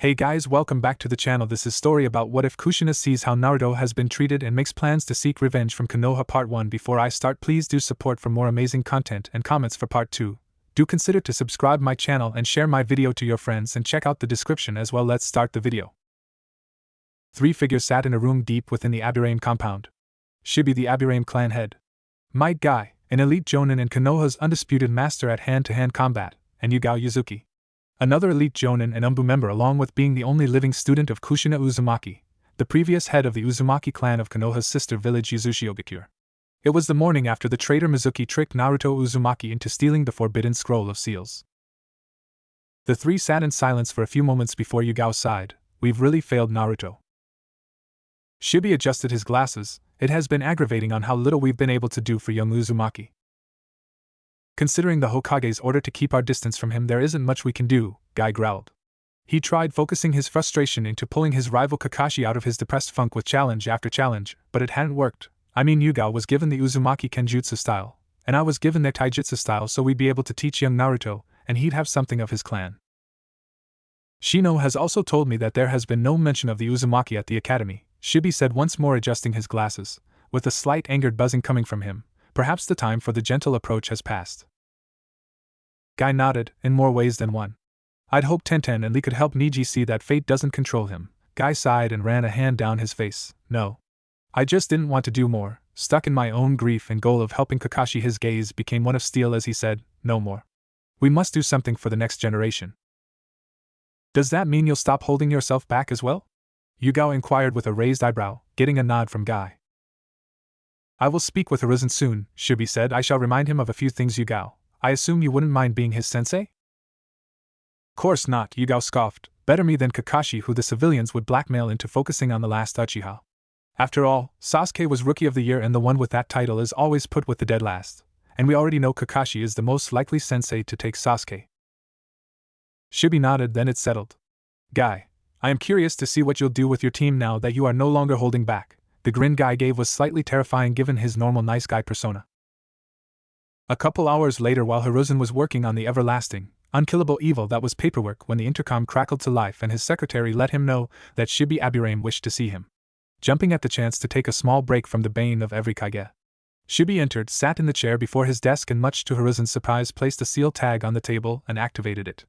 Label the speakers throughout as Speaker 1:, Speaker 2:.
Speaker 1: Hey guys, welcome back to the channel. This is story about what if Kushina sees how Naruto has been treated and makes plans to seek revenge from Konoha Part 1. Before I start, please do support for more amazing content and comments for Part 2. Do consider to subscribe my channel and share my video to your friends and check out the description as well. Let's start the video. Three figures sat in a room deep within the Aburaim compound. Shibi, the Aburaim clan head. Might Guy, an elite jonin and Konoha's undisputed master at hand-to-hand combat, and Yugao Yuzuki, another elite jonin and Umbu member, along with being the only living student of Kushina Uzumaki, the previous head of the Uzumaki clan of Konoha's sister village Yuzushiogakure. It was the morning after the traitor Mizuki tricked Naruto Uzumaki into stealing the forbidden scroll of seals. The three sat in silence for a few moments before Yugao sighed. We've really failed Naruto. Shibi adjusted his glasses. It has been aggravating on how little we've been able to do for young Uzumaki. Considering the Hokage's order to keep our distance from him, there isn't much we can do, Guy growled. He tried focusing his frustration into pulling his rival Kakashi out of his depressed funk with challenge after challenge, but it hadn't worked. I mean, Yugao was given the Uzumaki Kenjutsu style, and I was given their Taijutsu style, so we'd be able to teach young Naruto, and he'd have something of his clan. Shino has also told me that there has been no mention of the Uzumaki at the academy, Shibi said, once more adjusting his glasses, with a slight angered buzzing coming from him. Perhaps the time for the gentle approach has passed. Guy nodded, in more ways than one. I'd hoped Tenten and Lee could help Niji see that fate doesn't control him. Guy sighed and ran a hand down his face. No. I just didn't want to do more, stuck in my own grief and goal of helping Kakashi. His gaze became one of steel as he said, no more. We must do something for the next generation. Does that mean you'll stop holding yourself back as well? Yugao inquired with a raised eyebrow, getting a nod from Guy. I will speak with Hiruzen soon, Shibi said. I shall remind him of a few things. Yugao, I assume you wouldn't mind being his sensei? Course not, Yugao scoffed. Better me than Kakashi, who the civilians would blackmail into focusing on the last Uchiha. After all, Sasuke was Rookie of the Year, and the one with that title is always put with the dead last. And we already know Kakashi is the most likely sensei to take Sasuke. Shibi nodded, then it settled. Guy, I am curious to see what you'll do with your team now that you are no longer holding back. The grin Guy gave was slightly terrifying given his normal nice guy persona. A couple hours later, while Hiruzen was working on the everlasting, unkillable evil that was paperwork, when the intercom crackled to life and his secretary let him know that Shibi Aburaim wished to see him. Jumping at the chance to take a small break from the bane of every Kage, Shibi entered, sat in the chair before his desk, and much to Hiruzen's surprise placed a seal tag on the table and activated it.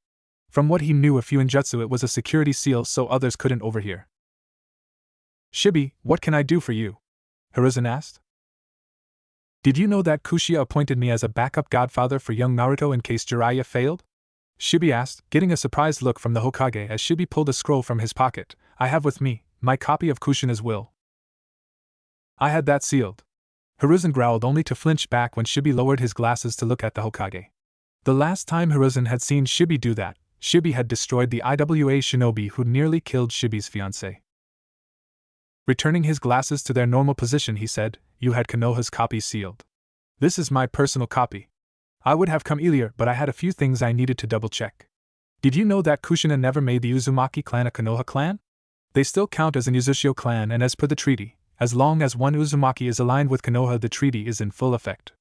Speaker 1: From what he knew of Fuinjutsu, it was a security seal so others couldn't overhear. Shibi, what can I do for you? Hiruzen asked. Did you know that Kushina appointed me as a backup godfather for young Naruto in case Jiraiya failed? Shibi asked, getting a surprised look from the Hokage as Shibi pulled a scroll from his pocket. I have with me my copy of Kushina's will. I had that sealed. Hiruzen growled, only to flinch back when Shibi lowered his glasses to look at the Hokage. The last time Hiruzen had seen Shibi do that, Shibi had destroyed the IWA shinobi who nearly killed Shibi's fiancée. Returning his glasses to their normal position, he said, you had Konoha's copy sealed. This is my personal copy. I would have come earlier, but I had a few things I needed to double-check. Did you know that Kushina never made the Uzumaki clan a Konoha clan? They still count as an Uzushio clan, and as per the treaty, as long as one Uzumaki is aligned with Konoha, the treaty is in full effect.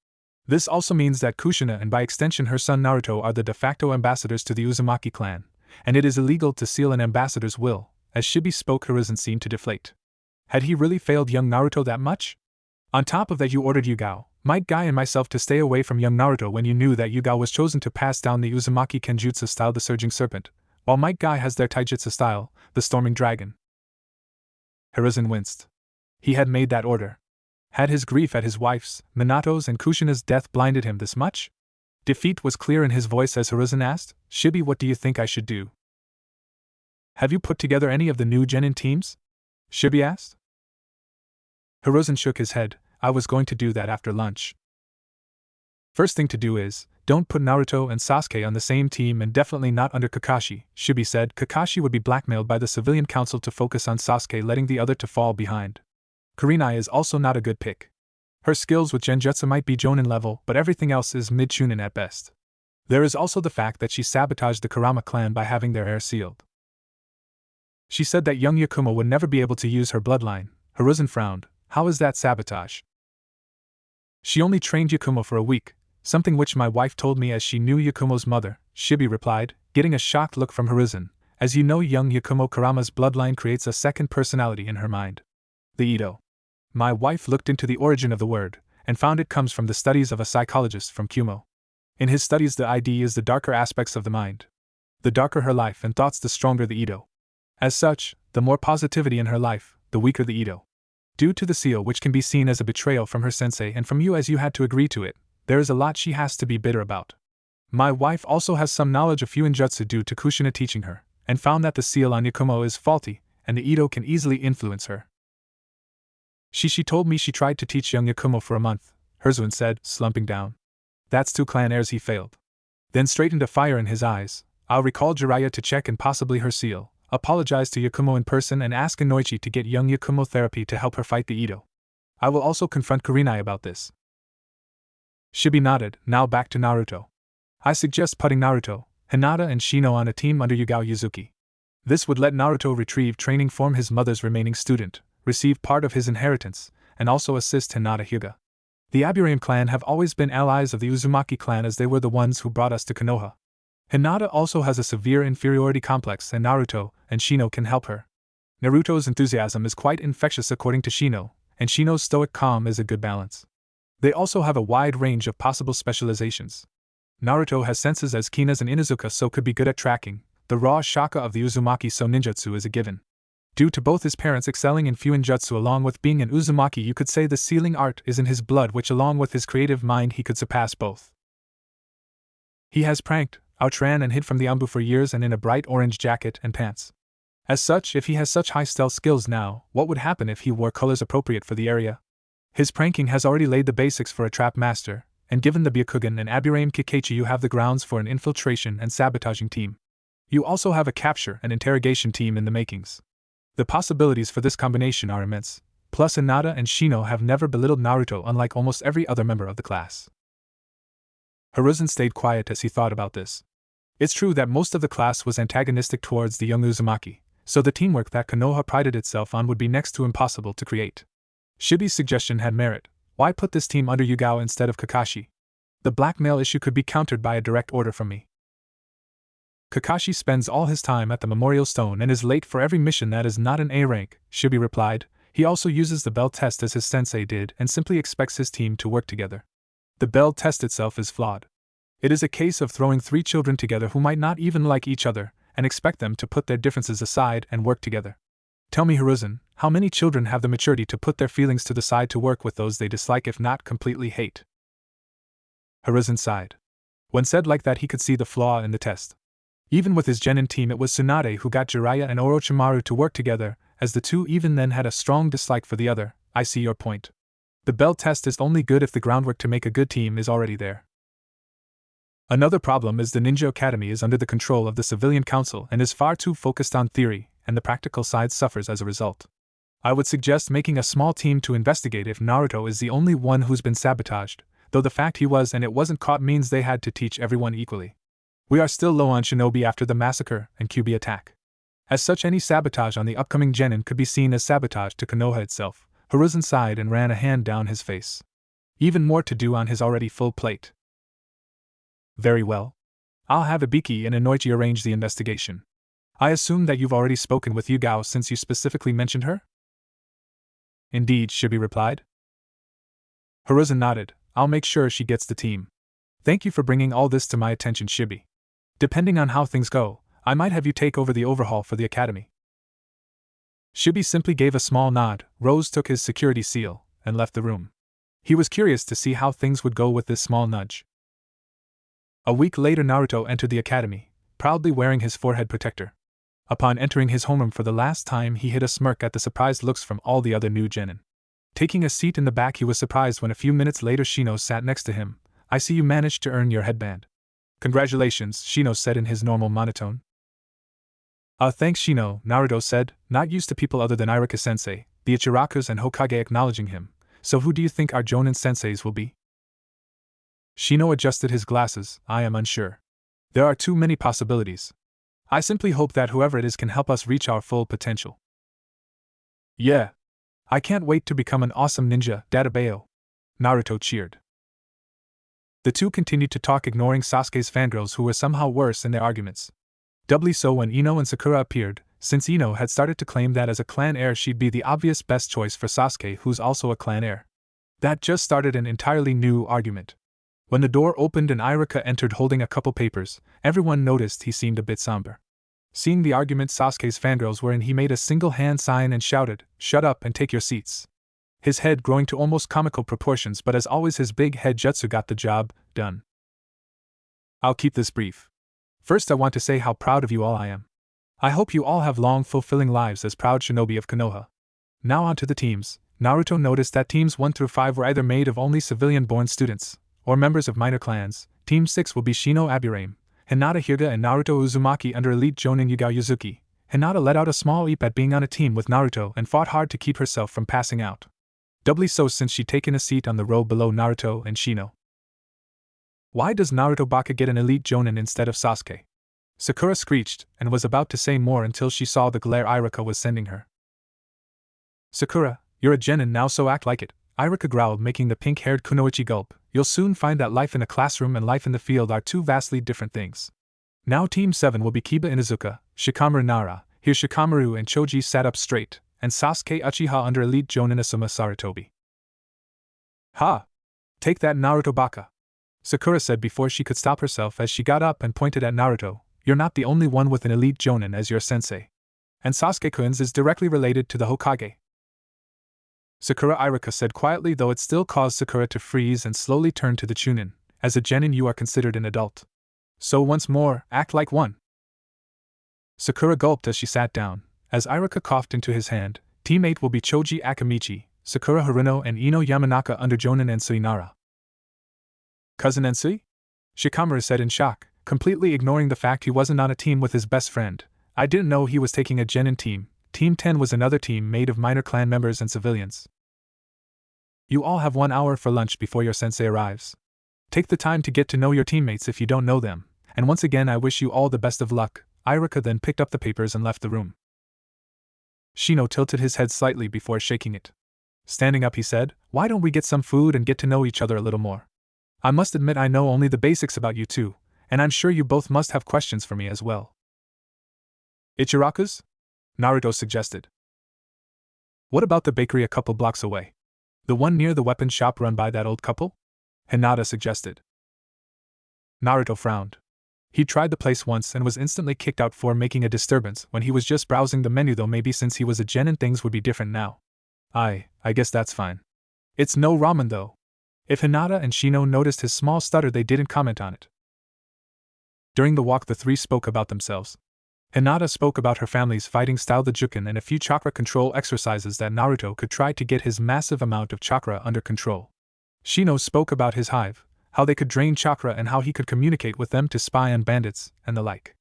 Speaker 1: This also means that Kushina and by extension her son Naruto are the de facto ambassadors to the Uzumaki clan, and it is illegal to seal an ambassador's will. As Shibi spoke, Hiruzen seemed to deflate. Had he really failed young Naruto that much? On top of that, you ordered Yugao, Might Guy and myself to stay away from young Naruto when you knew that Yugao was chosen to pass down the Uzumaki Kenjutsu style, the Surging Serpent, while Might Guy has their Taijutsu style, the Storming Dragon. Hiruzen winced. He had made that order. Had his grief at his wife's, Minato's, and Kushina's death blinded him this much? Defeat was clear in his voice as Hiruzen asked, Shibi, what do you think I should do? Have you put together any of the new genin teams? Shibi asked. Hiruzen shook his head. I was going to do that after lunch. First thing to do is, don't put Naruto and Sasuke on the same team, and definitely not under Kakashi, Shibi said. Kakashi would be blackmailed by the civilian council to focus on Sasuke, letting the other to fall behind. Kurinai is also not a good pick. Her skills with Genjutsu might be Jonin level, but everything else is mid-Chunin at best. There is also the fact that she sabotaged the Kurama clan by having their heir sealed. She said that young Yakumo would never be able to use her bloodline. Hiruzen frowned. How is that sabotage? She only trained Yakumo for a week, something which my wife told me as she knew Yakumo's mother, Shibi replied, getting a shocked look from Hiruzen, As you know, young Yakumo Kurama's bloodline creates a second personality in her mind. The Ito. My wife looked into the origin of the word, and found it comes from the studies of a psychologist from Kumo. In his studies, the ID is the darker aspects of the mind. The darker her life and thoughts, the stronger the Ito. As such, the more positivity in her life, the weaker the Ito. Due to the seal, which can be seen as a betrayal from her sensei and from you as you had to agree to it, there is a lot she has to be bitter about. My wife also has some knowledge of Fuinjutsu due to Kushina teaching her, and found that the seal on Yakumo is faulty, and the Ito can easily influence her. She told me she tried to teach young Yakumo for a month, Herzuin said, slumping down. That's 2 clan heirs he failed. Then straightened a fire in his eyes. I'll recall Jiraiya to check and possibly her seal, apologize to Yakumo in person and ask Inoichi to get young Yakumo therapy to help her fight the Ito. I will also confront Kurenai about this. Shibi nodded. Now back to Naruto. I suggest putting Naruto, Hinata and Shino on a team under Yugao Yuzuki. This would let Naruto retrieve training from his mother's remaining student, receive part of his inheritance, and also assist Hinata Hyuga. The Aburame clan have always been allies of the Uzumaki clan as they were the ones who brought us to Konoha. Hinata also has a severe inferiority complex and Naruto and Shino can help her. Naruto's enthusiasm is quite infectious according to Shino, and Shino's stoic calm is a good balance. They also have a wide range of possible specializations. Naruto has senses as keen as an Inuzuka, so could be good at tracking. The raw shaka of the Uzumaki so ninjutsu is a given. Due to both his parents excelling in Fuinjutsu along with being an Uzumaki, you could say the sealing art is in his blood, which along with his creative mind he could surpass both. He has pranked, outran and hid from the Ambu for years and in a bright orange jacket and pants. As such, if he has such high stealth skills now, what would happen if he wore colors appropriate for the area? His pranking has already laid the basics for a trap master, and given the Byakugan and Aburame Kikaichi, you have the grounds for an infiltration and sabotaging team. You also have a capture and interrogation team in the makings. The possibilities for this combination are immense, plus Hinata and Shino have never belittled Naruto unlike almost every other member of the class. Hiruzen stayed quiet as he thought about this. It's true that most of the class was antagonistic towards the young Uzumaki, so the teamwork that Konoha prided itself on would be next to impossible to create. Shibi's suggestion had merit. Why put this team under Yugao instead of Kakashi? The blackmail issue could be countered by a direct order from me. Kakashi spends all his time at the Memorial Stone and is late for every mission that is not an A rank, Shibi replied. He also uses the bell test as his sensei did and simply expects his team to work together. The bell test itself is flawed. It is a case of throwing 3 children together who might not even like each other and expect them to put their differences aside and work together. Tell me, Hiruzen, how many children have the maturity to put their feelings to the side to work with those they dislike if not completely hate? Hiruzen sighed. When said like that, he could see the flaw in the test. Even with his genin team, it was Tsunade who got Jiraiya and Orochimaru to work together, as the two even then had a strong dislike for the other. I see your point. The bell test is only good if the groundwork to make a good team is already there. Another problem is the Ninja Academy is under the control of the Civilian Council and is far too focused on theory, and the practical side suffers as a result. I would suggest making a small team to investigate if Naruto is the only one who's been sabotaged, though the fact he was and it wasn't caught means they had to teach everyone equally. We are still low on shinobi after the massacre and Kyuubi attack. As such, any sabotage on the upcoming genin could be seen as sabotage to Konoha itself. Hiruzen sighed and ran a hand down his face. Even more to do on his already full plate. Very well. I'll have Ibiki and Inoichi arrange the investigation. I assume that you've already spoken with Yugao since you specifically mentioned her? Indeed, Shibi replied. Hiruzen nodded. I'll make sure she gets the team. Thank you for bringing all this to my attention, Shibi. Depending on how things go, I might have you take over the overhaul for the academy. Shibi simply gave a small nod. Rose took his security seal and left the room. He was curious to see how things would go with this small nudge. A week later, Naruto entered the academy, proudly wearing his forehead protector. Upon entering his homeroom for the last time, he hid a smirk at the surprised looks from all the other new genin. Taking a seat in the back, he was surprised when a few minutes later Shino sat next to him. I see you managed to earn your headband. Congratulations, Shino said in his normal monotone. Thanks, Shino, Naruto said, not used to people other than Iruka-sensei, the Ichirakus and Hokage acknowledging him. So who do you think our Jonin senseis will be? Shino adjusted his glasses. I am unsure. There are too many possibilities. I simply hope that whoever it is can help us reach our full potential. Yeah. I can't wait to become an awesome ninja, Databeo. Naruto cheered. The two continued to talk, ignoring Sasuke's fangirls who were somehow worse in their arguments. Doubly so when Ino and Sakura appeared, since Ino had started to claim that as a clan heir she'd be the obvious best choice for Sasuke, who's also a clan heir. That just started an entirely new argument. When the door opened and Iruka entered holding a couple papers, everyone noticed he seemed a bit somber. Seeing the argument Sasuke's fangirls were in, he made a single hand sign and shouted, "Shut up and take your seats." His head growing to almost comical proportions, but as always his big head jutsu got the job done. I'll keep this brief. First I want to say how proud of you all I am. I hope you all have long, fulfilling lives as proud shinobi of Konoha. Now on to the teams. Naruto noticed that teams 1 through 5 were either made of only civilian-born students, or members of minor clans. Team 6 will be Shino Aburame, Hinata Hyuga and Naruto Uzumaki under elite Jonin Yugao Yuzuki. Hinata let out a small eep at being on a team with Naruto and fought hard to keep herself from passing out. Doubly so since she'd taken a seat on the row below Naruto and Shino. Why does Naruto Baka get an elite Jonin instead of Sasuke? Sakura screeched, and was about to say more until she saw the glare Iruka was sending her. Sakura, you're a genin now, so act like it, Iruka growled, making the pink-haired Kunoichi gulp. You'll soon find that life in a classroom and life in the field are two vastly different things. Now Team 7 will be Kiba Inuzuka, Shikamaru Nara. Here Shikamaru and Choji sat up straight, and Sasuke Uchiha under elite Jonin Asuma Sarutobi. Ha! Take that, Naruto Baka, Sakura said before she could stop herself as she got up and pointed at Naruto. You're not the only one with an elite Jonin as your sensei. And Sasuke-kun's is directly related to the Hokage. Sakura, Iruka said quietly, though it still caused Sakura to freeze and slowly turn to the Chunin. As a genin you are considered an adult. So once more, act like one. Sakura gulped as she sat down. As Iruka coughed into his hand, Team 8 will be Choji Akamichi, Sakura Haruno and Ino Yamanaka under Jonin Ensui Nara. Cousin Ensui? Shikamaru said in shock, completely ignoring the fact he wasn't on a team with his best friend. I didn't know he was taking a genin team. Team 10 was another team made of minor clan members and civilians. You all have 1 hour for lunch before your sensei arrives. Take the time to get to know your teammates if you don't know them, and once again I wish you all the best of luck. Iruka then picked up the papers and left the room. Shino tilted his head slightly before shaking it. Standing up he said, why don't we get some food and get to know each other a little more? I must admit I know only the basics about you two, and I'm sure you both must have questions for me as well. Ichiraku's? Naruto suggested. What about the bakery a couple blocks away? The one near the weapon shop run by that old couple? Hinata suggested. Naruto frowned. He tried the place once and was instantly kicked out for making a disturbance when he was just browsing the menu, though maybe since he was a genin things would be different now. I guess that's fine. It's no ramen though. If Hinata and Shino noticed his small stutter, they didn't comment on it. During the walk the three spoke about themselves. Hinata spoke about her family's fighting style, the Jukin, and a few chakra control exercises that Naruto could try to get his massive amount of chakra under control. Shino spoke about his hive, how they could drain chakra and how he could communicate with them to spy on bandits, and the like.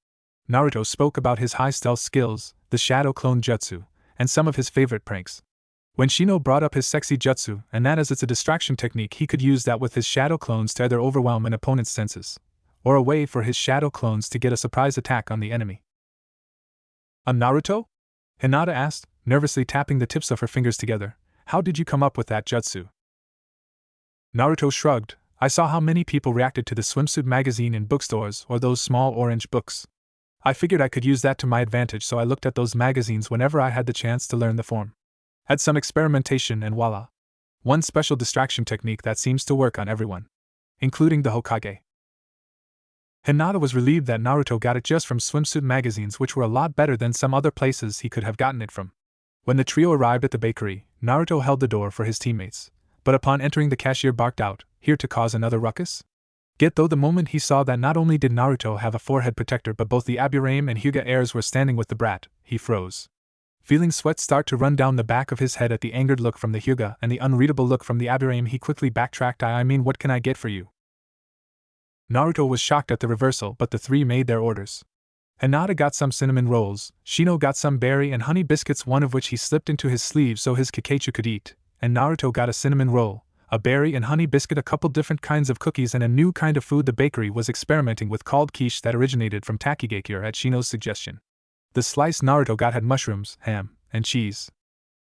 Speaker 1: Naruto spoke about his high stealth skills, the shadow clone jutsu, and some of his favorite pranks. When Shino brought up his sexy jutsu, and that as it's a distraction technique, he could use that with his shadow clones to either overwhelm an opponent's senses, or a way for his shadow clones to get a surprise attack on the enemy. A Naruto? Hinata asked, nervously tapping the tips of her fingers together. How did you come up with that jutsu? Naruto shrugged. I saw how many people reacted to the swimsuit magazine in bookstores or those small orange books. I figured I could use that to my advantage, so I looked at those magazines whenever I had the chance to learn the form. Had some experimentation and voila. One special distraction technique that seems to work on everyone, including the Hokage. Hinata was relieved that Naruto got it just from swimsuit magazines, which were a lot better than some other places he could have gotten it from. When the trio arrived at the bakery, Naruto held the door for his teammates, but upon entering the cashier barked out, here to cause another ruckus? Yet though the moment he saw that not only did Naruto have a forehead protector but both the Aburame and Hyuga heirs were standing with the brat, he froze. Feeling sweat start to run down the back of his head at the angered look from the Hyuga and the unreadable look from the Aburame, he quickly backtracked. I mean, what can I get for you? Naruto was shocked at the reversal, but the three made their orders. Hinata got some cinnamon rolls, Shino got some berry and honey biscuits, one of which he slipped into his sleeve so his Kakechu could eat, and Naruto got a cinnamon roll, a berry and honey biscuit, a couple different kinds of cookies, and a new kind of food the bakery was experimenting with called quiche that originated from Takigakure at Shino's suggestion. The slice Naruto got had mushrooms, ham, and cheese.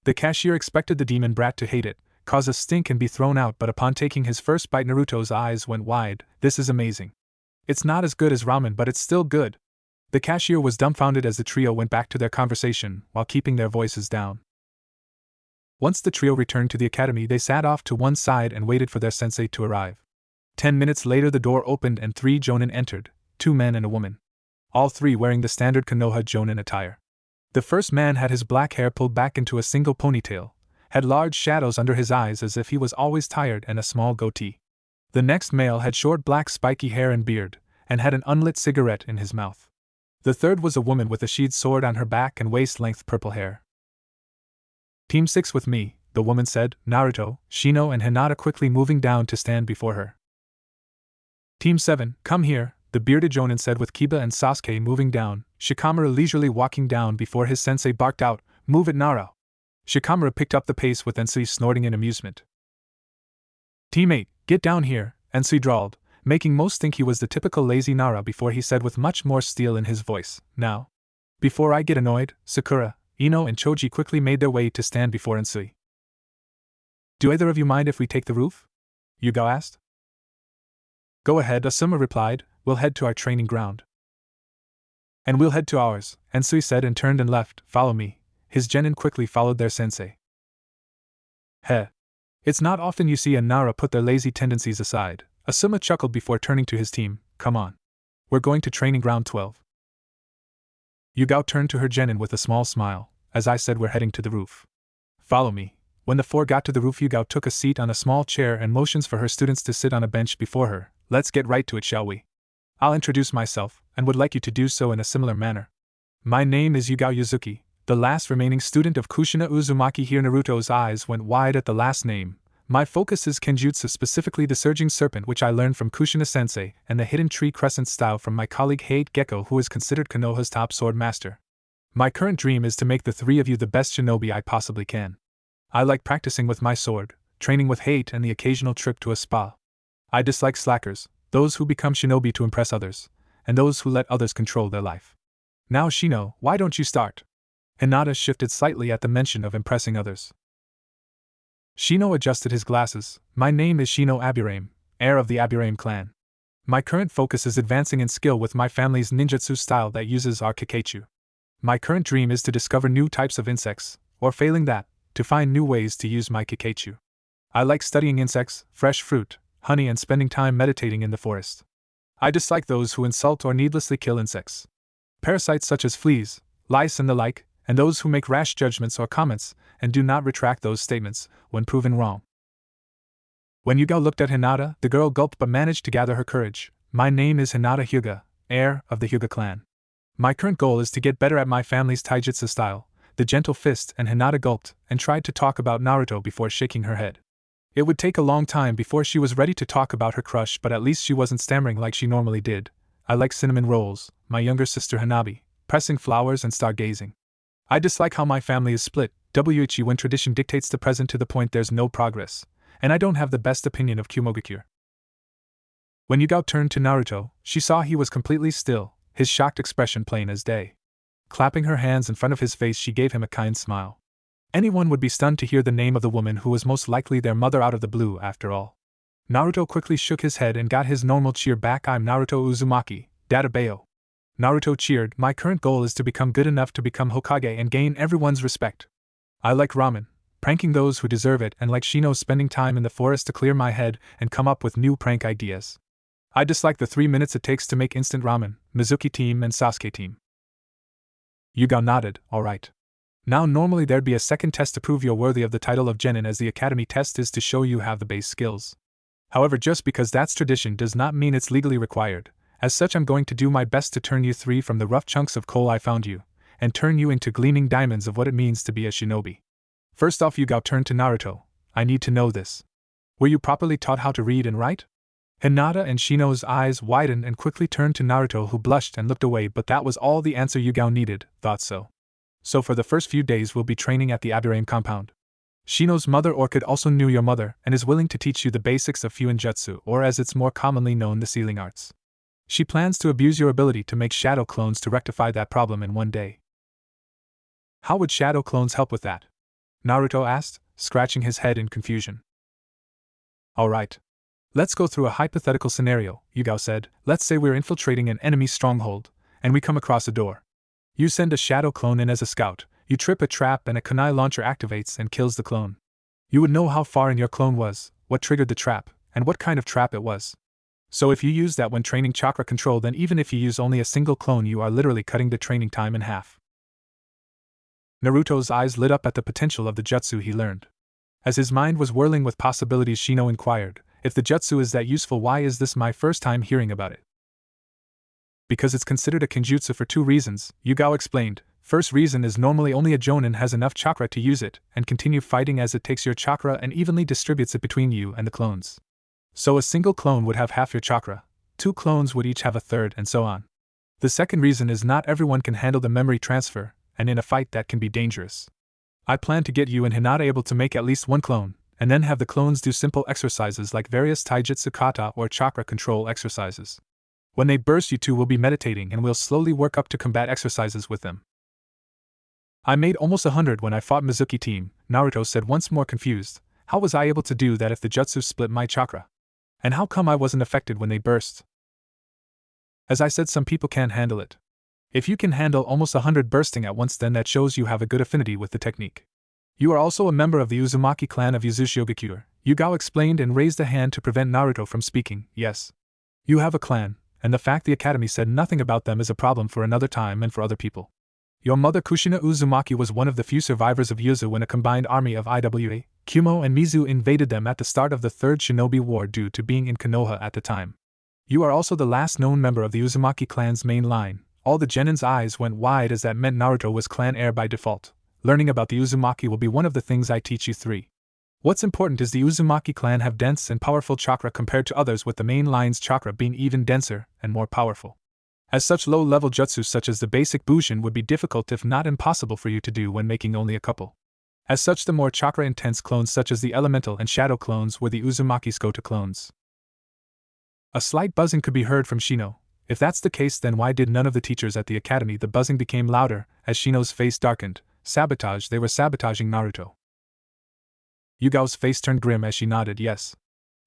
Speaker 1: The cashier expected the demon brat to hate it, cause a stink and be thrown out, but upon taking his first bite Naruto's eyes went wide. This is amazing. It's not as good as ramen, but it's still good. The cashier was dumbfounded as the trio went back to their conversation while keeping their voices down. Once the trio returned to the academy, they sat off to one side and waited for their sensei to arrive. 10 minutes later, the door opened and 3 jonin entered, 2 men and a woman. All 3 wearing the standard Konoha jonin attire. The first man had his black hair pulled back into a single ponytail, had large shadows under his eyes as if he was always tired, and a small goatee. The next male had short black spiky hair and beard, and had an unlit cigarette in his mouth. The third was a woman with a sheathed sword on her back and waist-length purple hair. "Team 6 with me," the woman said, Naruto, Shino and Hinata quickly moving down to stand before her. "Team 7, come here," the bearded jonin said with Kiba and Sasuke moving down, Shikamaru leisurely walking down before his sensei barked out, "Move it, Naro!" Shikamaru picked up the pace with Ensui snorting in amusement. "Team 8, get down here," Ensui drawled, making most think he was the typical lazy Nara before he said with much more steel in his voice, "Now." Before I get annoyed, Sakura, Ino and Choji quickly made their way to stand before Ensui. "Do either of you mind if we take the roof?" Yugao asked. "Go ahead," Asuma replied, "we'll head to our training ground." "And we'll head to ours," Ensui said and turned and left. "Follow me." His genin quickly followed their sensei. Heh. It's not often you see a Nara put their lazy tendencies aside, Asuma chuckled before turning to his team. "Come on. We're going to training ground 12. Yugao turned to her genin with a small smile. "As I said, we're heading to the roof. Follow me." When the 4 got to the roof, Yugao took a seat on a small chair and motions for her students to sit on a bench before her. "Let's get right to it, shall we? I'll introduce myself, and would like you to do so in a similar manner. My name is Yugao Yuzuki, the last remaining student of Kushina Uzumaki." Here Naruto's eyes went wide at the last name. "My focus is Kenjutsu, specifically the Surging Serpent, which I learned from Kushina-sensei, and the Hidden Tree Crescent style from my colleague Hate Gecko, who is considered Konoha's top sword master. My current dream is to make the 3 of you the best shinobi I possibly can. I like practicing with my sword, training with Hate, and the occasional trip to a spa. I dislike slackers, those who become shinobi to impress others, and those who let others control their life. Now Shino, why don't you start?" Hinata shifted slightly at the mention of impressing others. Shino adjusted his glasses. "My name is Shino Aburame, heir of the Aburame clan. My current focus is advancing in skill with my family's ninjutsu style that uses our Kikeichu. My current dream is to discover new types of insects, or failing that, to find new ways to use my Kikeichu. I like studying insects, fresh fruit, honey, and spending time meditating in the forest. I dislike those who insult or needlessly kill insects. Parasites such as fleas, lice, and the like, and those who make rash judgments or comments, and do not retract those statements when proven wrong." When Yugao looked at Hinata, the girl gulped but managed to gather her courage. "My name is Hinata Hyuga, heir of the Hyuga clan. My current goal is to get better at my family's taijutsu style, the gentle fist." And Hinata gulped and tried to talk about Naruto before shaking her head. It would take a long time before she was ready to talk about her crush, but at least she wasn't stammering like she normally did. "I like cinnamon rolls, my younger sister Hanabi, pressing flowers and stargazing. I dislike how my family is split, whe when tradition dictates the present to the point there's no progress, and I don't have the best opinion of Kumogakure." When Yugao turned to Naruto, she saw he was completely still, his shocked expression plain as day. Clapping her hands in front of his face, she gave him a kind smile. Anyone would be stunned to hear the name of the woman who was most likely their mother out of the blue after all. Naruto quickly shook his head and got his normal cheer back. "I'm Naruto Uzumaki, Databeo." Naruto cheered. "My current goal is to become good enough to become Hokage and gain everyone's respect. I like ramen, pranking those who deserve it, and like Shino, spending time in the forest to clear my head and come up with new prank ideas. I dislike the 3 minutes it takes to make instant ramen." Mizuki team and Sasuke team. Yugao nodded. "All right. Now normally there'd be a second test to prove you're worthy of the title of genin, as the academy test is to show you have the base skills. However, just because that's tradition does not mean it's legally required. As such, I'm going to do my best to turn you 3 from the rough chunks of coal I found you, and turn you into gleaming diamonds of what it means to be a shinobi. First off," Yugao turned to Naruto, "I need to know this. Were you properly taught how to read and write?" Hinata and Shino's eyes widened and quickly turned to Naruto, who blushed and looked away, but that was all the answer Yugao needed. "Thought so. So for the first few days we'll be training at the Aburame compound. Shino's mother Orchid also knew your mother and is willing to teach you the basics of Fuinjutsu, or as it's more commonly known, the sealing arts. She plans to abuse your ability to make shadow clones to rectify that problem in one day." "How would shadow clones help with that?" Naruto asked, scratching his head in confusion. "Alright. Let's go through a hypothetical scenario," Yugao said. "Let's say we're infiltrating an enemy stronghold, and we come across a door. You send a shadow clone in as a scout, you trip a trap and a kunai launcher activates and kills the clone. You would know how far in your clone was, what triggered the trap, and what kind of trap it was. So if you use that when training chakra control, then even if you use only a single clone, you are literally cutting the training time in half. Naruto's eyes lit up at the potential of the jutsu he learned. As his mind was whirling with possibilities, Shino inquired, if the jutsu is that useful, why is this my first time hearing about it? Because it's considered a kinjutsu for 2 reasons, Yugao explained. First reason is normally only a jonin has enough chakra to use it and continue fighting, as it takes your chakra and evenly distributes it between you and the clones. So a single clone would have half your chakra, 2 clones would each have a third, and so on. The second reason is not everyone can handle the memory transfer, and in a fight that can be dangerous. I plan to get you and Hinata able to make at least 1 clone, and then have the clones do simple exercises like various taijutsu kata or chakra control exercises. When they burst, you two will be meditating and we'll slowly work up to combat exercises with them. I made almost 100 when I fought Mizuki team, Naruto said, once more confused. How was I able to do that if the jutsu split my chakra? And how come I wasn't affected when they burst? As I said, some people can't handle it. If you can handle almost 100 bursting at once, then that shows you have a good affinity with the technique. You are also a member of the Uzumaki clan of Yuzushiogakure, Yugao explained and raised a hand to prevent Naruto from speaking. Yes. You have a clan, and the fact the academy said nothing about them is a problem for another time and for other people. Your mother Kushina Uzumaki was one of the few survivors of Yuzu when a combined army of Iwa, Kumo and Mizu invaded them at the start of the Third Shinobi War due to being in Konoha at the time. You are also the last known member of the Uzumaki clan's main line. All the genin's eyes went wide, as that meant Naruto was clan heir by default. Learning about the Uzumaki will be one of the things I teach you. 3. What's important is the Uzumaki clan have dense and powerful chakra compared to others, with the main line's chakra being even denser and more powerful. As such, low-level jutsu such as the basic Bushin would be difficult if not impossible for you to do when making only a couple. As such, the more chakra-intense clones such as the elemental and shadow clones were the Uzumaki's go-to clones. A slight buzzing could be heard from Shino. If that's the case, then why did none of the teachers at the academy? The buzzing became louder as Shino's face darkened. Sabotage, they were sabotaging Naruto. Yugao's face turned grim as she nodded yes.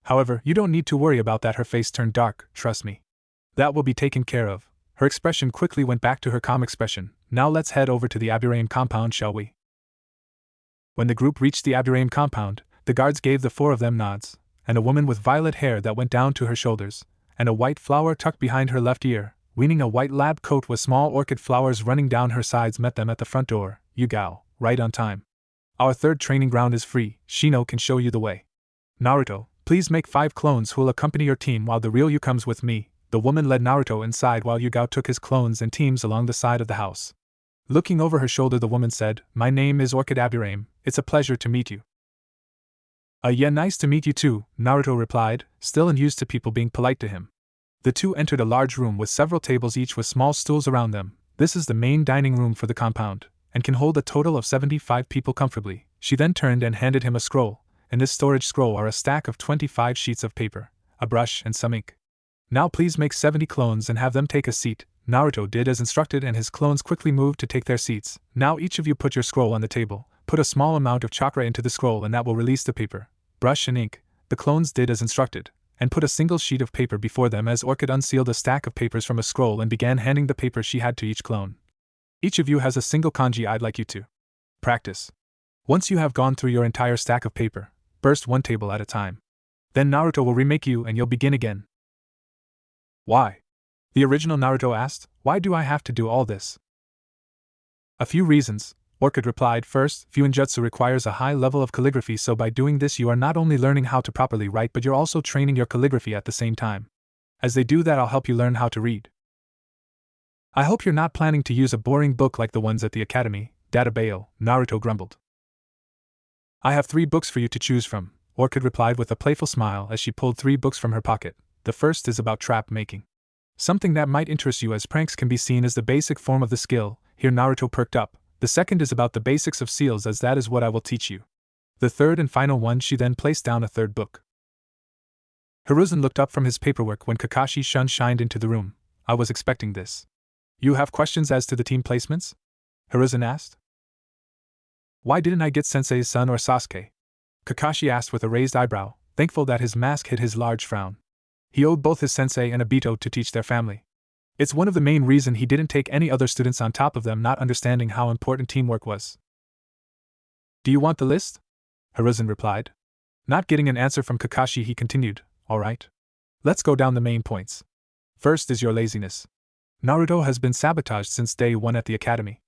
Speaker 1: However, you don't need to worry about that. Her face turned dark, trust me. That will be taken care of. Her expression quickly went back to her calm expression. Now let's head over to the Aburaim compound, shall we? When the group reached the Aburaim compound, the guards gave the 4 of them nods, and a woman with violet hair that went down to her shoulders, and a white flower tucked behind her left ear, wearing a white lab coat with small orchid flowers running down her sides, met them at the front door. Yugao, right on time. Our 3rd training ground is free, Shino can show you the way. Naruto, please make 5 clones who will accompany your team while the real you comes with me. The woman led Naruto inside while Yugao took his clones and teams along the side of the house. Looking over her shoulder, the woman said, My name is Orchid Aburaim, it's a pleasure to meet you. Yeah, nice to meet you too, Naruto replied, still unused to people being polite to him. The two entered a large room with several tables, each with small stools around them. This is the main dining room for the compound, and can hold a total of 75 people comfortably. She then turned and handed him a scroll. In this storage scroll are a stack of 25 sheets of paper, a brush and some ink. Now please make 70 clones and have them take a seat. Naruto did as instructed and his clones quickly moved to take their seats. Now each of you put your scroll on the table, put a small amount of chakra into the scroll and that will release the paper, brush and ink. The clones did as instructed, and put a single sheet of paper before them as Orchid unsealed a stack of papers from a scroll and began handing the paper she had to each clone. Each of you has a single kanji I'd like you to practice. Once you have gone through your entire stack of paper, burst 1 table at a time. Then Naruto will remake you and you'll begin again. Why? The original Naruto asked, why do I have to do all this? A few reasons, Orchid replied. First, Fuinjutsu requires a high level of calligraphy, so by doing this you are not only learning how to properly write but you're also training your calligraphy at the same time. As they do that, I'll help you learn how to read. I hope you're not planning to use a boring book like the ones at the academy, Databayo, Naruto grumbled. I have 3 books for you to choose from, Orchid replied with a playful smile as she pulled 3 books from her pocket. The first is about trap making. Something that might interest you as pranks can be seen as the basic form of the skill. Here Naruto perked up. The second is about the basics of seals, as that is what I will teach you. The third and final one, she then placed down a 3rd book. Hiruzen looked up from his paperwork when Kakashi-shun shined into the room. I was expecting this. You have questions as to the team placements? Hiruzen asked. Why didn't I get Sensei's son or Sasuke? Kakashi asked with a raised eyebrow, thankful that his mask hid his large frown. He owed both his sensei and Obito to teach their family. It's one of the main reasons he didn't take any other students on top of them not understanding how important teamwork was. Do you want the list? Hiruzen replied. Not getting an answer from Kakashi, he continued, alright. Let's go down the main points. First is your laziness. Naruto has been sabotaged since day one at the academy.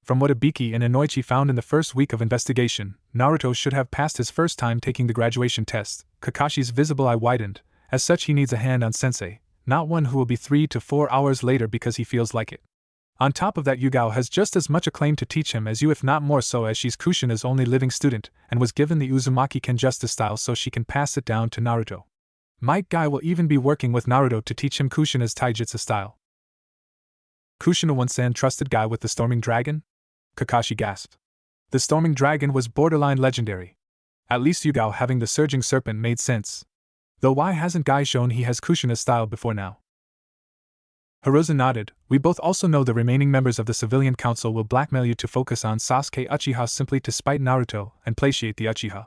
Speaker 1: From what Ibiki and Inoichi found in the first week of investigation, Naruto should have passed his first time taking the graduation test. Kakashi's visible eye widened. As such, he needs a hand on sensei, not one who will be 3 to 4 hours later because he feels like it. On top of that, Yugao has just as much a claim to teach him as you, if not more so, as she's Kushina's only living student and was given the Uzumaki Kenjutsu style so she can pass it down to Naruto. Might Guy will even be working with Naruto to teach him Kushina's taijutsu style. Kushina once trusted Guy with the Storming Dragon? Kakashi gasped. The Storming Dragon was borderline legendary. At least Yugao having the Surging Serpent made sense. Though why hasn't Guy shown he has Kushina's style before now? Hiruzen nodded. We both also know the remaining members of the Civilian Council will blackmail you to focus on Sasuke Uchiha simply to spite Naruto and plagiate the Uchiha.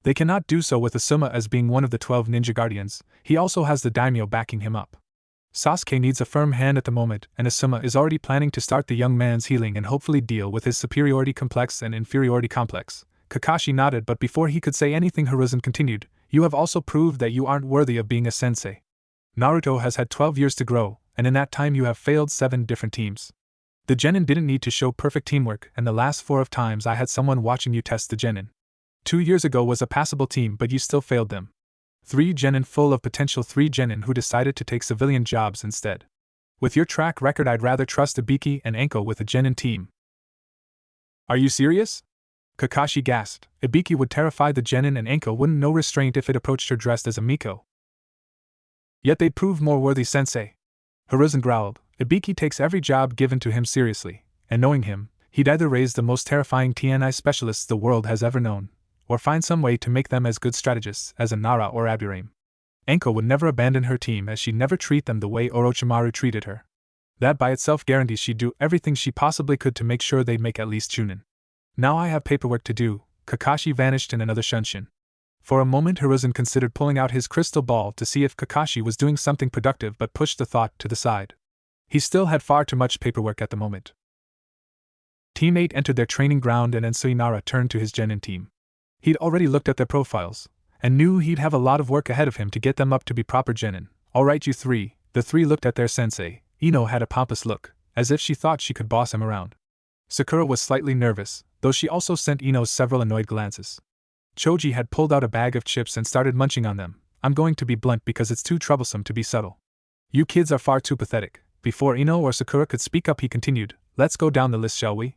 Speaker 1: They cannot do so with Asuma as being one of the 12 ninja guardians. He also has the daimyo backing him up. Sasuke needs a firm hand at the moment, and Asuma is already planning to start the young man's healing and hopefully deal with his superiority complex and inferiority complex. Kakashi nodded, but before he could say anything, Hiruzen continued, you have also proved that you aren't worthy of being a sensei. Naruto has had 12 years to grow, and in that time you have failed 7 different teams. The genin didn't need to show perfect teamwork, and the last 4 of times I had someone watching you test the genin. 2 years ago was a passable team, but you still failed them. 3 genin full of potential, 3 genin who decided to take civilian jobs instead. With your track record, I'd rather trust Ibiki and Enko with a genin team. Are you serious? Kakashi gasped. Ibiki would terrify the genin and Enko wouldn't know restraint if it approached her dressed as a Miko. Yet they'd prove more worthy, sensei. Hiruzen growled. Ibiki takes every job given to him seriously, and knowing him, he'd either raise the most terrifying TNI specialists the world has ever known, or find some way to make them as good strategists as a Nara or Aburame. Enko would never abandon her team, as she'd never treat them the way Orochimaru treated her. That by itself guarantees she'd do everything she possibly could to make sure they'd make at least Chunin. Now I have paperwork to do. Kakashi vanished in another shunshin. For a moment Hiruzen considered pulling out his crystal ball to see if Kakashi was doing something productive, but pushed the thought to the side. He still had far too much paperwork at the moment. Team 8 entered their training ground, and Ensui Nara turned to his genin team. He'd already looked at their profiles, and knew he'd have a lot of work ahead of him to get them up to be proper genin. Alright, you 3. The 3 looked at their sensei. Ino had a pompous look, as if she thought she could boss him around. Sakura was slightly nervous, though she also sent Ino several annoyed glances. Choji had pulled out a bag of chips and started munching on them. I'm going to be blunt because it's too troublesome to be subtle. You kids are far too pathetic. Before Ino or Sakura could speak up, he continued, let's go down the list, shall we?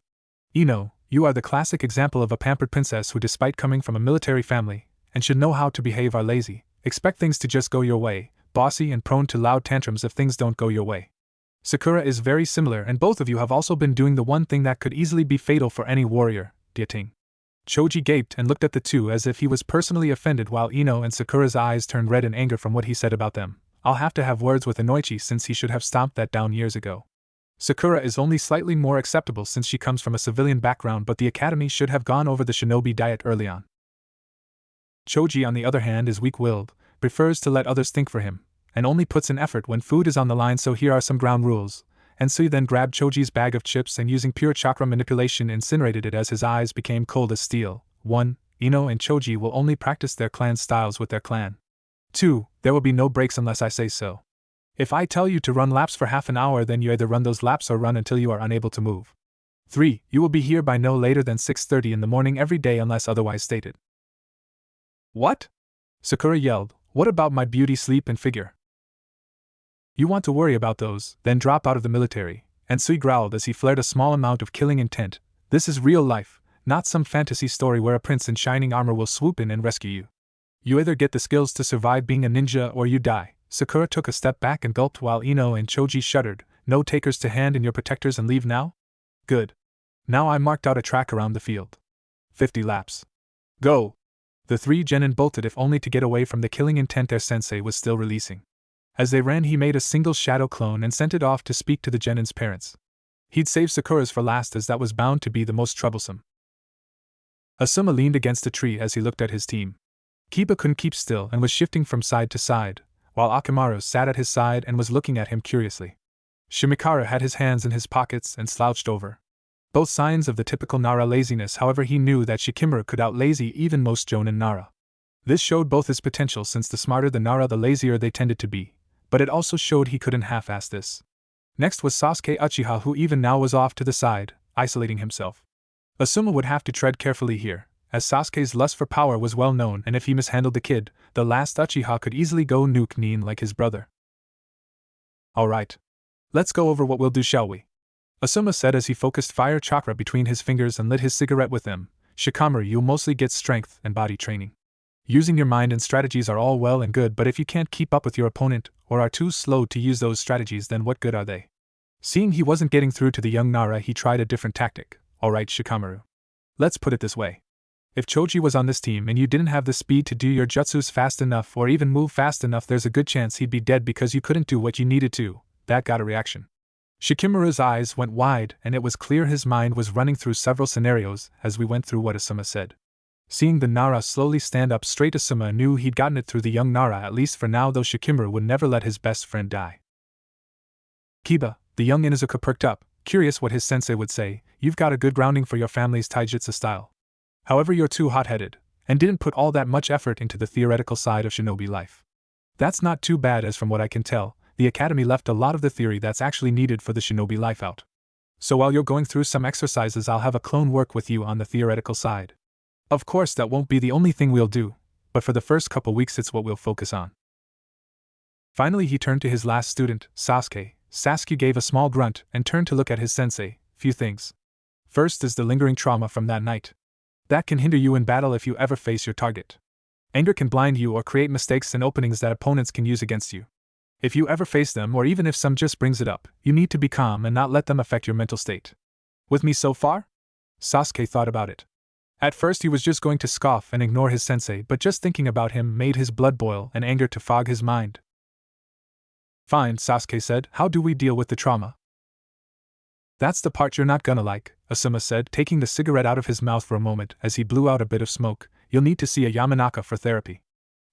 Speaker 1: Ino, you are the classic example of a pampered princess who, despite coming from a military family, and should know how to behave, are lazy, expect things to just go your way, bossy and prone to loud tantrums if things don't go your way. Sakura is very similar, and both of you have also been doing the one thing that could easily be fatal for any warrior, Dieting. Choji gaped and looked at the two as if he was personally offended, while Ino and Sakura's eyes turned red in anger from what he said about them. I'll have to have words with Inoichi, since he should have stomped that down years ago. Sakura is only slightly more acceptable since she comes from a civilian background, but the academy should have gone over the shinobi diet early on. Choji, on the other hand, is weak-willed, prefers to let others think for him, and only puts in effort when food is on the line, so here are some ground rules. Ensui then grabbed Choji's bag of chips and, using pure chakra manipulation, incinerated it as his eyes became cold as steel. 1. Ino and Choji will only practice their clan styles with their clan. 2. There will be no breaks unless I say so. If I tell you to run laps for half an hour, then you either run those laps or run until you are unable to move. 3. You will be here by no later than 6:30 in the morning every day unless otherwise stated. What? Sakura yelled. What about my beauty, sleep, and figure? You want to worry about those, then drop out of the military. Ensui growled as he flared a small amount of killing intent. This is real life, not some fantasy story where a prince in shining armor will swoop in and rescue you. You either get the skills to survive being a ninja or you die. Sakura took a step back and gulped, while Ino and Choji shuddered. No takers to hand in your protectors and leave now? Good. Now I marked out a track around the field. 50 laps. Go! The 3 genin bolted, if only to get away from the killing intent their sensei was still releasing. As they ran, he made a single shadow clone and sent it off to speak to the genin's parents. He'd save Sakura's for last, as that was bound to be the most troublesome. Asuma leaned against a tree as he looked at his team. Kiba couldn't keep still and was shifting from side to side, while Akamaru sat at his side and was looking at him curiously. Shimikara had his hands in his pockets and slouched over. Both signs of the typical Nara laziness. However, he knew that Shikimura could outlazy even most Jonin Nara. This showed both his potential, since the smarter the Nara the lazier they tended to be, but it also showed he couldn't half-ass this. Next was Sasuke Uchiha, who even now was off to the side, isolating himself. Asuma would have to tread carefully here, as Sasuke's lust for power was well known, and if he mishandled the kid, the last Uchiha could easily go nuke Nin like his brother. Alright. Let's go over what we'll do, shall we? Asuma said as he focused fire chakra between his fingers and lit his cigarette with them. Shikamaru, you'll mostly get strength and body training. Using your mind and strategies are all well and good, but if you can't keep up with your opponent, or are too slow to use those strategies, then what good are they? Seeing he wasn't getting through to the young Nara, he tried a different tactic. Alright, Shikamaru. Let's put it this way. If Choji was on this team and you didn't have the speed to do your jutsus fast enough or even move fast enough, there's a good chance he'd be dead because you couldn't do what you needed to. That got a reaction. Shikimuru's eyes went wide, and it was clear his mind was running through several scenarios as we went through what Asuma said. Seeing the Nara slowly stand up straight, Asuma knew he'd gotten it through the young Nara, at least for now, though Shikimura would never let his best friend die. Kiba, the young Inuzuka, perked up, curious what his sensei would say. You've got a good grounding for your family's taijutsu style. However, you're too hot-headed, and didn't put all that much effort into the theoretical side of shinobi life. That's not too bad, as from what I can tell, the academy left a lot of the theory that's actually needed for the shinobi life out. So while you're going through some exercises, I'll have a clone work with you on the theoretical side. Of course, that won't be the only thing we'll do, but for the first couple weeks it's what we'll focus on. Finally, he turned to his last student, Sasuke. Sasuke gave a small grunt and turned to look at his sensei. Few things. First is the lingering trauma from that night. That can hinder you in battle if you ever face your target. Anger can blind you or create mistakes and openings that opponents can use against you. If you ever face them, or even if some just brings it up, you need to be calm and not let them affect your mental state. With me so far? Sasuke thought about it. At first he was just going to scoff and ignore his sensei, but just thinking about him made his blood boil and anger to fog his mind. Fine, Sasuke said. How do we deal with the trauma? That's the part you're not gonna like, Asuma said, taking the cigarette out of his mouth for a moment as he blew out a bit of smoke. You'll need to see a Yamanaka for therapy.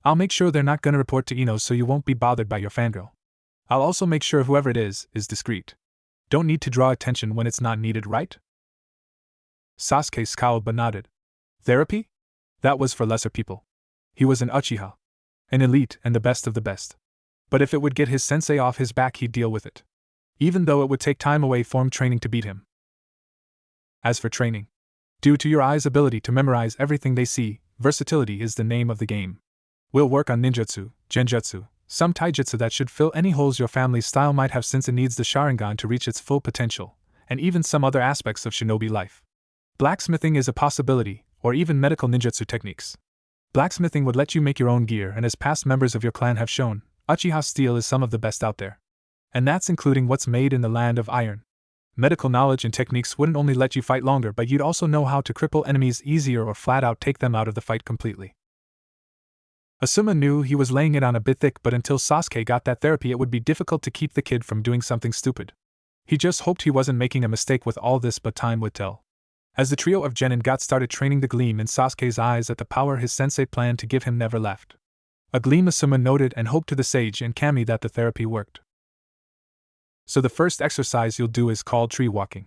Speaker 1: I'll make sure they're not gonna report to Ino so you won't be bothered by your fangirl. I'll also make sure whoever it is discreet. Don't need to draw attention when it's not needed, right? Sasuke scowled but nodded. Therapy? That was for lesser people. He was an Uchiha. An elite and the best of the best. But if it would get his sensei off his back, he'd deal with it. Even though it would take time away from training to beat him. As for training, due to your eyes' ability to memorize everything they see, versatility is the name of the game. We'll work on ninjutsu, genjutsu, some taijutsu that should fill any holes your family's style might have, since it needs the Sharingan to reach its full potential, and even some other aspects of shinobi life. Blacksmithing is a possibility, or even medical ninjutsu techniques. Blacksmithing would let you make your own gear, and as past members of your clan have shown, Uchiha steel is some of the best out there. And that's including what's made in the land of iron. Medical knowledge and techniques wouldn't only let you fight longer, but you'd also know how to cripple enemies easier or flat out take them out of the fight completely. Asuma knew he was laying it on a bit thick, but until Sasuke got that therapy it would be difficult to keep the kid from doing something stupid. He just hoped he wasn't making a mistake with all this, but time would tell. As the trio of genin got started training, the gleam in Sasuke's eyes at the power his sensei planned to give him never left. A gleam Asuma noted and hoped to the sage and Kami that the therapy worked. So the first exercise you'll do is called tree walking.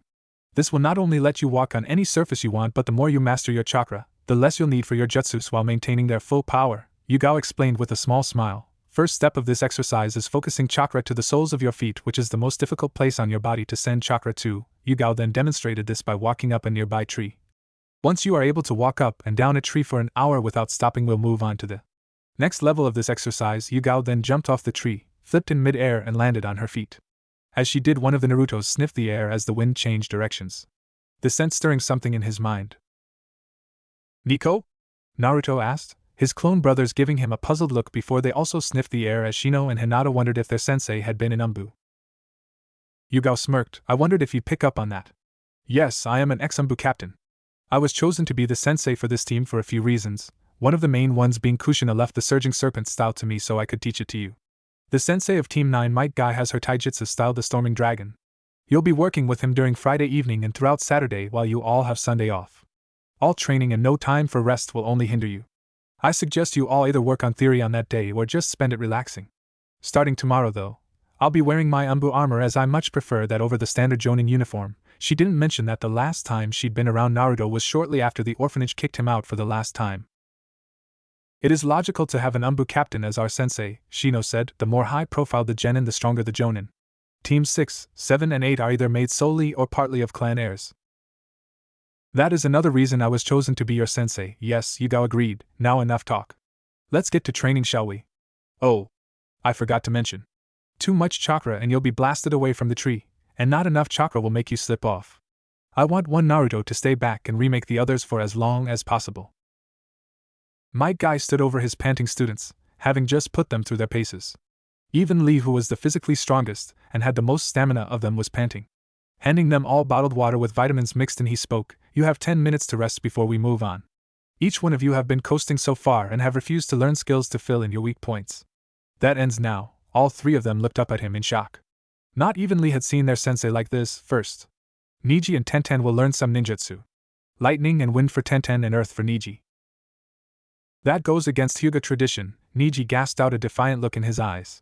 Speaker 1: This will not only let you walk on any surface you want, but the more you master your chakra, the less you'll need for your jutsus while maintaining their full power, Yugao explained with a small smile. First step of this exercise is focusing chakra to the soles of your feet, which is the most difficult place on your body to send chakra to. Yugao then demonstrated this by walking up a nearby tree. Once you are able to walk up and down a tree for an hour without stopping, we'll move on to the next level of this exercise. Yugao then jumped off the tree, flipped in mid-air and landed on her feet. As she did, one of the Narutos sniffed the air as the wind changed directions. The scent stirring something in his mind. Nico? Naruto asked, his clone brothers giving him a puzzled look before they also sniffed the air, as Shino and Hinata wondered if their sensei had been in Umbu. Yugao smirked. I wondered if you'd pick up on that. Yes, I am an ex-Umbu captain. I was chosen to be the sensei for this team for a few reasons, one of the main ones being Kushina left the Surging Serpent style to me so I could teach it to you. The sensei of Team 9, Might Guy, has her taijutsu style, the Storming Dragon. You'll be working with him during Friday evening and throughout Saturday while you all have Sunday off. All training and no time for rest will only hinder you. I suggest you all either work on theory on that day or just spend it relaxing. Starting tomorrow though, I'll be wearing my Umbu armor as I much prefer that over the standard Jonin uniform. She didn't mention that the last time she'd been around Naruto was shortly after the orphanage kicked him out for the last time. It is logical to have an Umbu captain as our sensei, Shino said. The more high-profile the genin, the stronger the jonin. Teams 6, 7 and 8 are either made solely or partly of clan heirs. That is another reason I was chosen to be your sensei. Yes, Yugao agreed. Now enough talk. Let's get to training, shall we? Oh, I forgot to mention. Too much chakra and you'll be blasted away from the tree, and not enough chakra will make you slip off. I want one Naruto to stay back and remake the others for as long as possible. Might Guy stood over his panting students, having just put them through their paces. Even Lee, who was the physically strongest and had the most stamina of them, was panting. Handing them all bottled water with vitamins mixed in, he spoke, "You have 10 minutes to rest before we move on. Each one of you have been coasting so far and have refused to learn skills to fill in your weak points. That ends now." All three of them looked up at him in shock. Not even Lee had seen their sensei like this. First, Niji and Tenten will learn some ninjutsu. Lightning and wind for Tenten and earth for Niji. That goes against Hyuga tradition. Niji gasped out, a defiant look in his eyes.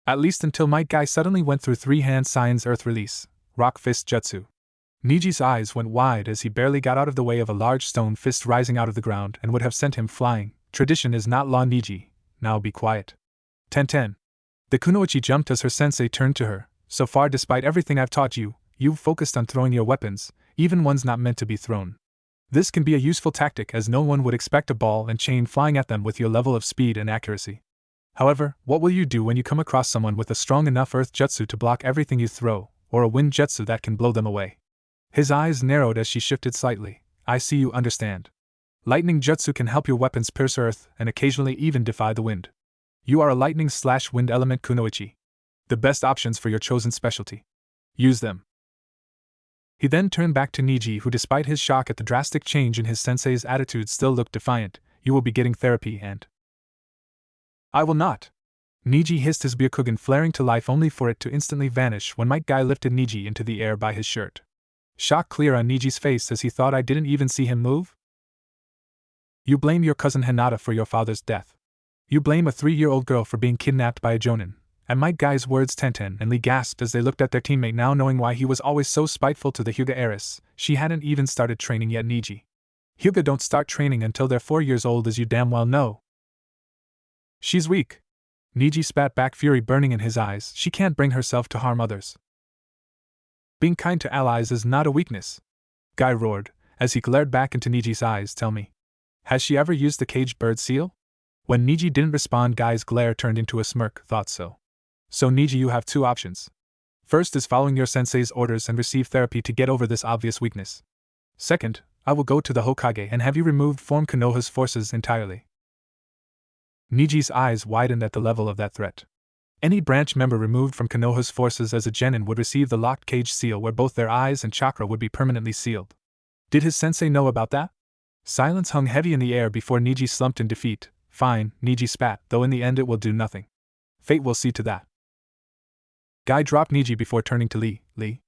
Speaker 1: At least until Might Guy suddenly went through three-hand signs, earth release, rock fist jutsu. Niji's eyes went wide as he barely got out of the way of a large stone fist rising out of the ground and would have sent him flying. Tradition is not law, Niji. Now be quiet. Tenten. The kunoichi jumped as her sensei turned to her. So far, despite everything I've taught you, you've focused on throwing your weapons, even ones not meant to be thrown. This can be a useful tactic, as no one would expect a ball and chain flying at them with your level of speed and accuracy. However, what will you do when you come across someone with a strong enough earth jutsu to block everything you throw, or a wind jutsu that can blow them away? His eyes narrowed as she shifted slightly. I see you understand. Lightning jutsu can help your weapons pierce earth and occasionally even defy the wind. You are a lightning/wind element kunoichi. The best options for your chosen specialty. Use them. He then turned back to Niji, who, despite his shock at the drastic change in his sensei's attitude, still looked defiant. You will be getting therapy and... I will not. Niji hissed, his Byakugan flaring to life only for it to instantly vanish when Might Guy lifted Niji into the air by his shirt. Shock clear on Niji's face as he thought, I didn't even see him move? You blame your cousin Hinata for your father's death. You blame a 3-year-old girl for being kidnapped by a jonin. At Might Guy's words, Tenten and Lee gasped as they looked at their teammate, now knowing why he was always so spiteful to the Hyuga heiress. She hadn't even started training yet. Niji. Hyuga don't start training until they're 4 years old, as you damn well know. She's weak. Niji spat back, fury burning in his eyes. She can't bring herself to harm others. Being kind to allies is not a weakness. Guy roared, as he glared back into Niji's eyes. Tell me, has she ever used the caged bird seal? When Niji didn't respond, Guy's glare turned into a smirk. Thought so. So Niji, you have two options. First is following your sensei's orders and receive therapy to get over this obvious weakness. Second, I will go to the Hokage and have you removed from Konoha's forces entirely. Niji's eyes widened at the level of that threat. Any branch member removed from Konoha's forces as a genin would receive the locked cage seal, where both their eyes and chakra would be permanently sealed. Did his sensei know about that? Silence hung heavy in the air before Niji slumped in defeat. Fine, Niji spat, though in the end it will do nothing. Fate will see to that. Guy dropped Niji before turning to Lee. Lee,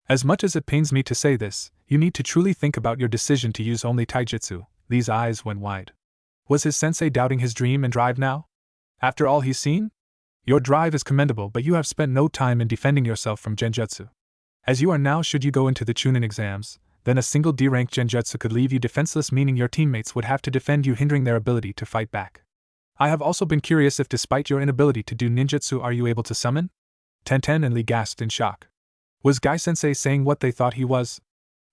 Speaker 1: as much as it pains me to say this, you need to truly think about your decision to use only taijutsu. Lee's eyes went wide. Was his sensei doubting his dream and drive now? After all he's seen? Your drive is commendable, but you have spent no time in defending yourself from genjutsu. As you are now, should you go into the Chunin exams, then a single D-rank genjutsu could leave you defenseless, meaning your teammates would have to defend you, hindering their ability to fight back. I have also been curious if, despite your inability to do ninjutsu, are you able to summon? Tenten and Lee gasped in shock. Was Guy-sensei saying what they thought he was?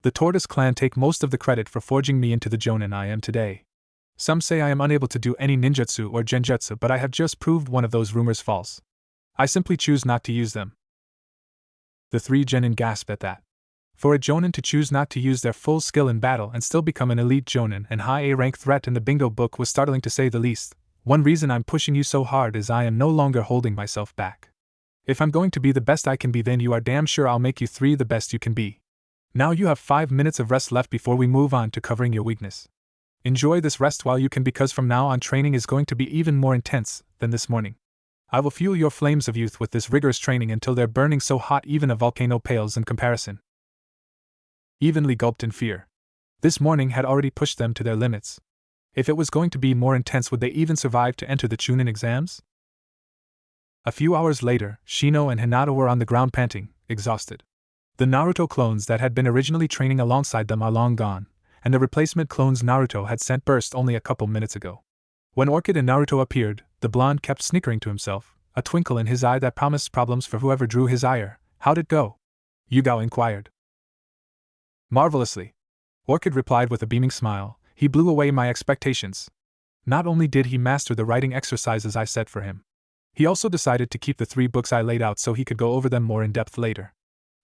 Speaker 1: The Tortoise clan take most of the credit for forging me into the jonin I am today. Some say I am unable to do any ninjutsu or genjutsu, but I have just proved one of those rumors false. I simply choose not to use them. The three genin gasped at that. For a jonin to choose not to use their full skill in battle and still become an elite jonin and high A-rank threat in the bingo book was startling, to say the least. One reason I'm pushing you so hard is I am no longer holding myself back. If I'm going to be the best I can be, then you are damn sure I'll make you 3 the best you can be. Now you have 5 minutes of rest left before we move on to covering your weakness. Enjoy this rest while you can, because from now on training is going to be even more intense than this morning. I will fuel your flames of youth with this rigorous training until they're burning so hot even a volcano pales in comparison. Evenly gulped in fear. This morning had already pushed them to their limits. If it was going to be more intense, would they even survive to enter the Chunin exams? A few hours later, Shino and Hinata were on the ground panting, exhausted. The Naruto clones that had been originally training alongside them are long gone, and the replacement clones Naruto had sent burst only a couple minutes ago. When Orchid and Naruto appeared, the blonde kept snickering to himself, a twinkle in his eye that promised problems for whoever drew his ire. How'd it go? Yugao inquired. Marvelously. Orchid replied with a beaming smile. He blew away my expectations. Not only did he master the writing exercises I set for him, he also decided to keep the 3 books I laid out so he could go over them more in depth later.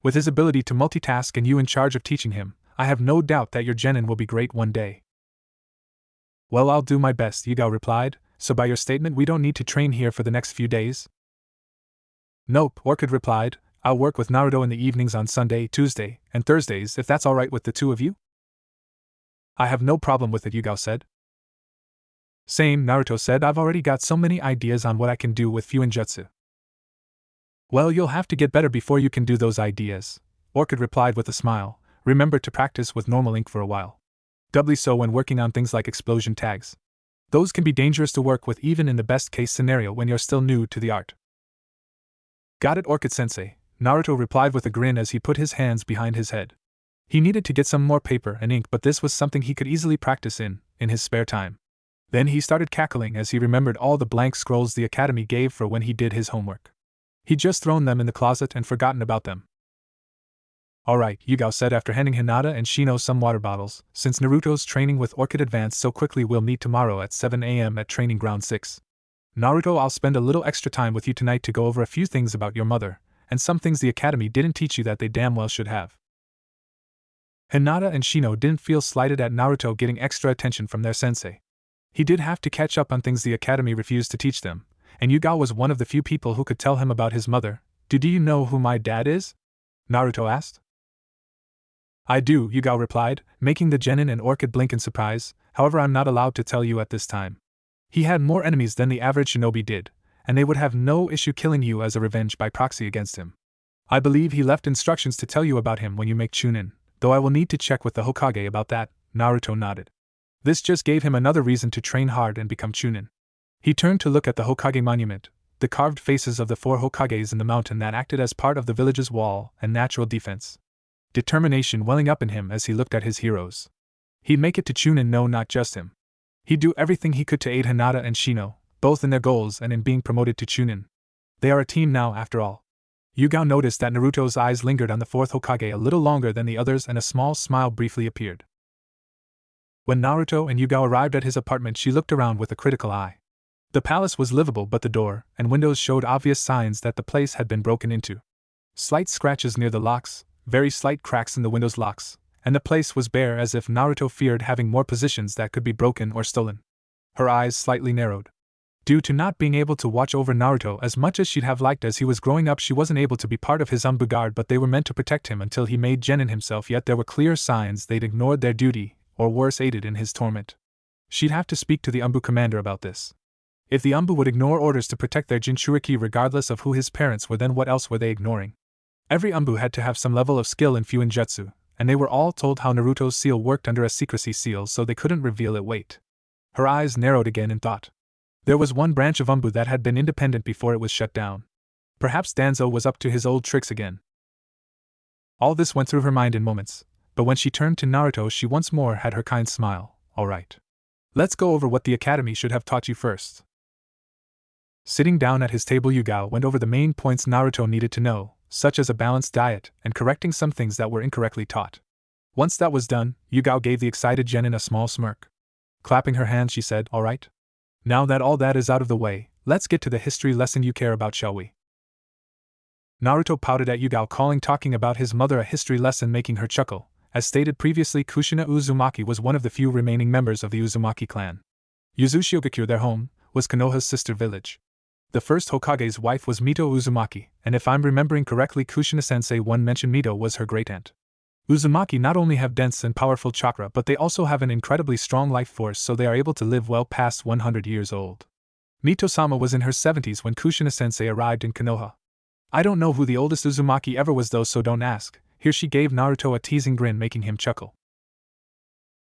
Speaker 1: With his ability to multitask and you in charge of teaching him, I have no doubt that your genin will be great one day. Well, I'll do my best, Yugao replied. So by your statement we don't need to train here for the next few days? Nope, Orchid replied. I'll work with Naruto in the evenings on Sunday, Tuesday, and Thursdays if that's alright with the 2 of you? I have no problem with it, Yugao said. Same, Naruto said. I've already got so many ideas on what I can do with Fuinjutsu. Well, you'll have to get better before you can do those ideas, Orchid replied with a smile. Remember to practice with normal ink for a while. Doubly so when working on things like explosion tags. Those can be dangerous to work with even in the best case scenario when you're still new to the art. Got it, Orchid-sensei, Naruto replied with a grin as he put his hands behind his head. He needed to get some more paper and ink, but this was something he could easily practice in his spare time. Then he started cackling as he remembered all the blank scrolls the academy gave for when he did his homework. He'd just thrown them in the closet and forgotten about them. Alright, Yugao said after handing Hinata and Shino some water bottles. Since Naruto's training with Orchid advanced so quickly, we'll meet tomorrow at 7 a.m. at Training Ground 6. Naruto, I'll spend a little extra time with you tonight to go over a few things about your mother, and some things the academy didn't teach you that they damn well should have. Hinata and Shino didn't feel slighted at Naruto getting extra attention from their sensei. He did have to catch up on things the academy refused to teach them, and Yugao was one of the few people who could tell him about his mother. Do you know who my dad is? Naruto asked. I do, Yugao replied, making the genin and Orchid blink in surprise. However, I'm not allowed to tell you at this time. He had more enemies than the average shinobi did, and they would have no issue killing you as a revenge by proxy against him. I believe he left instructions to tell you about him when you make Chunin, though I will need to check with the Hokage about that. Naruto nodded. This just gave him another reason to train hard and become Chunin. He turned to look at the Hokage monument, the carved faces of the 4 Hokages in the mountain that acted as part of the village's wall and natural defense. Determination welling up in him as he looked at his heroes. He'd make it to Chunin, no, not just him. He'd do everything he could to aid Hinata and Shino, both in their goals and in being promoted to Chunin. They are a team now, after all. Yugao noticed that Naruto's eyes lingered on the 4th Hokage a little longer than the others, and a small smile briefly appeared. When Naruto and Yugao arrived at his apartment, she looked around with a critical eye. The palace was livable, but the door and windows showed obvious signs that the place had been broken into. Slight scratches near the locks, very slight cracks in the window's locks, and the place was bare, as if Naruto feared having more positions that could be broken or stolen. Her eyes slightly narrowed. Due to not being able to watch over Naruto as much as she'd have liked as he was growing up, she wasn't able to be part of his Umbu guard, but they were meant to protect him until he made genin himself, yet there were clear signs they'd ignored their duty, or worse, aided in his torment. She'd have to speak to the Umbu commander about this. If the Umbu would ignore orders to protect their Jinchuriki regardless of who his parents were, then what else were they ignoring? Every Umbu had to have some level of skill in Fuinjutsu, and they were all told how Naruto's seal worked under a secrecy seal, so they couldn't reveal it. Wait. Her eyes narrowed again in thought. There was one branch of Umbu that had been independent before it was shut down. Perhaps Danzo was up to his old tricks again. All this went through her mind in moments, but when she turned to Naruto, she once more had her kind smile. All right. Let's go over what the academy should have taught you first. Sitting down at his table, Yugao went over the main points Naruto needed to know, such as a balanced diet and correcting some things that were incorrectly taught. Once that was done, Yugao gave the excited genin a small smirk. Clapping her hands, she said, "All right. Now that all that is out of the way, let's get to the history lesson you care about, shall we?" Naruto pouted at Yugao, talking about his mother a history lesson, making her chuckle. As stated previously, Kushina Uzumaki was one of the few remaining members of the Uzumaki clan. Yuzushiogakure, their home, was Konoha's sister village. The first Hokage's wife was Mito Uzumaki, and if I'm remembering correctly, Kushina-sensei one mentioned Mito was her great-aunt. Uzumaki not only have dense and powerful chakra, but they also have an incredibly strong life force, so they are able to live well past 100 years old. Mito-sama was in her 70s when Kushina-sensei arrived in Konoha. I don't know who the oldest Uzumaki ever was though, so don't ask. Here she gave Naruto a teasing grin, making him chuckle.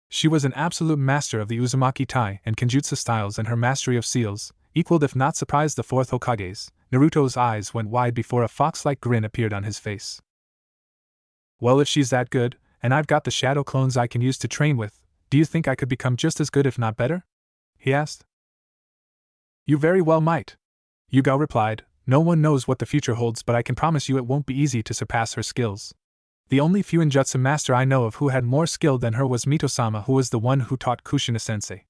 Speaker 1: She was an absolute master of the Uzumaki Tai and Kenjutsu styles, and her mastery of seals, equaled if not surprised the fourth Hokage's. Naruto's eyes went wide before a fox-like grin appeared on his face. Well, if she's that good, and I've got the shadow clones I can use to train with, do you think I could become just as good if not better? He asked. You very well might. Yugao replied. No one knows what the future holds, but I can promise you it won't be easy to surpass her skills. The only few ninjutsu master I know of who had more skill than her was Mito-sama, who was the one who taught Kushina-sensei.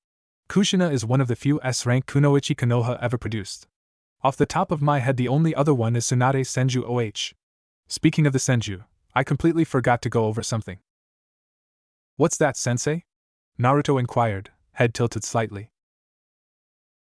Speaker 1: Kushina is one of the few S-rank kunoichi Konoha ever produced. Off the top of my head, the only other one is Tsunade Senju OH. Speaking of the Senju, I completely forgot to go over something. What's that, sensei? Naruto inquired, head tilted slightly.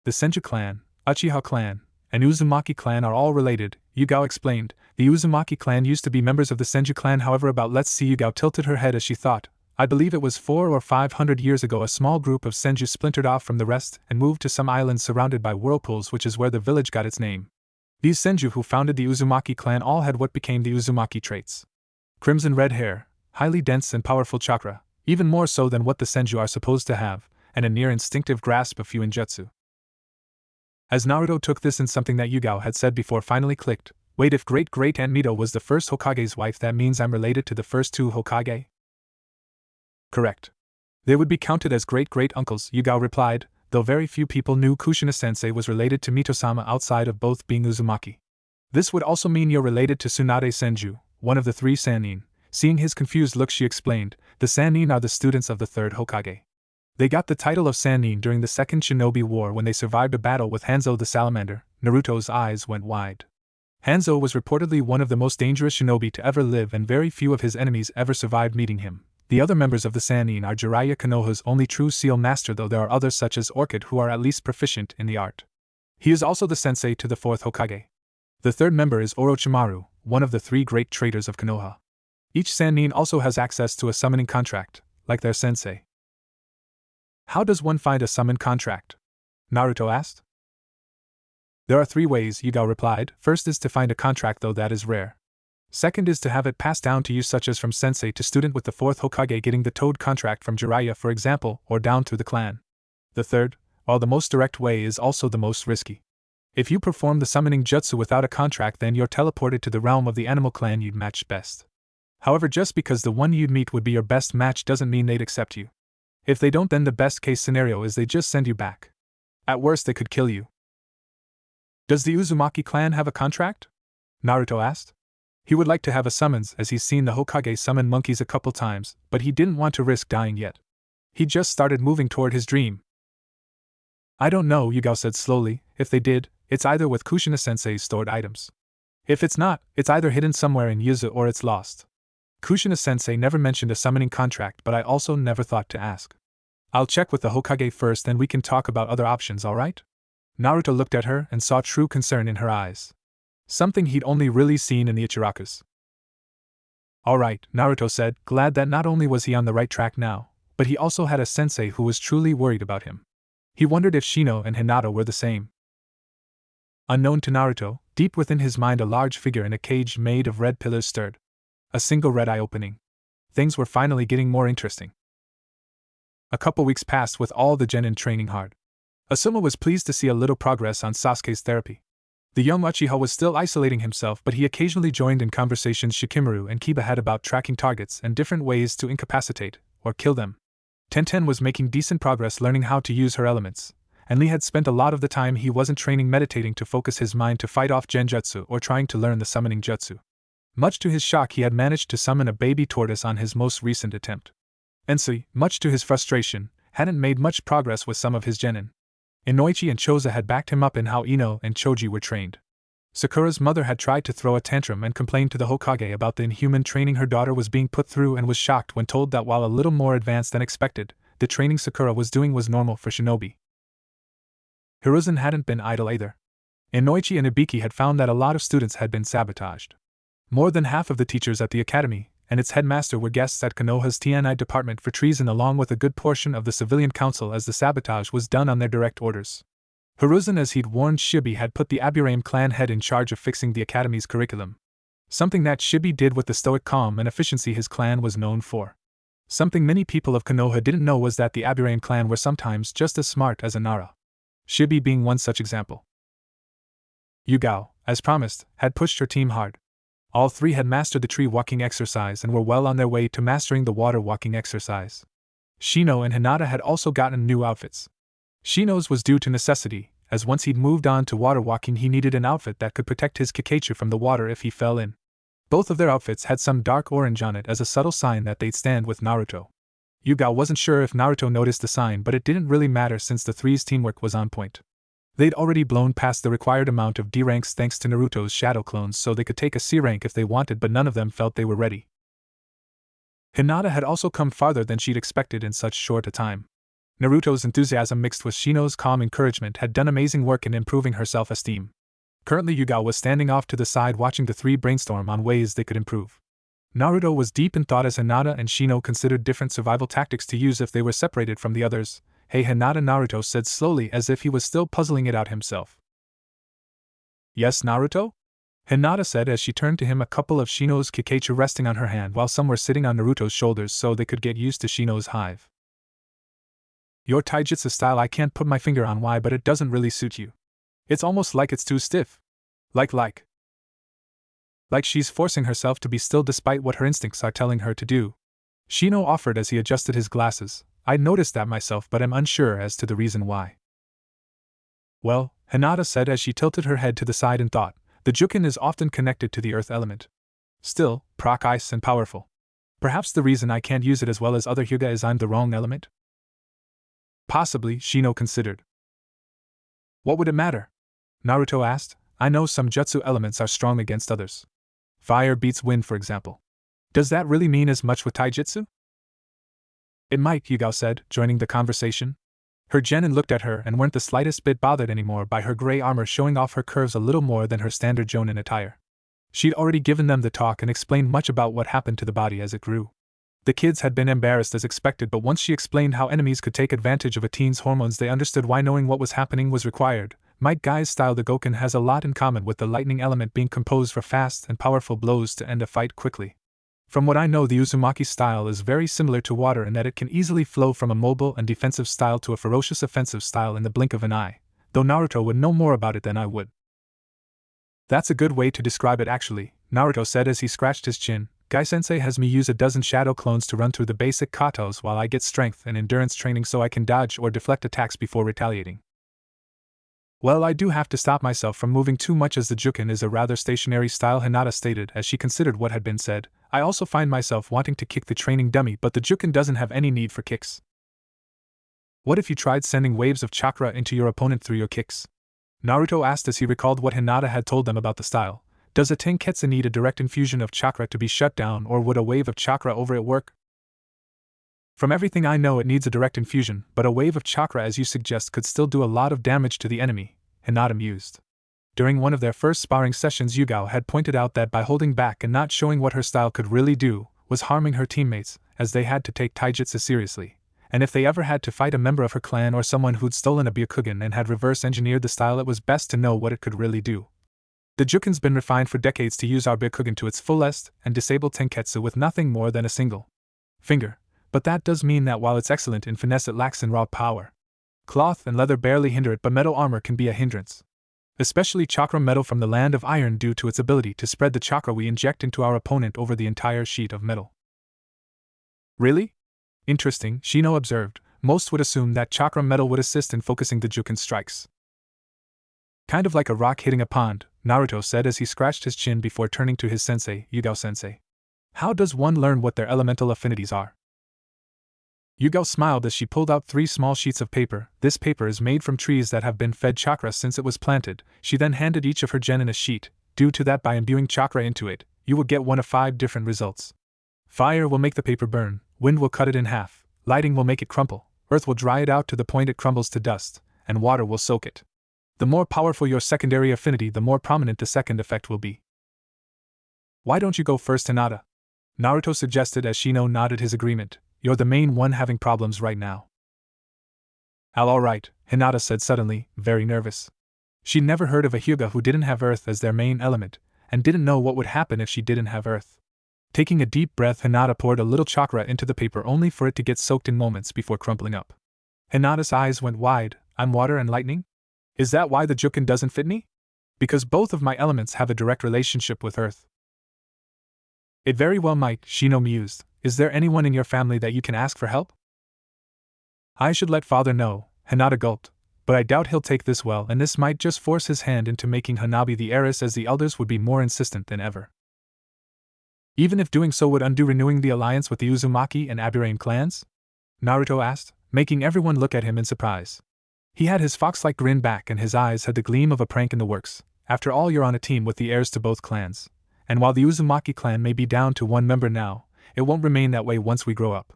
Speaker 1: The Senju clan, Uchiha clan, and Uzumaki clan are all related, Yugao explained. The Uzumaki clan used to be members of the Senju clan, however, let's see, Yugao tilted her head as she thought. I believe it was 400 or 500 years ago a small group of Senju splintered off from the rest and moved to some islands surrounded by whirlpools, which is where the village got its name. These Senju who founded the Uzumaki clan all had what became the Uzumaki traits. Crimson red hair, highly dense and powerful chakra, even more so than what the Senju are supposed to have, and a near instinctive grasp of Fuinjutsu. As Naruto took this in, something that Yugao had said before finally clicked. Wait, if great-great-aunt Mito was the first Hokage's wife, that means I'm related to the first two Hokage? Correct. They would be counted as great-great-uncles, Yugao replied, though very few people knew Kushina-sensei was related to Mito-sama outside of both being Uzumaki. This would also mean you're related to Tsunade Senju, one of the three Sannin. Seeing his confused look, she explained, the Sannin are the students of the third Hokage. They got the title of Sannin during the Second Shinobi War when they survived a battle with Hanzo the Salamander. Naruto's eyes went wide. Hanzo was reportedly one of the most dangerous shinobi to ever live, and very few of his enemies ever survived meeting him. The other members of the Sannin are Jiraiya, Konoha's only true seal master, though there are others such as Orchid who are at least proficient in the art. He is also the sensei to the fourth Hokage. The third member is Orochimaru, one of the three great traders of Konoha. Each Sannin also has access to a summoning contract, like their sensei. How does one find a summon contract? Naruto asked. There are three ways, Yugao replied. First is to find a contract, though that is rare. Second is to have it passed down to you, such as from sensei to student, with the fourth Hokage getting the Toad contract from Jiraiya, for example, or down through the clan. The third, while the most direct way, is also the most risky. If you perform the summoning jutsu without a contract, then you're teleported to the realm of the animal clan you'd match best. However, just because the one you'd meet would be your best match doesn't mean they'd accept you. If they don't, then the best case scenario is they just send you back. At worst, they could kill you. Does the Uzumaki clan have a contract? Naruto asked. He would like to have a summons, as he's seen the Hokage summon monkeys a couple times, but he didn't want to risk dying yet. He just started moving toward his dream. I don't know, Yugao said slowly. If they did, it's either with Kushina-sensei's stored items. If it's not, it's either hidden somewhere in Yuzu or it's lost. Kushina-sensei never mentioned a summoning contract, but I also never thought to ask. I'll check with the Hokage first, then we can talk about other options, alright? Naruto looked at her and saw true concern in her eyes. Something he'd only really seen in the Ichirakus. Alright, Naruto said, glad that not only was he on the right track now, but he also had a sensei who was truly worried about him. He wondered if Shino and Hinata were the same. Unknown to Naruto, deep within his mind a large figure in a cage made of red pillars stirred. A single red eye opening. Things were finally getting more interesting. A couple weeks passed with all the genin training hard. Asuma was pleased to see a little progress on Sasuke's therapy. The young Uchiha was still isolating himself, but he occasionally joined in conversations Shikamaru and Kiba had about tracking targets and different ways to incapacitate or kill them. Tenten was making decent progress learning how to use her elements, and Lee had spent a lot of the time he wasn't training meditating to focus his mind to fight off genjutsu or trying to learn the summoning jutsu. Much to his shock, he had managed to summon a baby tortoise on his most recent attempt. Ensui, much to his frustration, hadn't made much progress with some of his genin. Inoichi and Choza had backed him up in how Ino and Choji were trained. Sakura's mother had tried to throw a tantrum and complained to the Hokage about the inhuman training her daughter was being put through, and was shocked when told that while a little more advanced than expected, the training Sakura was doing was normal for shinobi. Hiruzen hadn't been idle either. Inoichi and Ibiki had found that a lot of students had been sabotaged. More than half of the teachers at the academy and its headmaster were guests at Konoha's TNI department for treason, along with a good portion of the civilian council, as the sabotage was done on their direct orders. Hiruzen, as he'd warned Shibi, had put the Aburame clan head in charge of fixing the academy's curriculum. Something that Shibi did with the stoic calm and efficiency his clan was known for. Something many people of Konoha didn't know was that the Aburame clan were sometimes just as smart as Inara. Shibi being one such example. Yugao, as promised, had pushed her team hard. All three had mastered the tree walking exercise and were well on their way to mastering the water walking exercise. Shino and Hinata had also gotten new outfits. Shino's was due to necessity, as once he'd moved on to water walking he needed an outfit that could protect his Kakachu from the water if he fell in. Both of their outfits had some dark orange on it as a subtle sign that they'd stand with Naruto. Yugao wasn't sure if Naruto noticed the sign, but it didn't really matter since the three's teamwork was on point. They'd already blown past the required amount of D ranks thanks to Naruto's shadow clones, so they could take a C rank if they wanted, but none of them felt they were ready. Hinata had also come farther than she'd expected in such short a time. Naruto's enthusiasm mixed with Shino's calm encouragement had done amazing work in improving her self-esteem. Currently Yugao was standing off to the side watching the three brainstorm on ways they could improve. Naruto was deep in thought as Hinata and Shino considered different survival tactics to use if they were separated from the others. Hey Hinata, Naruto said slowly as if he was still puzzling it out himself. Yes, Naruto? Hinata said as she turned to him, a couple of Shino's Kakachu resting on her hand while some were sitting on Naruto's shoulders so they could get used to Shino's hive. Your taijutsu style, I can't put my finger on why, but it doesn't really suit you. It's almost like it's too stiff. Like she's forcing herself to be still despite what her instincts are telling her to do. Shino offered as he adjusted his glasses. I'd noticed that myself, but I'm unsure as to the reason why. Well, Hinata said as she tilted her head to the side in thought, the Jukin is often connected to the earth element. Still, proc ice and powerful. Perhaps the reason I can't use it as well as other Hyuga is I'm the wrong element? Possibly, Shino considered. What would it matter? Naruto asked. I know some jutsu elements are strong against others. Fire beats wind, for example. Does that really mean as much with taijutsu? It might, Yugao said, joining the conversation. Her genin looked at her and weren't the slightest bit bothered anymore by her gray armor showing off her curves a little more than her standard jonin attire. She'd already given them the talk and explained much about what happened to the body as it grew. The kids had been embarrassed as expected, but once she explained how enemies could take advantage of a teen's hormones, they understood why knowing what was happening was required. Might Guy's style, the Goken, has a lot in common with the lightning element being composed for fast and powerful blows to end a fight quickly. From what I know, the Uzumaki style is very similar to water in that it can easily flow from a mobile and defensive style to a ferocious offensive style in the blink of an eye, though Naruto would know more about it than I would. That's a good way to describe it actually, Naruto said as he scratched his chin. Guy-sensei has me use a dozen shadow clones to run through the basic katos while I get strength and endurance training so I can dodge or deflect attacks before retaliating. Well, I do have to stop myself from moving too much as the Jukin is a rather stationary style, Hinata stated as she considered what had been said. I also find myself wanting to kick the training dummy, but the Jukin doesn't have any need for kicks. What if you tried sending waves of chakra into your opponent through your kicks? Naruto asked as he recalled what Hinata had told them about the style. Does a tenketsu need a direct infusion of chakra to be shut down, or would a wave of chakra over it work? From everything I know, it needs a direct infusion, but a wave of chakra, as you suggest, could still do a lot of damage to the enemy, Hinata mused. During one of their first sparring sessions, Yugao had pointed out that by holding back and not showing what her style could really do, was harming her teammates, as they had to take taijutsu seriously. And if they ever had to fight a member of her clan or someone who'd stolen a Byakugan and had reverse-engineered the style, it was best to know what it could really do. The Jukin's been refined for decades to use our Byakugan to its fullest and disable tenketsu with nothing more than a single finger. But that does mean that while it's excellent in finesse, it lacks in raw power. Cloth and leather barely hinder it, but metal armor can be a hindrance. Especially chakra metal from the land of iron, due to its ability to spread the chakra we inject into our opponent over the entire sheet of metal. Really? Interesting, Shino observed. Most would assume that chakra metal would assist in focusing the Jukin strikes. Kind of like a rock hitting a pond, Naruto said as he scratched his chin before turning to his sensei, Yugao-sensei. How does one learn what their elemental affinities are? Yugao smiled as she pulled out 3 small sheets of paper. This paper is made from trees that have been fed chakra since it was planted. She then handed each of her genin a sheet. Due to that, by imbuing chakra into it, you will get one of 5 different results. Fire will make the paper burn, wind will cut it in half, lighting will make it crumple, earth will dry it out to the point it crumbles to dust, and water will soak it. The more powerful your secondary affinity, the more prominent the second effect will be. Why don't you go first, Hinata? Naruto suggested as Shino nodded his agreement. You're the main one having problems right now. All right, Hinata said suddenly, very nervous. She'd never heard of a Hyuga who didn't have earth as their main element, and didn't know what would happen if she didn't have earth. Taking a deep breath, Hinata poured a little chakra into the paper only for it to get soaked in moments before crumpling up. Hinata's eyes went wide. I'm water and lightning? Is that why the Jukin doesn't fit me? Because both of my elements have a direct relationship with Earth. It very well might, Shino mused. Is there anyone in your family that you can ask for help? I should let father know, Hinata gulped, but I doubt he'll take this well, and this might just force his hand into making Hanabi the heiress, as the elders would be more insistent than ever. Even if doing so would undo renewing the alliance with the Uzumaki and Aburame clans? Naruto asked, making everyone look at him in surprise. He had his fox-like grin back and his eyes had the gleam of a prank in the works. After all, you're on a team with the heirs to both clans. And while the Uzumaki clan may be down to one member now, it won't remain that way once we grow up.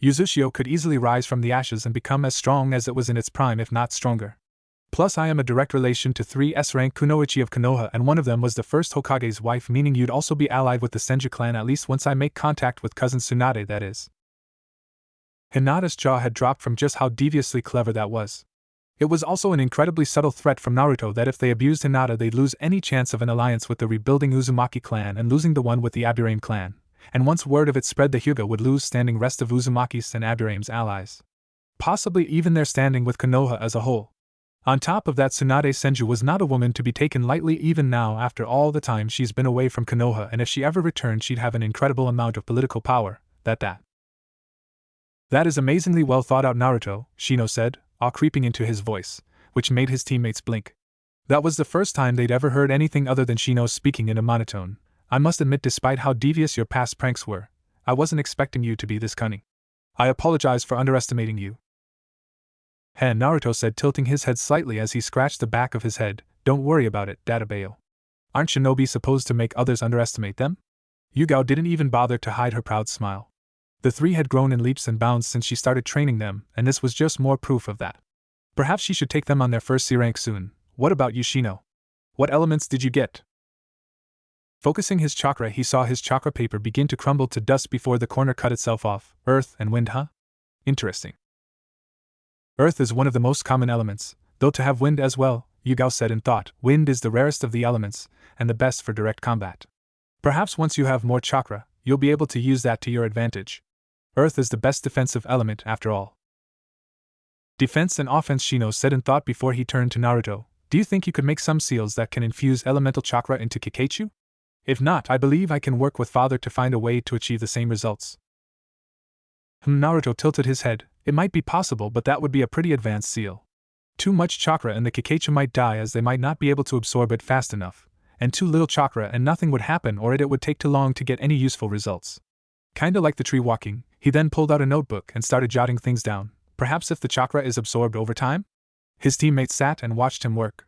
Speaker 1: Uzushio could easily rise from the ashes and become as strong as it was in its prime, if not stronger. Plus, I am a direct relation to 3 S-rank Kunoichi of Konoha, and one of them was the first Hokage's wife, meaning you'd also be allied with the Senju clan, at least once I make contact with cousin Tsunade, that is. Hinata's jaw had dropped from just how deviously clever that was. It was also an incredibly subtle threat from Naruto that if they abused Hinata, they'd lose any chance of an alliance with the rebuilding Uzumaki clan and losing the one with the Aburame clan. And once word of it spread, the Hyuga would lose standing rest of Uzumaki's and Aburame's allies. Possibly even their standing with Konoha as a whole. On top of that, Tsunade Senju was not a woman to be taken lightly even now after all the time she's been away from Konoha, and if she ever returned she'd have an incredible amount of political power, That is amazingly well thought out, Naruto, Shino said, awe creeping into his voice, which made his teammates blink. That was the first time they'd ever heard anything other than Shino speaking in a monotone. I must admit, despite how devious your past pranks were, I wasn't expecting you to be this cunning. I apologize for underestimating you. Naruto said, tilting his head slightly as he scratched the back of his head. Don't worry about it, Dadabayo. Aren't shinobi supposed to make others underestimate them? Yugao didn't even bother to hide her proud smile. The 3 had grown in leaps and bounds since she started training them, and this was just more proof of that. Perhaps she should take them on their first C-rank soon. What about you, Shino? What elements did you get? Focusing his chakra, he saw his chakra paper begin to crumble to dust before the corner cut itself off. Earth and wind, huh? Interesting. Earth is one of the most common elements, though to have wind as well, Yugao said in thought. Wind is the rarest of the elements, and the best for direct combat. Perhaps once you have more chakra, you'll be able to use that to your advantage. Earth is the best defensive element after all. Defense and offense, Shino said in thought before he turned to Naruto. Do you think you could make some seals that can infuse elemental chakra into Kikaichu? If not, I believe I can work with father to find a way to achieve the same results. Naruto tilted his head. It might be possible, but that would be a pretty advanced seal. Too much chakra and the Kikaichu might die, as they might not be able to absorb it fast enough, and too little chakra and nothing would happen, or it would take too long to get any useful results. Kinda like the tree walking, he then pulled out a notebook and started jotting things down. Perhaps if the chakra is absorbed over time? His teammates sat and watched him work.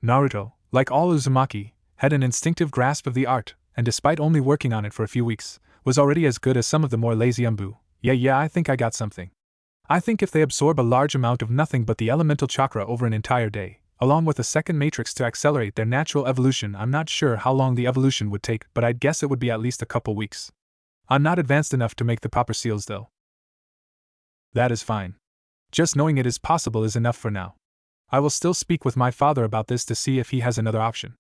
Speaker 1: Naruto, like all Uzumaki, had an instinctive grasp of the art, and despite only working on it for a few weeks, was already as good as some of the more lazy Umbu. Yeah, I think I got something. I think if they absorb a large amount of nothing but the elemental chakra over an entire day, along with a second matrix to accelerate their natural evolution, I'm not sure how long the evolution would take, but I'd guess it would be at least a couple weeks. I'm not advanced enough to make the proper seals though. That is fine. Just knowing it is possible is enough for now. I will still speak with my father about this to see if he has another option.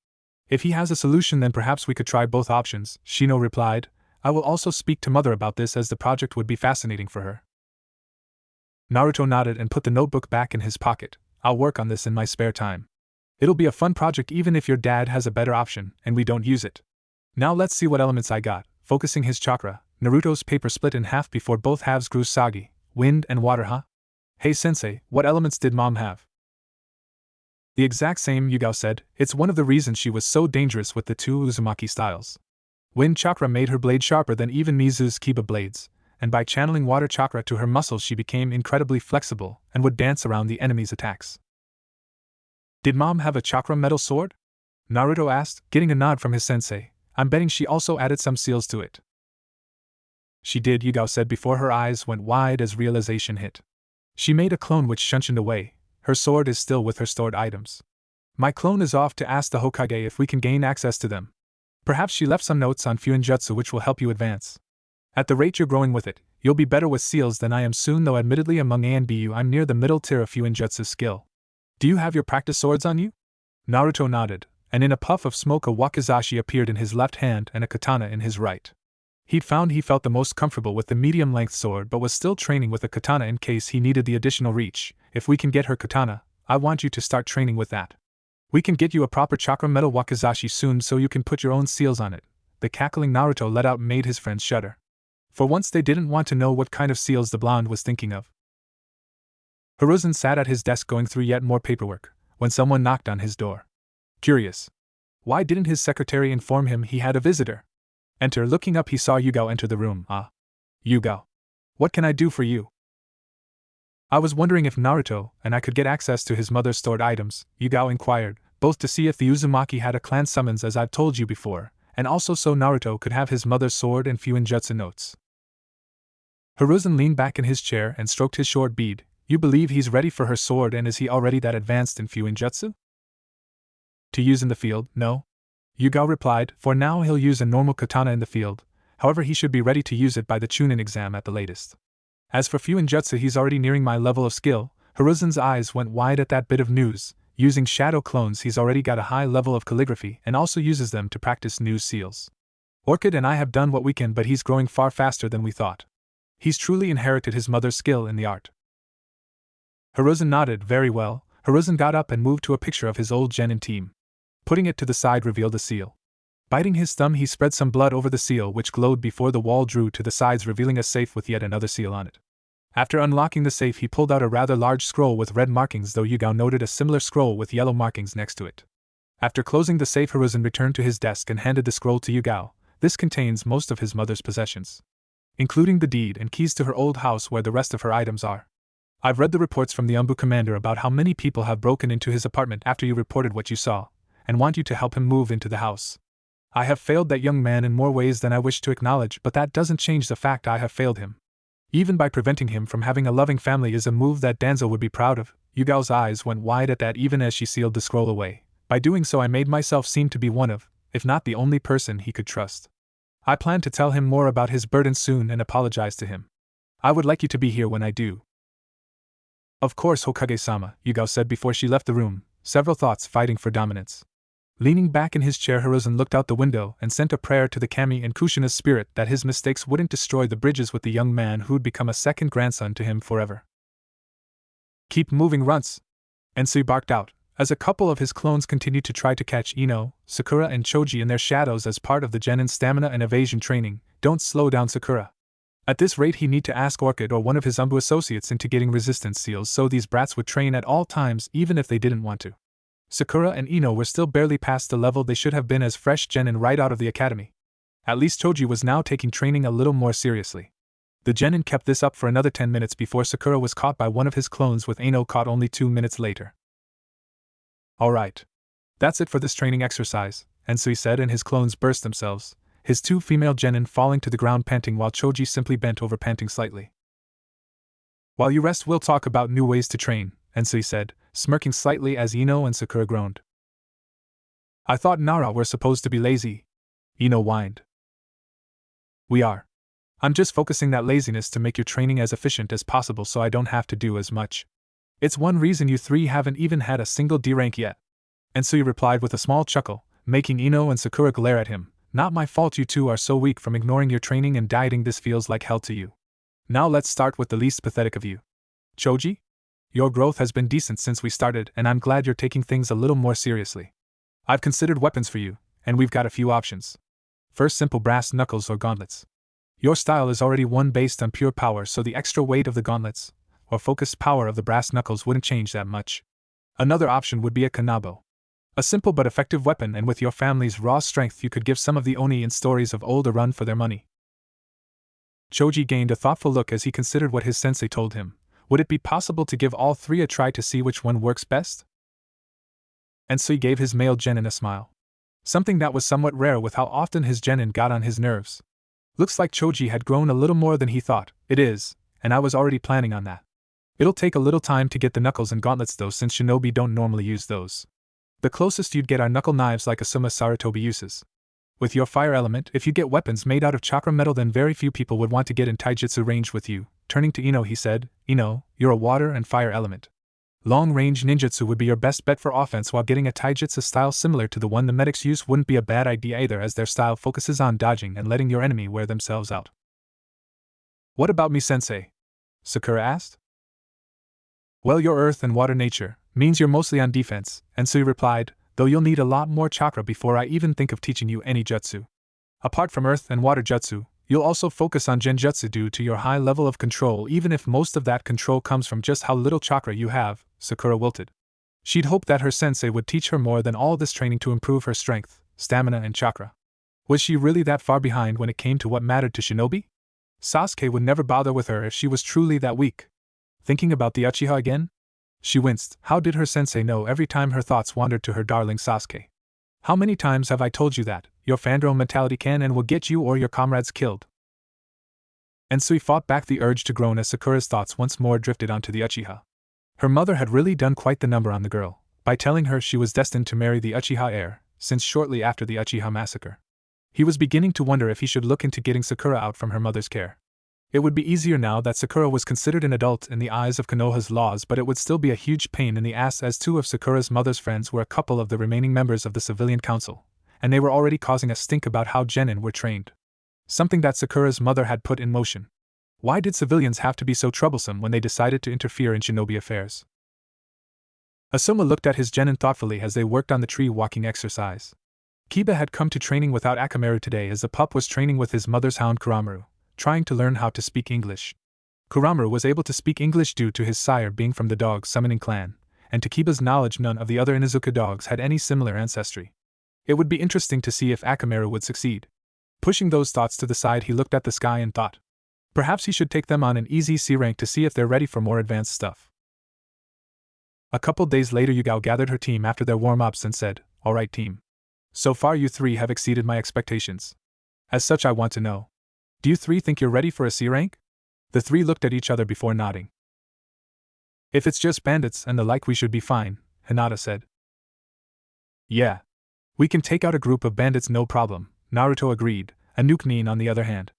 Speaker 1: If he has a solution, then perhaps we could try both options, Shino replied. I will also speak to mother about this, as the project would be fascinating for her. Naruto nodded and put the notebook back in his pocket. I'll work on this in my spare time. It'll be a fun project even if your dad has a better option and we don't use it. Now let's see what elements I got. Focusing his chakra, Naruto's paper split in half before both halves grew soggy. Wind and water, huh? Hey sensei, what elements did mom have? The exact same, Yugao said. It's one of the reasons she was so dangerous with the 2 Uzumaki styles. Wind chakra made her blade sharper than even Mizu's Kiba blades, and by channeling water chakra to her muscles she became incredibly flexible and would dance around the enemy's attacks. Did mom have a chakra metal sword? Naruto asked, getting a nod from his sensei. I'm betting she also added some seals to it. She did, Yugao said before her eyes went wide as realization hit. She made a clone which shunshined away. Her sword is still with her stored items. My clone is off to ask the Hokage if we can gain access to them. Perhaps she left some notes on Fuinjutsu which will help you advance. At the rate you're growing with it, you'll be better with seals than I am soon, though admittedly among A and BU I'm near the middle tier of Fuinjutsu skill. Do you have your practice swords on you? Naruto nodded, and in a puff of smoke a wakizashi appeared in his left hand and a katana in his right. He'd found he felt the most comfortable with the medium-length sword but was still training with a katana in case he needed the additional reach. If we can get her katana, I want you to start training with that. We can get you a proper chakra metal wakizashi soon so you can put your own seals on it. The cackling Naruto let out made his friends shudder. For once they didn't want to know what kind of seals the blonde was thinking of. Hiruzen sat at his desk going through yet more paperwork, when someone knocked on his door. Curious. Why didn't his secretary inform him he had a visitor? Looking up he saw Yugao enter the room. Ah. Yugao. What can I do for you? I was wondering if Naruto and I could get access to his mother's stored items, Yugao inquired, both to see if the Uzumaki had a clan summons as I've told you before, and also so Naruto could have his mother's sword and Fuinjutsu notes. Hiruzen leaned back in his chair and stroked his short beard. You believe he's ready for her sword, and is he already that advanced in Fuinjutsu? To use in the field, no. Yugao replied, for now he'll use a normal katana in the field, however he should be ready to use it by the Chunin exam at the latest. As for Fuinjutsu, he's already nearing my level of skill. Hiruzen's eyes went wide at that bit of news. Using shadow clones, he's already got a high level of calligraphy and also uses them to practice new seals. Orchid and I have done what we can, but he's growing far faster than we thought. He's truly inherited his mother's skill in the art. Hiruzen nodded. Very well. Hiruzen got up and moved to a picture of his old genin team. Putting it to the side revealed a seal. Biting his thumb, he spread some blood over the seal, which glowed before the wall drew to the sides, revealing a safe with yet another seal on it. After unlocking the safe, he pulled out a rather large scroll with red markings, though Yugao noted a similar scroll with yellow markings next to it. After closing the safe, Hiruzen returned to his desk and handed the scroll to Yugao. This contains most of his mother's possessions, including the deed and keys to her old house where the rest of her items are. I've read the reports from the Umbu commander about how many people have broken into his apartment after you reported what you saw, and want you to help him move into the house. I have failed that young man in more ways than I wish to acknowledge, but that doesn't change the fact I have failed him. Even by preventing him from having a loving family is a move that Danzo would be proud of. Yugao's eyes went wide at that even as she sealed the scroll away. By doing so I made myself seem to be one of, if not the only person he could trust. I plan to tell him more about his burden soon and apologize to him. I would like you to be here when I do. Of course, Hokage-sama, Yugao said before she left the room, several thoughts fighting for dominance. Leaning back in his chair, Hiruzen looked out the window and sent a prayer to the kami and Kushina's spirit that his mistakes wouldn't destroy the bridges with the young man who'd become a second grandson to him forever. Keep moving, runts! Ensui barked out, as a couple of his clones continued to try to catch Ino, Sakura and Choji in their shadows as part of the genin stamina and evasion training. Don't slow down, Sakura. At this rate he need to ask Orchid or one of his Umbu associates into getting resistance seals so these brats would train at all times even if they didn't want to. Sakura and Ino were still barely past the level they should have been as fresh genin right out of the academy. At least Choji was now taking training a little more seriously. The genin kept this up for another 10 minutes before Sakura was caught by one of his clones, with Ino caught only 2 minutes later. Alright. That's it for this training exercise, Ensui said, and his clones burst themselves, his 2 female genin falling to the ground panting while Choji simply bent over panting slightly. While you rest we'll talk about new ways to train, Ensui said, smirking slightly as Ino and Sakura groaned. I thought Nara were supposed to be lazy, Ino whined. We are. I'm just focusing that laziness to make your training as efficient as possible so I don't have to do as much. It's one reason you 3 haven't even had a single D rank yet. Ensui replied with a small chuckle, making Ino and Sakura glare at him. Not my fault you 2 are so weak from ignoring your training and dieting. This feels like hell to you. Now let's start with the least pathetic of you. Choji? Your growth has been decent since we started, and I'm glad you're taking things a little more seriously. I've considered weapons for you, and we've got a few options. First, simple brass knuckles or gauntlets. Your style is already one based on pure power, so the extra weight of the gauntlets, or focused power of the brass knuckles, wouldn't change that much. Another option would be a kanabo. A simple but effective weapon, and with your family's raw strength you could give some of the oni in stories of old a run for their money. Choji gained a thoughtful look as he considered what his sensei told him. Would it be possible to give all 3 a try to see which one works best? Ensui gave his male genin a smile. Something that was somewhat rare with how often his genin got on his nerves. Looks like Choji had grown a little more than he thought. It is, and I was already planning on that. It'll take a little time to get the knuckles and gauntlets though, since shinobi don't normally use those. The closest you'd get are knuckle knives like Asuma Sarutobi uses. With your fire element, if you get weapons made out of chakra metal, then very few people would want to get in taijutsu range with you. Turning to Ino he said, Ino, you're a water and fire element. Long-range ninjutsu would be your best bet for offense, while getting a taijutsu style similar to the one the medics use wouldn't be a bad idea either, as their style focuses on dodging and letting your enemy wear themselves out. What about me, sensei? Sakura asked. Well, your earth and water nature means you're mostly on defense, and Sui replied, though you'll need a lot more chakra before I even think of teaching you any jutsu. Apart from earth and water jutsu, you'll also focus on genjutsu due to your high level of control, even if most of that control comes from just how little chakra you have, Sakura wilted. She'd hoped that her sensei would teach her more than all this training to improve her strength, stamina, and chakra. Was she really that far behind when it came to what mattered to shinobi? Sasuke would never bother with her if she was truly that weak. Thinking about the Uchiha again? She winced. How did her sensei know every time her thoughts wandered to her darling Sasuke? How many times have I told you that your fangirl mentality can and will get you or your comrades killed? And Sui fought back the urge to groan as Sakura's thoughts once more drifted onto the Uchiha. Her mother had really done quite the number on the girl, by telling her she was destined to marry the Uchiha heir, since shortly after the Uchiha massacre. He was beginning to wonder if he should look into getting Sakura out from her mother's care. It would be easier now that Sakura was considered an adult in the eyes of Konoha's laws, but it would still be a huge pain in the ass as two of Sakura's mother's friends were a couple of the remaining members of the civilian council, and they were already causing a stink about how genin were trained. Something that Sakura's mother had put in motion. Why did civilians have to be so troublesome when they decided to interfere in shinobi affairs? Asuma looked at his genin thoughtfully as they worked on the tree walking exercise. Kiba had come to training without Akamaru today as the pup was training with his mother's hound Kuramaru, trying to learn how to speak English. Kuramaru was able to speak English due to his sire being from the dog summoning clan, and to Kiba's knowledge none of the other Inuzuka dogs had any similar ancestry. It would be interesting to see if Akamaru would succeed. Pushing those thoughts to the side, he looked at the sky and thought, perhaps he should take them on an easy C rank to see if they're ready for more advanced stuff. A couple days later, Yugao gathered her team after their warm-ups and said, "Alright team. So far you three have exceeded my expectations. As such, I want to know, do you three think you're ready for a C rank?" The three looked at each other before nodding. "If it's just bandits and the like, we should be fine," Hinata said. "Yeah. We can take out a group of bandits no problem," Naruto agreed, and Nuke-Nin on the other hand.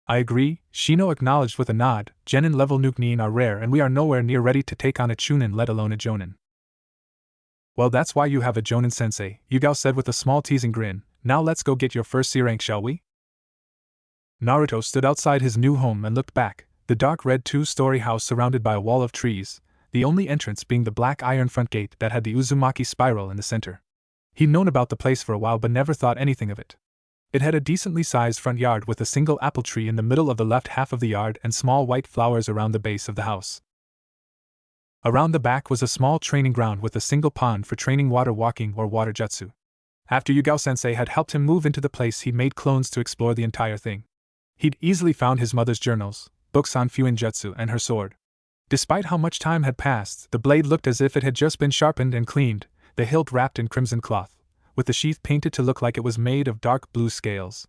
Speaker 1: "I agree," Shino acknowledged with a nod. Genin level Nuke-Nin are rare and we are nowhere near ready to take on a Chunin, let alone a Jonin. "Well, that's why you have a Jonin sensei," Yugao said with a small teasing grin. "Now let's go get your first C rank, shall we?" Naruto stood outside his new home and looked back, the dark red two-story house surrounded by a wall of trees, the only entrance being the black iron front gate that had the Uzumaki spiral in the center. He'd known about the place for a while but never thought anything of it. It had a decently sized front yard with a single apple tree in the middle of the left half of the yard and small white flowers around the base of the house. Around the back was a small training ground with a single pond for training water walking or water jutsu. After Yugao-sensei had helped him move into the place, he'd made clones to explore the entire thing. He'd easily found his mother's journals, books on Fuinjutsu, and her sword. Despite how much time had passed, the blade looked as if it had just been sharpened and cleaned, the hilt wrapped in crimson cloth, with the sheath painted to look like it was made of dark blue scales.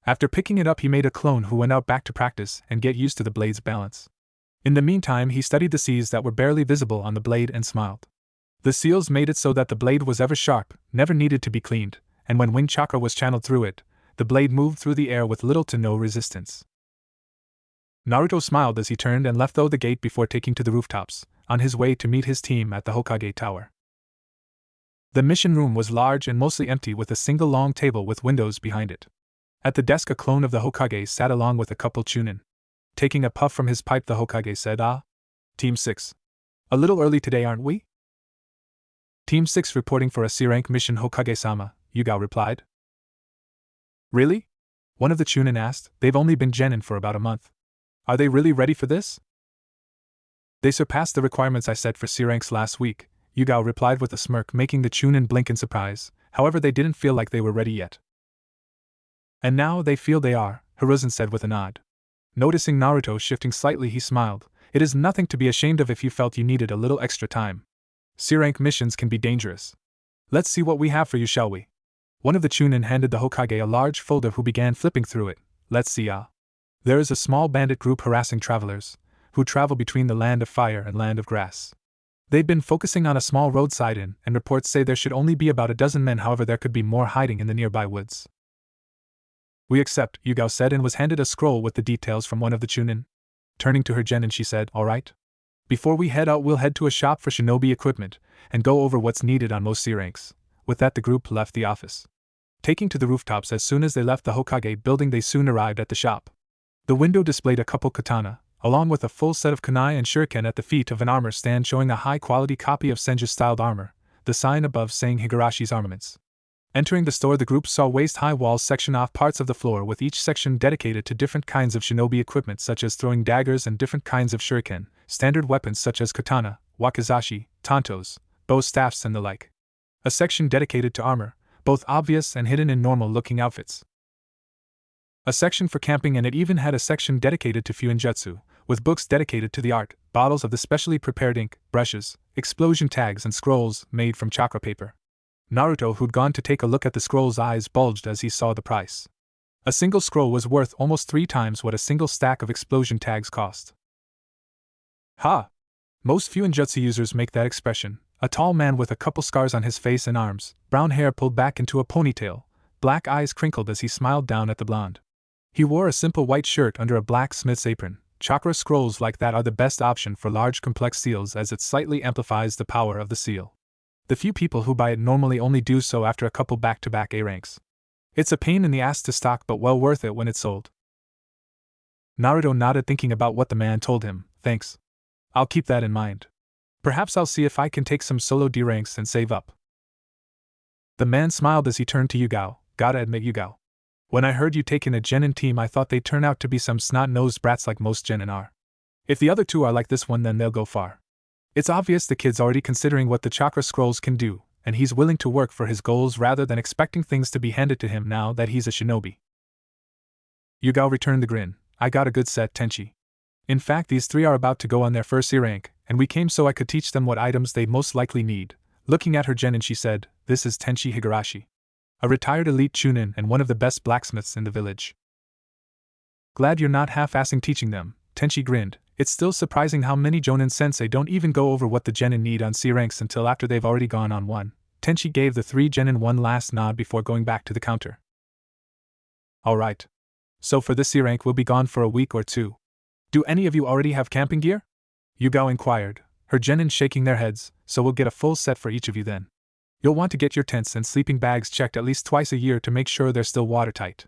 Speaker 1: After picking it up, he made a clone who went out back to practice and get used to the blade's balance. In the meantime, he studied the seals that were barely visible on the blade and smiled. The seals made it so that the blade was ever sharp, never needed to be cleaned, and when wind chakra was channeled through it, the blade moved through the air with little to no resistance. Naruto smiled as he turned and left through the gate before taking to the rooftops, on his way to meet his team at the Hokage Tower. The mission room was large and mostly empty, with a single long table with windows behind it. At the desk, a clone of the Hokage sat along with a couple Chunin. Taking a puff from his pipe, the Hokage said, "Ah, Team 6. A little early today, aren't we?" "Team 6 reporting for a C-rank mission, Hokage-sama," Yugao replied. "Really?" one of the Chunin asked. "They've only been genin for about a month. Are they really ready for this?" "They surpassed the requirements I set for C-ranks last week," Yugao replied with a smirk, making the Chunin blink in surprise. "However, they didn't feel like they were ready yet." "And now they feel they are," Hiruzen said with a nod. Noticing Naruto shifting slightly, he smiled. "It is nothing to be ashamed of if you felt you needed a little extra time. C-rank missions can be dangerous. Let's see what we have for you, shall we?" One of the Chunin handed the Hokage a large folder, who began flipping through it. "Let's see. There is a small bandit group harassing travelers, who travel between the land of fire and land of grass. They've been focusing on a small roadside inn, and reports say there should only be about a dozen men, however there could be more hiding in the nearby woods." "We accept," Yugao said, and was handed a scroll with the details from one of the Chunin. Turning to her genin, she said, "All right. Before we head out, we'll head to a shop for shinobi equipment, and go over what's needed on most C-ranks." With that, the group left the office. Taking to the rooftops as soon as they left the Hokage building, they soon arrived at the shop. The window displayed a couple katana, along with a full set of kunai and shuriken at the feet of an armor stand showing a high-quality copy of Senju-styled armor, the sign above saying Higarashi's armaments. Entering the store, the group saw waist-high walls section off parts of the floor with each section dedicated to different kinds of shinobi equipment such as throwing daggers and different kinds of shuriken, standard weapons such as katana, wakizashi, tantos, bow staffs and the like. A section dedicated to armor, both obvious and hidden in normal-looking outfits. A section for camping, and it even had a section dedicated to fuinjutsu, with books dedicated to the art, bottles of the specially prepared ink, brushes, explosion tags and scrolls made from chakra paper. Naruto, who'd gone to take a look at the scroll's eyes bulged as he saw the price. A single scroll was worth almost 3 times what a single stack of explosion tags cost. Ha! Most fuinjutsu users make that expression. A tall man with a couple scars on his face and arms, brown hair pulled back into a ponytail, black eyes crinkled as he smiled down at the blonde. He wore a simple white shirt under a blacksmith's apron. Chakra scrolls like that are the best option for large complex seals as it slightly amplifies the power of the seal. The few people who buy it normally only do so after a couple back-to-back A ranks. It's a pain in the ass to stock but well worth it when it's sold. Naruto nodded, thinking about what the man told him. Thanks. I'll keep that in mind. Perhaps I'll see if I can take some solo D ranks and save up. The man smiled as he turned to Yugao. Gotta admit, Yugao. When I heard you take in a genin team, I thought they'd turn out to be some snot-nosed brats like most genin are. If the other two are like this one, then they'll go far. It's obvious the kid's already considering what the chakra scrolls can do, and he's willing to work for his goals rather than expecting things to be handed to him now that he's a shinobi. Yugao returned the grin. I got a good set, Tenchi. In fact, these 3 are about to go on their first C rank, and we came so I could teach them what items they'd most likely need. Looking at her genin, she said, This is Tenchi Higurashi, a retired elite chunin and one of the best blacksmiths in the village. Glad you're not half-assing teaching them, Tenchi grinned. It's still surprising how many Jonin sensei don't even go over what the genin need on C ranks until after they've already gone on one. Tenchi gave the 3 genin one last nod before going back to the counter. Alright. So for this C rank we'll be gone for a week or 2. Do any of you already have camping gear? Yugao inquired, her genin shaking their heads. So we'll get a full set for each of you then. You'll want to get your tents and sleeping bags checked at least twice a year to make sure they're still watertight.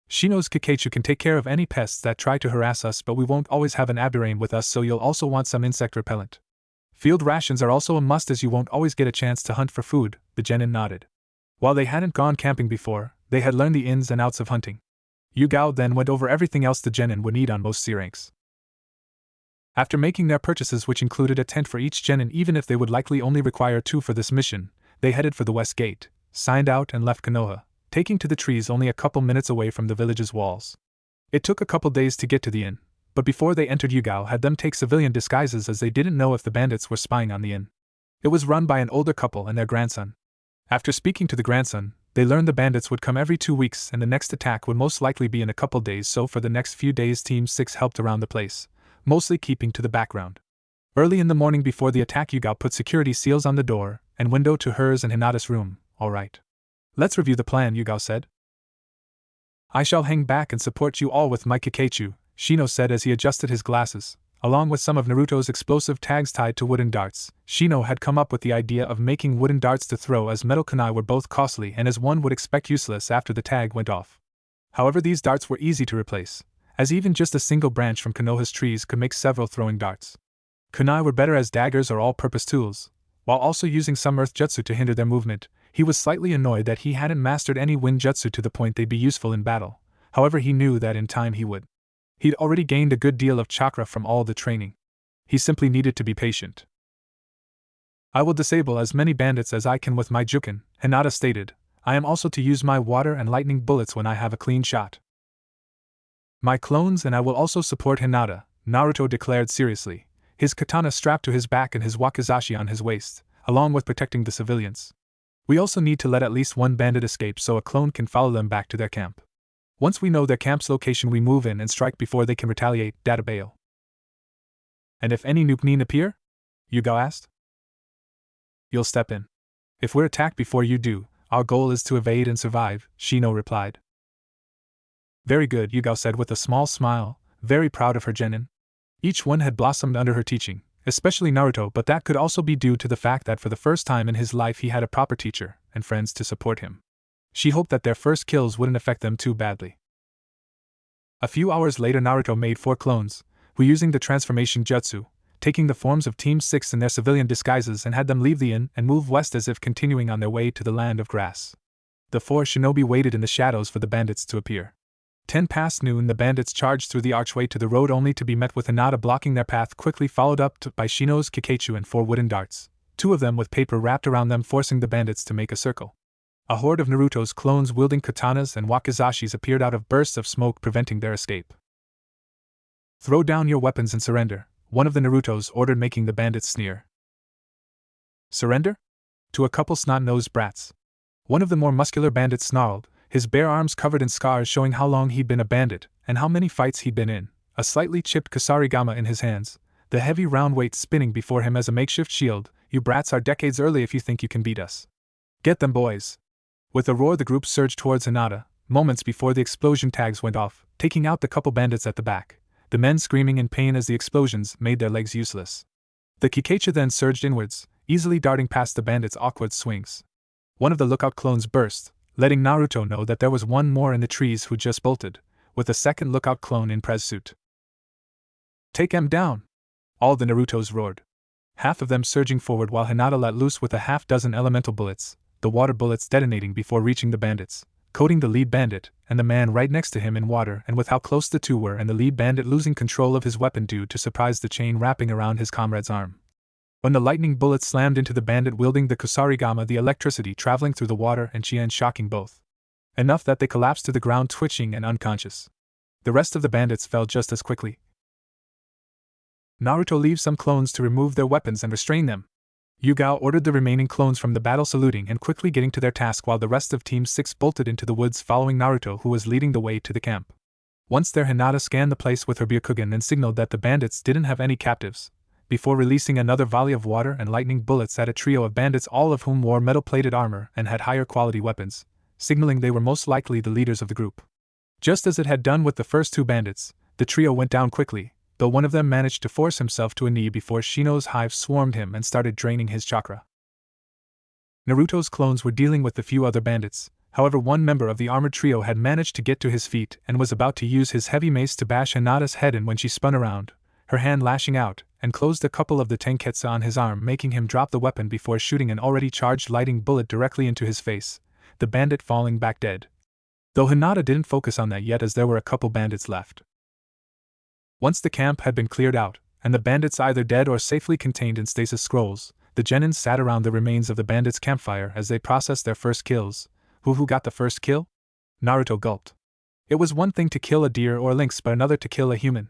Speaker 1: Shino's Kakechu can take care of any pests that try to harass us, but we won't always have an aburain with us, so you'll also want some insect repellent. Field rations are also a must as you won't always get a chance to hunt for food, the genin nodded. While they hadn't gone camping before, they had learned the ins and outs of hunting. Yugao then went over everything else the genin would need on most C ranks. After making their purchases, which included a tent for each genin even if they would likely only require 2 for this mission, they headed for the west gate, signed out and left Konoha, taking to the trees only a couple minutes away from the village's walls. It took a couple days to get to the inn, but before they entered, Yugao had them take civilian disguises as they didn't know if the bandits were spying on the inn. It was run by an older couple and their grandson. After speaking to the grandson, they learned the bandits would come every 2 weeks and the next attack would most likely be in a couple days, so for the next few days Team 6 helped around the place, mostly keeping to the background. Early in the morning before the attack, Yugao put security seals on the door and window to hers and Hinata's room. Alright. Let's review the plan, Yugao said. I shall hang back and support you all with my Kakechu, Shino said as he adjusted his glasses. Along with some of Naruto's explosive tags tied to wooden darts, Shino had come up with the idea of making wooden darts to throw, as metal kunai were both costly and as one would expect useless after the tag went off. However, these darts were easy to replace, as even just a single branch from Konoha's trees could make several throwing darts. Kunai were better as daggers or all-purpose tools. While also using some earth jutsu to hinder their movement, he was slightly annoyed that he hadn't mastered any wind jutsu to the point they'd be useful in battle. However, he knew that in time he would. He'd already gained a good deal of chakra from all the training. He simply needed to be patient. I will disable as many bandits as I can with my jukin, Hinata stated. I am also to use my water and lightning bullets when I have a clean shot. My clones, and I will also support Hinata, Naruto declared seriously, his katana strapped to his back and his wakizashi on his waist, along with protecting the civilians. We also need to let at least one bandit escape so a clone can follow them back to their camp. Once we know their camp's location, we move in and strike before they can retaliate, Data bail. And if any Nuknin appear? Yugao asked. You'll step in. If we're attacked before you do, our goal is to evade and survive, Shino replied. Very good, Yugao said with a small smile, very proud of her genin. Each one had blossomed under her teaching, especially Naruto, but that could also be due to the fact that for the first time in his life he had a proper teacher and friends to support him. She hoped that their first kills wouldn't affect them too badly. A few hours later, Naruto made 4 clones, who using the transformation jutsu, taking the forms of Team 6 in their civilian disguises and had them leave the inn and move west as if continuing on their way to the land of grass. The 4 shinobi waited in the shadows for the bandits to appear. 10 past noon, the bandits charged through the archway to the road only to be met with Hinata blocking their path, quickly followed up by Shino's Kikeichu and 4 wooden darts, 2 of them with paper wrapped around them, forcing the bandits to make a circle. A horde of Naruto's clones wielding katanas and wakizashis appeared out of bursts of smoke, preventing their escape. "Throw down your weapons and surrender," one of the Narutos ordered, making the bandits sneer. "Surrender?" to a couple snot-nosed brats. One of the more muscular bandits snarled, his bare arms covered in scars showing how long he'd been a bandit and how many fights he'd been in, a slightly chipped kusarigama in his hands, the heavy round weight spinning before him as a makeshift shield. "You brats are decades early if you think you can beat us. Get them, boys." With a roar, the group surged towards Hinata, moments before the explosion tags went off, taking out the couple bandits at the back, the men screaming in pain as the explosions made their legs useless. The Kikeicha then surged inwards, easily darting past the bandits' awkward swings. One of the lookout clones burst, letting Naruto know that there was one more in the trees who just bolted, with a second lookout clone in prez suit. "Take him down!" all the Narutos roared. Half of them surging forward while Hinata let loose with a half-dozen elemental bullets, the water bullets detonating before reaching the bandits, coating the lead bandit and the man right next to him in water, and with how close the two were and the lead bandit losing control of his weapon due to surprise the chain wrapping around his comrade's arm. When the lightning bullet slammed into the bandit wielding the kusarigama, the electricity traveling through the water and Chien shocking both. Enough that they collapsed to the ground twitching and unconscious. The rest of the bandits fell just as quickly. Naruto leaves some clones to remove their weapons and restrain them. Yugao ordered the remaining clones from the battle saluting and quickly getting to their task while the rest of Team 6 bolted into the woods following Naruto, who was leading the way to the camp. Once there, Hinata scanned the place with her Byakugan and signaled that the bandits didn't have any captives, before releasing another volley of water and lightning bullets at a trio of bandits, all of whom wore metal-plated armor and had higher quality weapons, signaling they were most likely the leaders of the group. Just as it had done with the first 2 bandits, the trio went down quickly, though one of them managed to force himself to a knee before Shino's hive swarmed him and started draining his chakra. Naruto's clones were dealing with the few other bandits. However, one member of the armored trio had managed to get to his feet and was about to use his heavy mace to bash Hinata's head in when she spun around, her hand lashing out, and closed a couple of the tenketsu on his arm, making him drop the weapon before shooting an already charged lightning bullet directly into his face, the bandit falling back dead. Though Hinata didn't focus on that yet, as there were a couple bandits left. Once the camp had been cleared out, and the bandits either dead or safely contained in stasis scrolls, the genins sat around the remains of the bandits' campfire as they processed their first kills. Who got the first kill? Naruto gulped. It was one thing to kill a deer or lynx, but another to kill a human.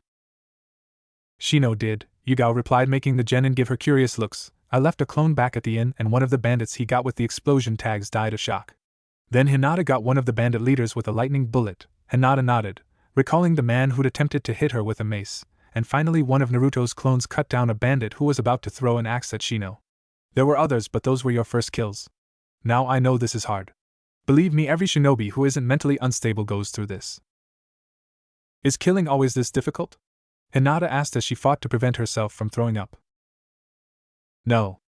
Speaker 1: Shino did, Yugao replied, making the genin give her curious looks. "I left a clone back at the inn, and one of the bandits he got with the explosion tags died of shock. Then Hinata got one of the bandit leaders with a lightning bullet." Hinata nodded, recalling the man who'd attempted to hit her with a mace, and finally one of Naruto's clones cut down a bandit who was about to throw an axe at Shino. "There were others, but those were your first kills. Now I know this is hard. Believe me, every shinobi who isn't mentally unstable goes through this." "Is killing always this difficult?" Hinata asked as she fought to prevent herself from throwing up. "No.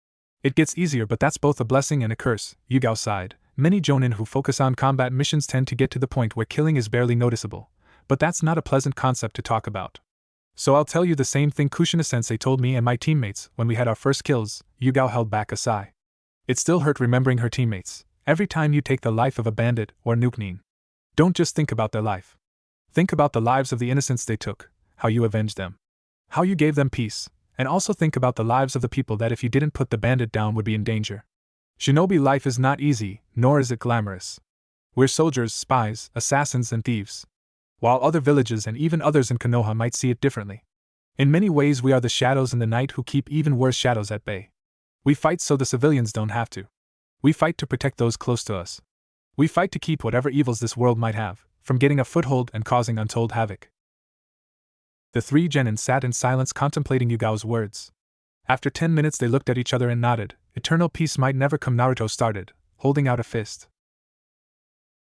Speaker 1: It gets easier, but that's both a blessing and a curse," Yugao sighed. "Many jonin who focus on combat missions tend to get to the point where killing is barely noticeable, but that's not a pleasant concept to talk about. So I'll tell you the same thing Kushina-sensei told me and my teammates when we had our first kills." Yugao held back a sigh. It still hurt remembering her teammates. "Every time you take the life of a bandit or nukenin, don't just think about their life. Think about the lives of the innocents they took, how you avenged them, how you gave them peace, and also think about the lives of the people that if you didn't put the bandit down would be in danger. Shinobi life is not easy, nor is it glamorous. We're soldiers, spies, assassins, and thieves. While other villages and even others in Konoha might see it differently. In many ways we are the shadows in the night who keep even worse shadows at bay. We fight so the civilians don't have to. We fight to protect those close to us. We fight to keep whatever evils this world might have from getting a foothold and causing untold havoc." The 3 genin sat in silence contemplating Yugao's words. After 10 minutes they looked at each other and nodded. "Eternal peace might never come," Naruto started, holding out a fist.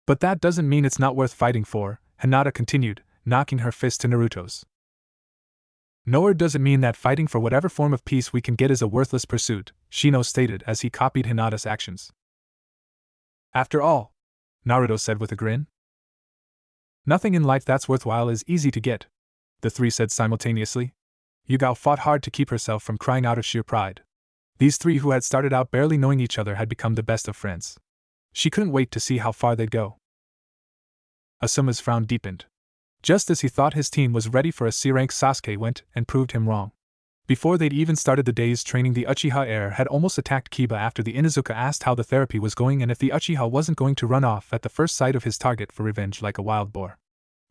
Speaker 1: "But that doesn't mean it's not worth fighting for," Hinata continued, knocking her fist to Naruto's. "Nor does it mean that fighting for whatever form of peace we can get is a worthless pursuit," Shino stated as he copied Hinata's actions. "After all," Naruto said with a grin, "nothing in life that's worthwhile is easy to get. the three said simultaneously. Yugao fought hard to keep herself from crying out of sheer pride. These three who had started out barely knowing each other had become the best of friends. She couldn't wait to see how far they'd go. Asuma's frown deepened. Just as he thought his team was ready for a C-rank, Sasuke went and proved him wrong. Before they'd even started the day's training, the Uchiha heir had almost attacked Kiba after the Inuzuka asked how the therapy was going and if the Uchiha wasn't going to run off at the first sight of his target for revenge like a wild boar.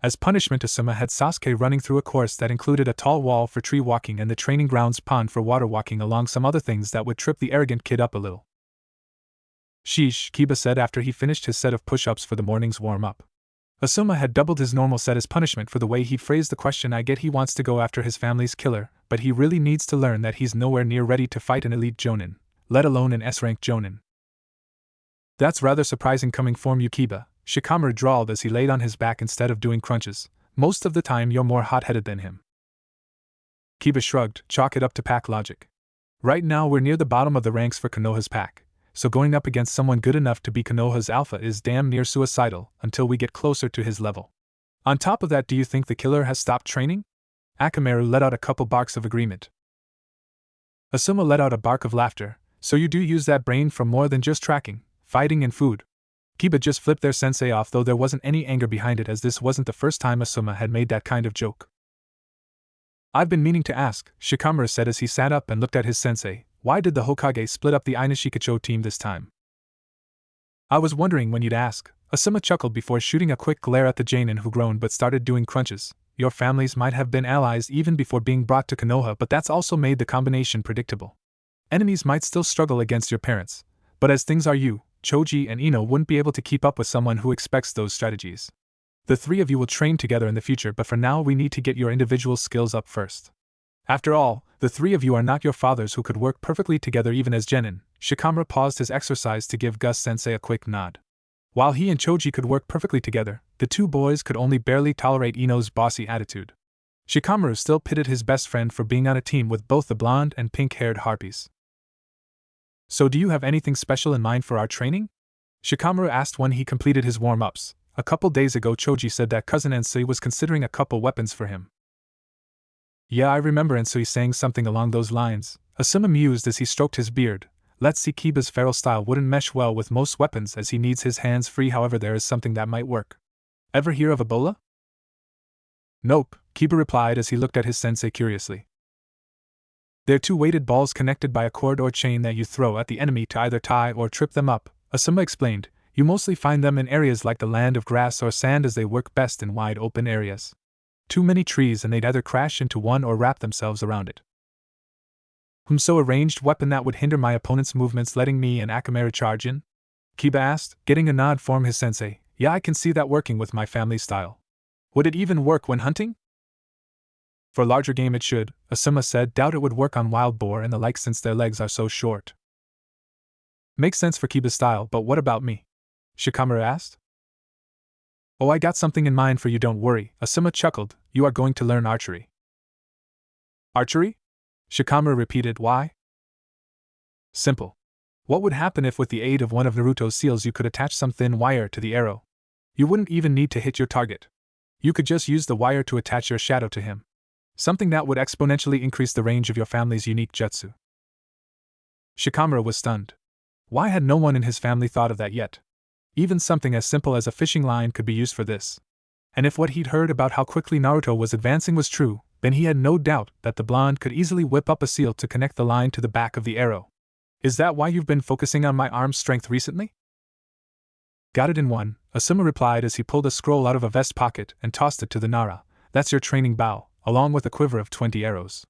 Speaker 1: As punishment, Asuma had Sasuke running through a course that included a tall wall for tree walking and the training grounds pond for water walking, along some other things that would trip the arrogant kid up a little. Sheesh, Kiba said after he finished his set of push-ups for the morning's warm-up. Asuma had doubled his normal set as punishment for the way he phrased the question. I get he wants to go after his family's killer, but he really needs to learn that he's nowhere near ready to fight an elite Jonin, let alone an S-rank Jonin. That's rather surprising coming from you, Kiba, Shikamaru drawled as he laid on his back instead of doing crunches. Most of the time you're more hot-headed than him. Kiba shrugged, chalk it up to pack logic. Right now we're near the bottom of the ranks for Konoha's pack, so going up against someone good enough to be Konoha's alpha is damn near suicidal until we get closer to his level. On top of that, do you think the killer has stopped training? Akamaru let out a couple barks of agreement. Asuma let out a bark of laughter. So you do use that brain for more than just tracking, fighting and food. Kiba just flipped their sensei off, though there wasn't any anger behind it, as this wasn't the first time Asuma had made that kind of joke. I've been meaning to ask, Shikamaru said as he sat up and looked at his sensei, why did the Hokage split up the Inashikacho team this time? I was wondering when you'd ask, Asuma chuckled before shooting a quick glare at the Jonin who groaned but started doing crunches. Your families might have been allies even before being brought to Konoha, but that's also made the combination predictable. Enemies might still struggle against your parents, but as things are, you, Choji and Ino wouldn't be able to keep up with someone who expects those strategies. The three of you will train together in the future, but for now we need to get your individual skills up first. After all, the three of you are not your fathers who could work perfectly together even as genin. Shikamaru paused his exercise to give Gus-sensei a quick nod. While he and Choji could work perfectly together, the two boys could only barely tolerate Ino's bossy attitude. Shikamaru still pitted his best friend for being on a team with both the blonde and pink-haired harpies. So do you have anything special in mind for our training? Shikamaru asked when he completed his warm-ups. A couple days ago Choji said that cousin Ensui was considering a couple weapons for him. Yeah, I remember Ensui saying something along those lines, Asuma mused as he stroked his beard. Let's see, Kiba's feral style wouldn't mesh well with most weapons as he needs his hands free, however there is something that might work. Ever hear of Ebola? Nope, Kiba replied as he looked at his sensei curiously. They're two weighted balls connected by a cord or chain that you throw at the enemy to either tie or trip them up, Asuma explained. You mostly find them in areas like the land of grass or sand as they work best in wide open areas. Too many trees and they'd either crash into one or wrap themselves around it. So a ranged weapon that would hinder my opponent's movements letting me and Akamaru charge in? Kiba asked, getting a nod from his sensei. Yeah, I can see that working with my family's style. Would it even work when hunting? For larger game it should, Asuma said. Doubt it would work on wild boar and the like since their legs are so short. Makes sense for Kiba's style, but what about me? Shikamaru asked. Oh, I got something in mind for you, don't worry, Asuma chuckled. You are going to learn archery. Archery? Shikamaru repeated. Why? Simple. What would happen if with the aid of one of Naruto's seals you could attach some thin wire to the arrow? You wouldn't even need to hit your target. You could just use the wire to attach your shadow to him. Something that would exponentially increase the range of your family's unique jutsu. Shikamaru was stunned. Why had no one in his family thought of that yet? Even something as simple as a fishing line could be used for this. And if what he'd heard about how quickly Naruto was advancing was true, then he had no doubt that the blonde could easily whip up a seal to connect the line to the back of the arrow. Is that why you've been focusing on my arm strength recently? Got it in one, Asuma replied as he pulled a scroll out of a vest pocket and tossed it to the Nara. That's your training bow, along with a quiver of 20 arrows.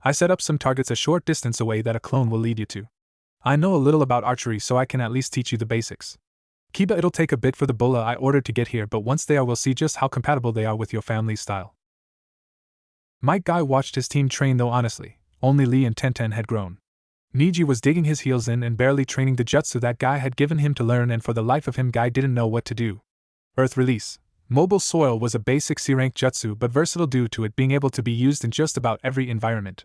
Speaker 1: I set up some targets a short distance away that a clone will lead you to. I know a little about archery, so I can at least teach you the basics. Kiba, it'll take a bit for the bola I ordered to get here, but once they are we'll see just how compatible they are with your family's style. Mike Guy watched his team train, though honestly, only Lee and Tenten had grown. Niji was digging his heels in and barely training the jutsu that Guy had given him to learn, and for the life of him Guy didn't know what to do. Earth Release. Mobile Soil was a basic C-rank jutsu but versatile due to it being able to be used in just about every environment.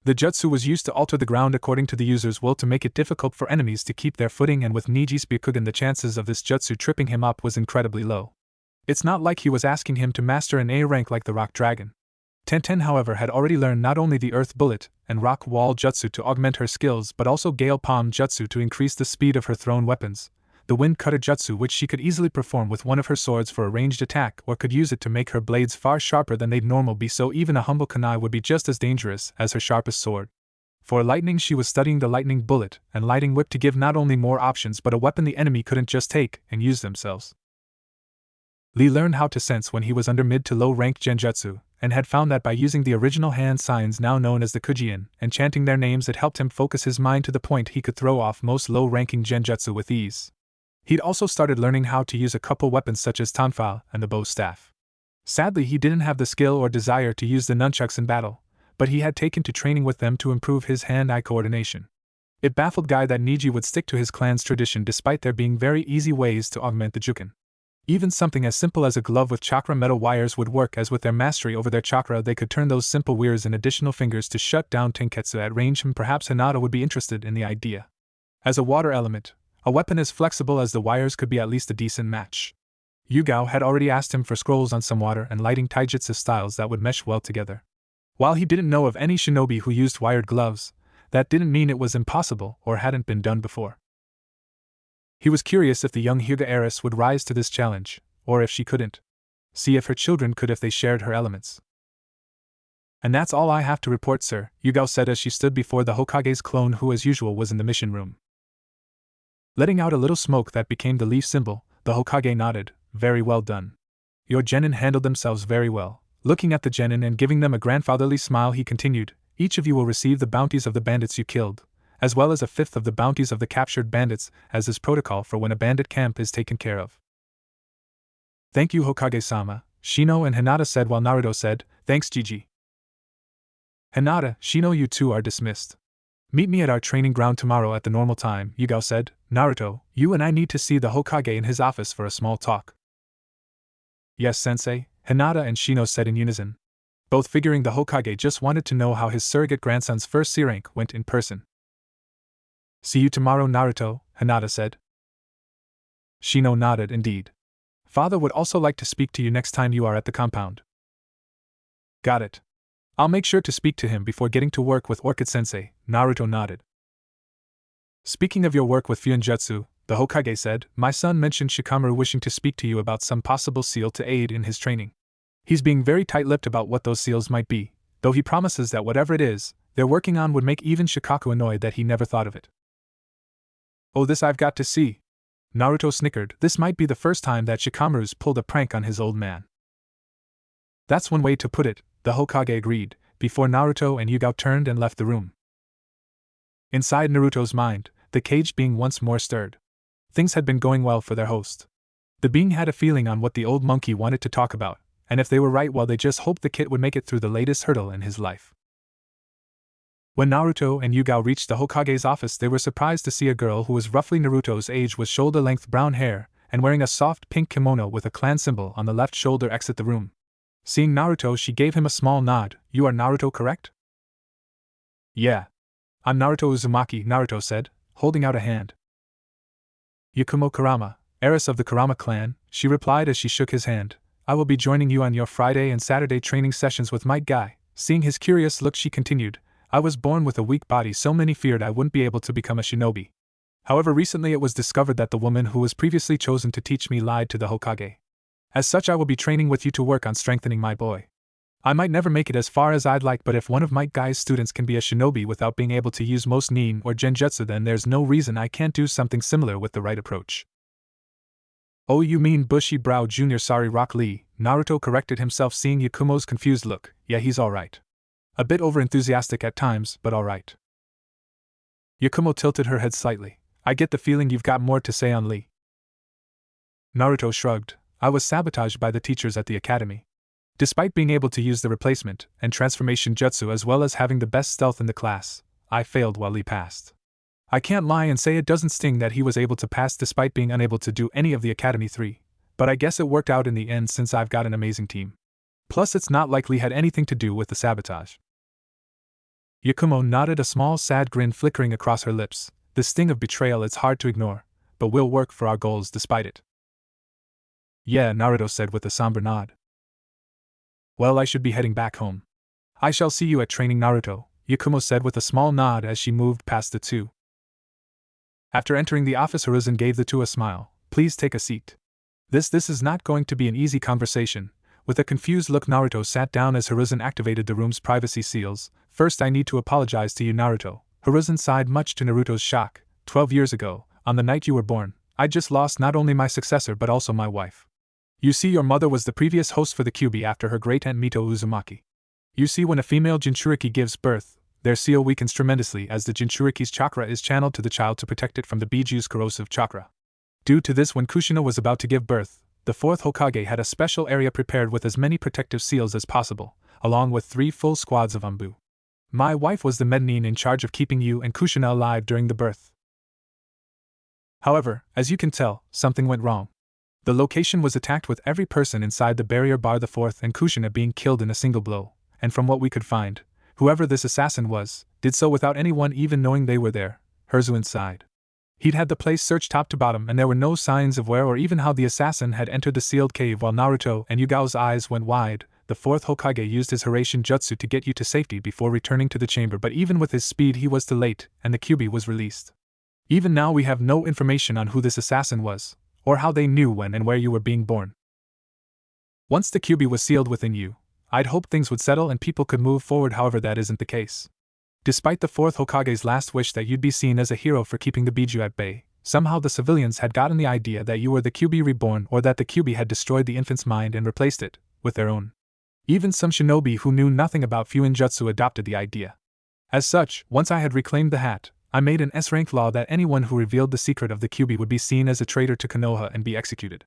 Speaker 1: The jutsu was used to alter the ground according to the user's will to make it difficult for enemies to keep their footing, and with Niji's Byakugan the chances of this jutsu tripping him up was incredibly low. It's not like he was asking him to master an A rank like the Rock Dragon. Tenten, however, had already learned not only the Earth Bullet and Rock Wall Jutsu to augment her skills but also Gale Palm Jutsu to increase the speed of her thrown weapons, the Wind Cutter Jutsu, which she could easily perform with one of her swords for a ranged attack or could use it to make her blades far sharper than they'd normally be, so even a humble kunai would be just as dangerous as her sharpest sword. For lightning, she was studying the Lightning Bullet and Lightning Whip to give not only more options but a weapon the enemy couldn't just take and use themselves. Lee learned how to sense when he was under mid to low rank genjutsu, and had found that by using the original hand signs now known as the Kujien and chanting their names, it helped him focus his mind to the point he could throw off most low-ranking genjutsu with ease. He'd also started learning how to use a couple weapons such as Tanfal and the bow staff. Sadly, he didn't have the skill or desire to use the nunchucks in battle, but he had taken to training with them to improve his hand-eye coordination. It baffled Guy that Niji would stick to his clan's tradition despite there being very easy ways to augment the Juken. Even something as simple as a glove with chakra metal wires would work, as with their mastery over their chakra they could turn those simple wires and additional fingers to shut down Tenketsu at range. Perhaps Hinata would be interested in the idea. As a water element, a weapon as flexible as the wires could be at least a decent match. Yugao had already asked him for scrolls on some water and lighting taijutsu styles that would mesh well together. While he didn't know of any shinobi who used wired gloves, that didn't mean it was impossible or hadn't been done before. He was curious if the young Hyuga heiress would rise to this challenge, or if she couldn't. See if her children could if they shared her elements. And that's all I have to report, sir, Yugao said as she stood before the Hokage's clone, who as usual was in the mission room. Letting out a little smoke that became the leaf symbol, the Hokage nodded. Very well done. Your genin handled themselves very well. Looking at the genin and giving them a grandfatherly smile, he continued, each of you will receive the bounties of the bandits you killed, as well as a fifth of the bounties of the captured bandits, as is protocol for when a bandit camp is taken care of. Thank you, Hokage-sama, Shino and Hinata said, while Naruto said, thanks, Gigi. Hinata, Shino, you two are dismissed. Meet me at our training ground tomorrow at the normal time, Yugao said. Naruto, you and I need to see the Hokage in his office for a small talk. Yes, sensei, Hinata and Shino said in unison, both figuring the Hokage just wanted to know how his surrogate grandson's first C rank went in person. See you tomorrow, Naruto, Hinata said. Shino nodded. Indeed. Father would also like to speak to you next time you are at the compound. Got it. I'll make sure to speak to him before getting to work with Orchid-sensei, Naruto nodded. Speaking of your work with Fuinjutsu, the Hokage said, my son mentioned Shikamaru wishing to speak to you about some possible seal to aid in his training. He's being very tight-lipped about what those seals might be, though he promises that whatever it is they're working on would make even Shikaku annoyed that he never thought of it. Oh, this I've got to see. Naruto snickered. This might be the first time that Shikamaru's pulled a prank on his old man. That's one way to put it, the Hokage agreed, before Naruto and Yugao turned and left the room. Inside Naruto's mind, the cage being once more stirred. Things had been going well for their host. The being had a feeling on what the old monkey wanted to talk about, and if they were right, well, they just hoped the kid would make it through the latest hurdle in his life. When Naruto and Yugao reached the Hokage's office, they were surprised to see a girl who was roughly Naruto's age with shoulder-length brown hair and wearing a soft pink kimono with a clan symbol on the left shoulder exit the room. Seeing Naruto, she gave him a small nod. You are Naruto, correct? Yeah. I'm Naruto Uzumaki, Naruto said, holding out a hand. Yakumo Kurama, heiress of the Kurama clan, she replied as she shook his hand. I will be joining you on your Friday and Saturday training sessions with Might Guy. Seeing his curious look, she continued, I was born with a weak body, so many feared I wouldn't be able to become a shinobi. However, recently it was discovered that the woman who was previously chosen to teach me lied to the Hokage. As such, I will be training with you to work on strengthening my boy. I might never make it as far as I'd like, but if one of Might Guy's students can be a shinobi without being able to use most nin or genjutsu, then there's no reason I can't do something similar with the right approach. Oh, you mean bushy brow Junior? Sorry, Rock Lee, Naruto corrected himself, seeing Yakumo's confused look. Yeah, he's alright. A bit over-enthusiastic at times, but alright. Yakumo tilted her head slightly. I get the feeling you've got more to say on Lee. Naruto shrugged. I was sabotaged by the teachers at the academy. Despite being able to use the replacement and transformation jutsu as well as having the best stealth in the class, I failed while Lee passed. I can't lie and say it doesn't sting that he was able to pass despite being unable to do any of the Academy 3, but I guess it worked out in the end since I've got an amazing team. Plus, it's not like Lee had anything to do with the sabotage. Yakumo nodded, a small sad grin flickering across her lips. The sting of betrayal is hard to ignore, but we'll work for our goals despite it. Yeah, Naruto said with a somber nod. Well, I should be heading back home. I shall see you at training, Naruto, Yakumo said with a small nod as she moved past the two. After entering the office, Hiruzen gave the two a smile. Please take a seat. This is not going to be an easy conversation. With a confused look, Naruto sat down as Hiruzen activated the room's privacy seals. First, I need to apologize to you, Naruto. Hiruzen sighed, much to Naruto's shock. 12 years ago, on the night you were born, I just lost not only my successor but also my wife. You see, your mother was the previous host for the Kyuubi after her great-aunt Mito Uzumaki. You see, when a female Jinchuriki gives birth, their seal weakens tremendously as the Jinchuriki's chakra is channeled to the child to protect it from the Biju's corrosive chakra. Due to this, when Kushina was about to give birth, the fourth Hokage had a special area prepared with as many protective seals as possible, along with 3 full squads of Anbu. My wife was the Mednin in charge of keeping you and Kushina alive during the birth. However, as you can tell, something went wrong. The location was attacked with every person inside the barrier bar the fourth and Kushina being killed in a single blow, and from what we could find, whoever this assassin was, did so without anyone even knowing they were there. Hiruzen sighed. He'd had the place searched top to bottom and there were no signs of where or even how the assassin had entered the sealed cave. While Naruto and Yugao's eyes went wide, the fourth Hokage used his Hiraishin jutsu to get you to safety before returning to the chamber, but even with his speed he was too late, and the Kyuubi was released. Even now we have no information on who this assassin was, or how they knew when and where you were being born. Once the Kyuubi was sealed within you, I'd hoped things would settle and people could move forward, however that isn't the case. Despite the fourth Hokage's last wish that you'd be seen as a hero for keeping the Biju at bay, somehow the civilians had gotten the idea that you were the Kyuubi reborn, or that the Kyuubi had destroyed the infant's mind and replaced it with their own. Even some shinobi who knew nothing about Fuinjutsu adopted the idea. As such, once I had reclaimed the hat, I made an S-rank law that anyone who revealed the secret of the Kyuubi would be seen as a traitor to Konoha and be executed.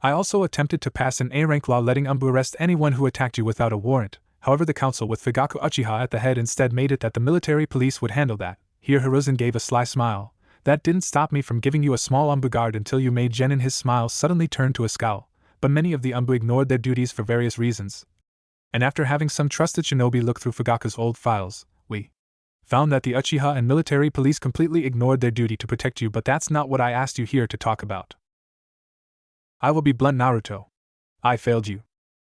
Speaker 1: I also attempted to pass an A-rank law letting Anbu arrest anyone who attacked you without a warrant. However, the council with Fugaku Uchiha at the head instead made it that the military police would handle that. Here Hiruzen gave a sly smile. That didn't stop me from giving you a small Anbu guard until you made Genin. His smile suddenly turned to a scowl, but many of the Anbu ignored their duties for various reasons. And after having some trusted shinobi look through Fugaku's old files, we found that the Uchiha and military police completely ignored their duty to protect you, but that's not what I asked you here to talk about. I will be blunt, Naruto. I failed you.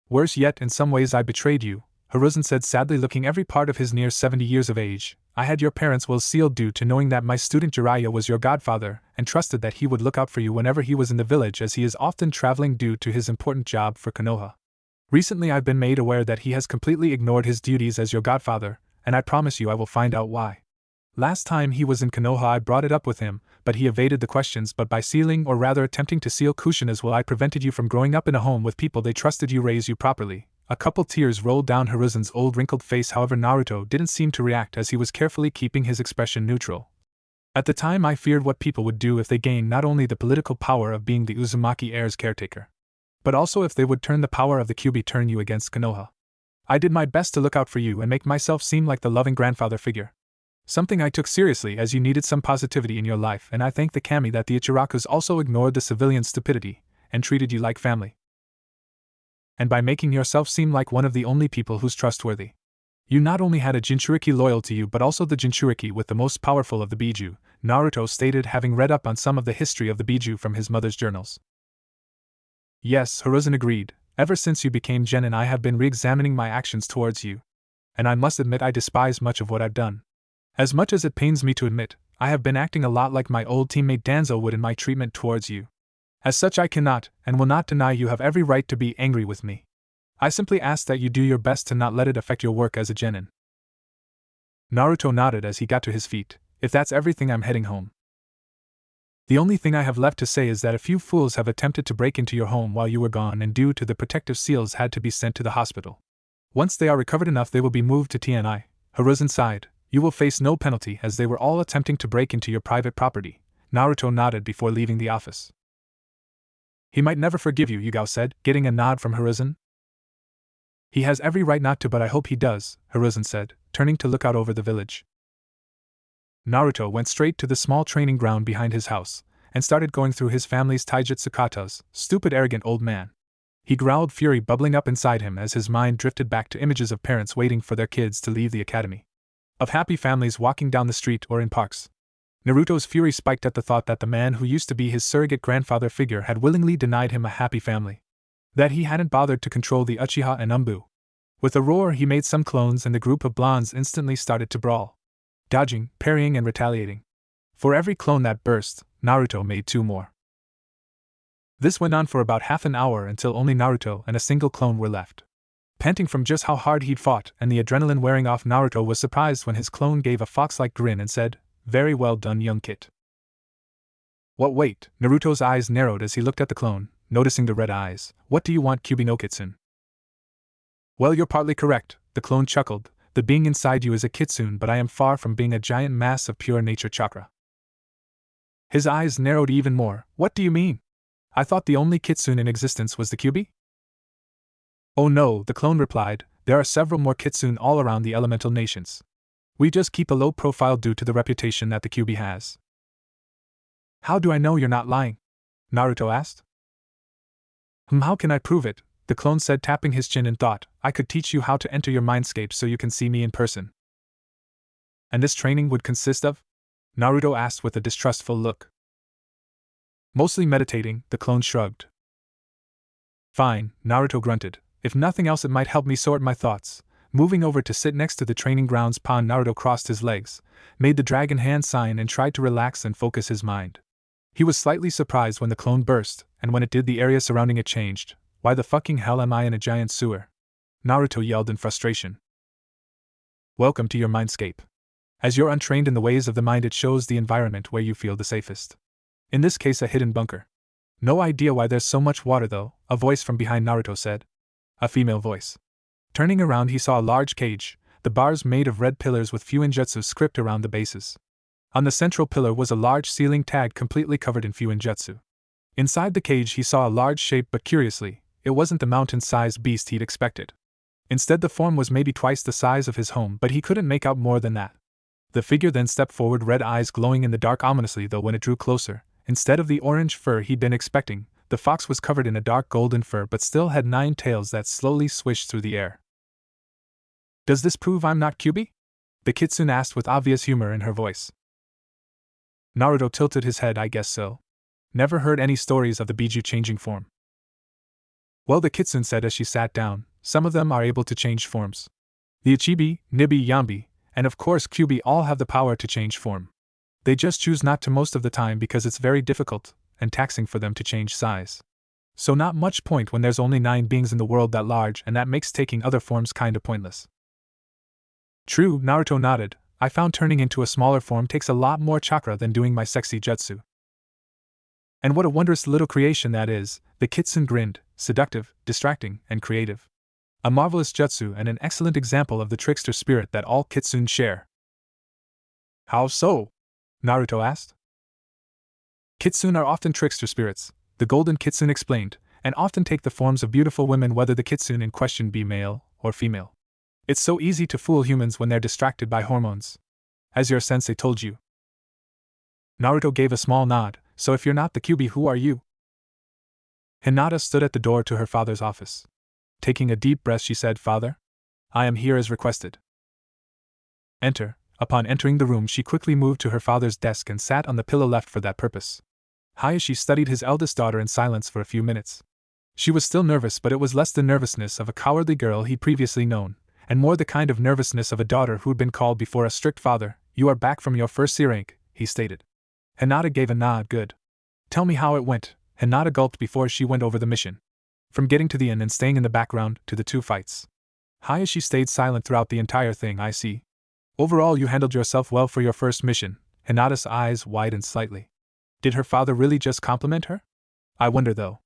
Speaker 1: Worse yet, in some ways I betrayed you, Hiruzen said sadly, looking every part of his near 70 years of age. I had your parents' will sealed due to knowing that my student Jiraiya was your godfather, and trusted that he would look out for you whenever he was in the village, as he is often traveling due to his important job for Konoha. Recently I've been made aware that he has completely ignored his duties as your godfather, and I promise you I will find out why. Last time he was in Konoha I brought it up with him, but he evaded the questions. But by sealing, or rather attempting to seal, Kushina's will, I prevented you from growing up in a home with people they trusted you raise you properly. A couple tears rolled down Hiruzen's old wrinkled face. However, Naruto didn't seem to react as he was carefully keeping his expression neutral. At the time I feared what people would do if they gained not only the political power of being the Uzumaki heir's caretaker, but also if they would turn the power of the Kyuubi turn you against Konoha. I did my best to look out for you and make myself seem like the loving grandfather figure. Something I took seriously, as you needed some positivity in your life, and I thank the kami that the Ichirakus also ignored the civilian stupidity and treated you like family. And by making yourself seem like one of the only people who's trustworthy. You not only had a Jinchuriki loyal to you but also the Jinchuriki with the most powerful of the Biju, Naruto stated, having read up on some of the history of the Biju from his mother's journals. Yes, Hiruzen agreed. Ever since you became Genin I have been re-examining my actions towards you. And I must admit I despise much of what I've done. As much as it pains me to admit, I have been acting a lot like my old teammate Danzo would in my treatment towards you. As such I cannot, and will not deny you have every right to be angry with me. I simply ask that you do your best to not let it affect your work as a Genin. Naruto nodded as he got to his feet. If that's everything, I'm heading home. The only thing I have left to say is that a few fools have attempted to break into your home while you were gone, and due to the protective seals had to be sent to the hospital. Once they are recovered enough they will be moved to TNI. Hiruzen sighed. You will face no penalty as they were all attempting to break into your private property. Naruto nodded before leaving the office. He might never forgive you, Yugao said, getting a nod from Hiruzen. He has every right not to, but I hope he does, Hiruzen said, turning to look out over the village. Naruto went straight to the small training ground behind his house, and started going through his family's taijutsu katas. Stupid, arrogant old man. He growled, fury bubbling up inside him as his mind drifted back to images of parents waiting for their kids to leave the academy. Of happy families walking down the street or in parks. Naruto's fury spiked at the thought that the man who used to be his surrogate grandfather figure had willingly denied him a happy family. That he hadn't bothered to control the Uchiha and Anbu. With a roar, he made some clones and the group of blondes instantly started to brawl, dodging, parrying, and retaliating. For every clone that burst, Naruto made 2 more. This went on for about half an hour until only Naruto and a single clone were left. Panting from just how hard he'd fought and the adrenaline wearing off, Naruto was surprised when his clone gave a fox-like grin and said, "Very well done, young kid." "What, wait?" Naruto's eyes narrowed as he looked at the clone, noticing the red eyes. "What do you want, Kyuubi no Kitsune?" "Well, you're partly correct," the clone chuckled. "The being inside you is a kitsune, but I am far from being a giant mass of pure nature chakra." His eyes narrowed even more. "What do you mean? I thought the only kitsune in existence was the Kyuubi?" "Oh no," the clone replied, "there are several more kitsune all around the elemental nations. We just keep a low profile due to the reputation that the Kyuubi has." "How do I know you're not lying?" Naruto asked. How can I prove it?" the clone said, tapping his chin in thought. "I could teach you how to enter your mindscape so you can see me in person." "And this training would consist of?" Naruto asked with a distrustful look. "Mostly meditating," the clone shrugged. "Fine," Naruto grunted. "If nothing else, it might help me sort my thoughts." Moving over to sit next to the training grounds pond, Naruto crossed his legs, made the dragon hand sign, and tried to relax and focus his mind. He was slightly surprised when the clone burst, and when it did, the area surrounding it changed. "Why the fucking hell am I in a giant sewer?" Naruto yelled in frustration. "Welcome to your mindscape. As you're untrained in the ways of the mind, it shows the environment where you feel the safest. In this case, a hidden bunker. No idea why there's so much water though," a voice from behind Naruto said. A female voice. Turning around, he saw a large cage, the bars made of red pillars with Fuinjutsu script around the bases. On the central pillar was a large ceiling tag completely covered in Fuinjutsu. Inside the cage he saw a large shape, but curiously, it wasn't the mountain-sized beast he'd expected. Instead, the form was maybe twice the size of his home, but he couldn't make out more than that. The figure then stepped forward, red eyes glowing in the dark ominously, though when it drew closer, instead of the orange fur he'd been expecting, the fox was covered in a dark golden fur but still had 9 tails that slowly swished through the air. "Does this prove I'm not Kyuubi?" the kitsune asked with obvious humor in her voice. Naruto tilted his head. "I guess so. Never heard any stories of the Biju changing form." "Well," the kitsune said as she sat down, "some of them are able to change forms. The Ichibi, Nibi, Yambi, and of course Kyuubi all have the power to change form. They just choose not to most of the time because it's very difficult and taxing for them to change size. So not much point when there's only 9 beings in the world that large, and that makes taking other forms kinda pointless." "True," Naruto nodded. "I found turning into a smaller form takes a lot more chakra than doing my sexy jutsu." "And what a wondrous little creation that is," the kitsune grinned, "seductive, distracting, and creative. A marvelous jutsu and an excellent example of the trickster spirit that all kitsune share." "How so?" Naruto asked. "Kitsune are often trickster spirits," the golden kitsune explained, "and often take the forms of beautiful women, whether the kitsune in question be male or female. It's so easy to fool humans when they're distracted by hormones. As your sensei told you." Naruto gave a small nod. "So if you're not the Kyuubi, who are you?" Hinata stood at the door to her father's office. Taking a deep breath, she said, "Father, I am here as requested." "Enter." Upon entering the room, she quickly moved to her father's desk and sat on the pillow left for that purpose. Hayashi studied his eldest daughter in silence for a few minutes. She was still nervous, but it was less the nervousness of a cowardly girl he'd previously known, and more the kind of nervousness of a daughter who'd been called before a strict father. "You are back from your first C rank," he stated. Hinata gave a nod. "Good. Tell me how it went." Hinata gulped before she went over the mission. From getting to the inn and staying in the background to the 2 fights. Hayashi stayed silent throughout the entire thing. "I see. Overall, you handled yourself well for your first mission." Hinata's eyes widened slightly. Did her father really just compliment her? "I wonder though.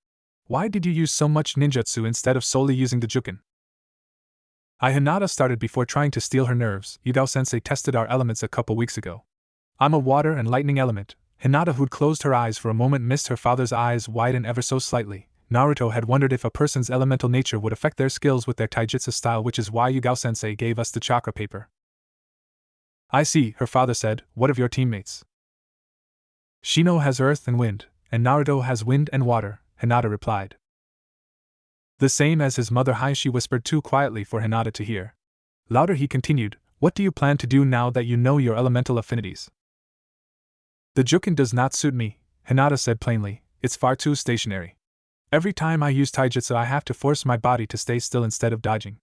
Speaker 1: Why did you use so much ninjutsu instead of solely using the juken?" Hinata started before trying to steal her nerves. "Yugao-sensei tested our elements a couple weeks ago. I'm a water and lightning element." Hinata, who'd closed her eyes for a moment, missed her father's eyes widen ever so slightly. Naruto had wondered if a person's elemental nature would affect their skills with their taijutsu style, which is why Yugao-sensei gave us the chakra paper. "I see," her father said. "What of your teammates?" "Shino has earth and wind, and Naruto has wind and water," Hinata replied. "The same as his mother," Hayashi whispered too quietly for Hinata to hear. Louder he continued, "What do you plan to do now that you know your elemental affinities?" "The juken does not suit me," Hinata said plainly. "It's far too stationary. Every time I use taijutsu I have to force my body to stay still instead of dodging.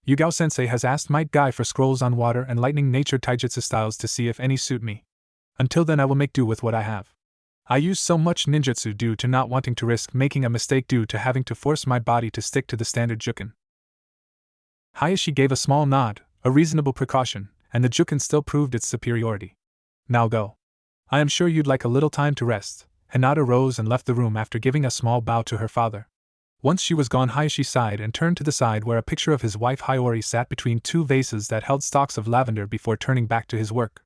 Speaker 1: Yugao-sensei has asked Might Guy for scrolls on water and lightning nature taijutsu styles to see if any suit me. Until then I will make do with what I have. I use so much ninjutsu due to not wanting to risk making a mistake due to having to force my body to stick to the standard juken. Hayashi gave a small nod, a reasonable precaution, and the juken still proved its superiority. Now go. I am sure you'd like a little time to rest. Hinata rose and left the room after giving a small bow to her father. Once she was gone, Hayashi sighed and turned to the side where a picture of his wife Hiyori sat between two vases that held stalks of lavender before turning back to his work.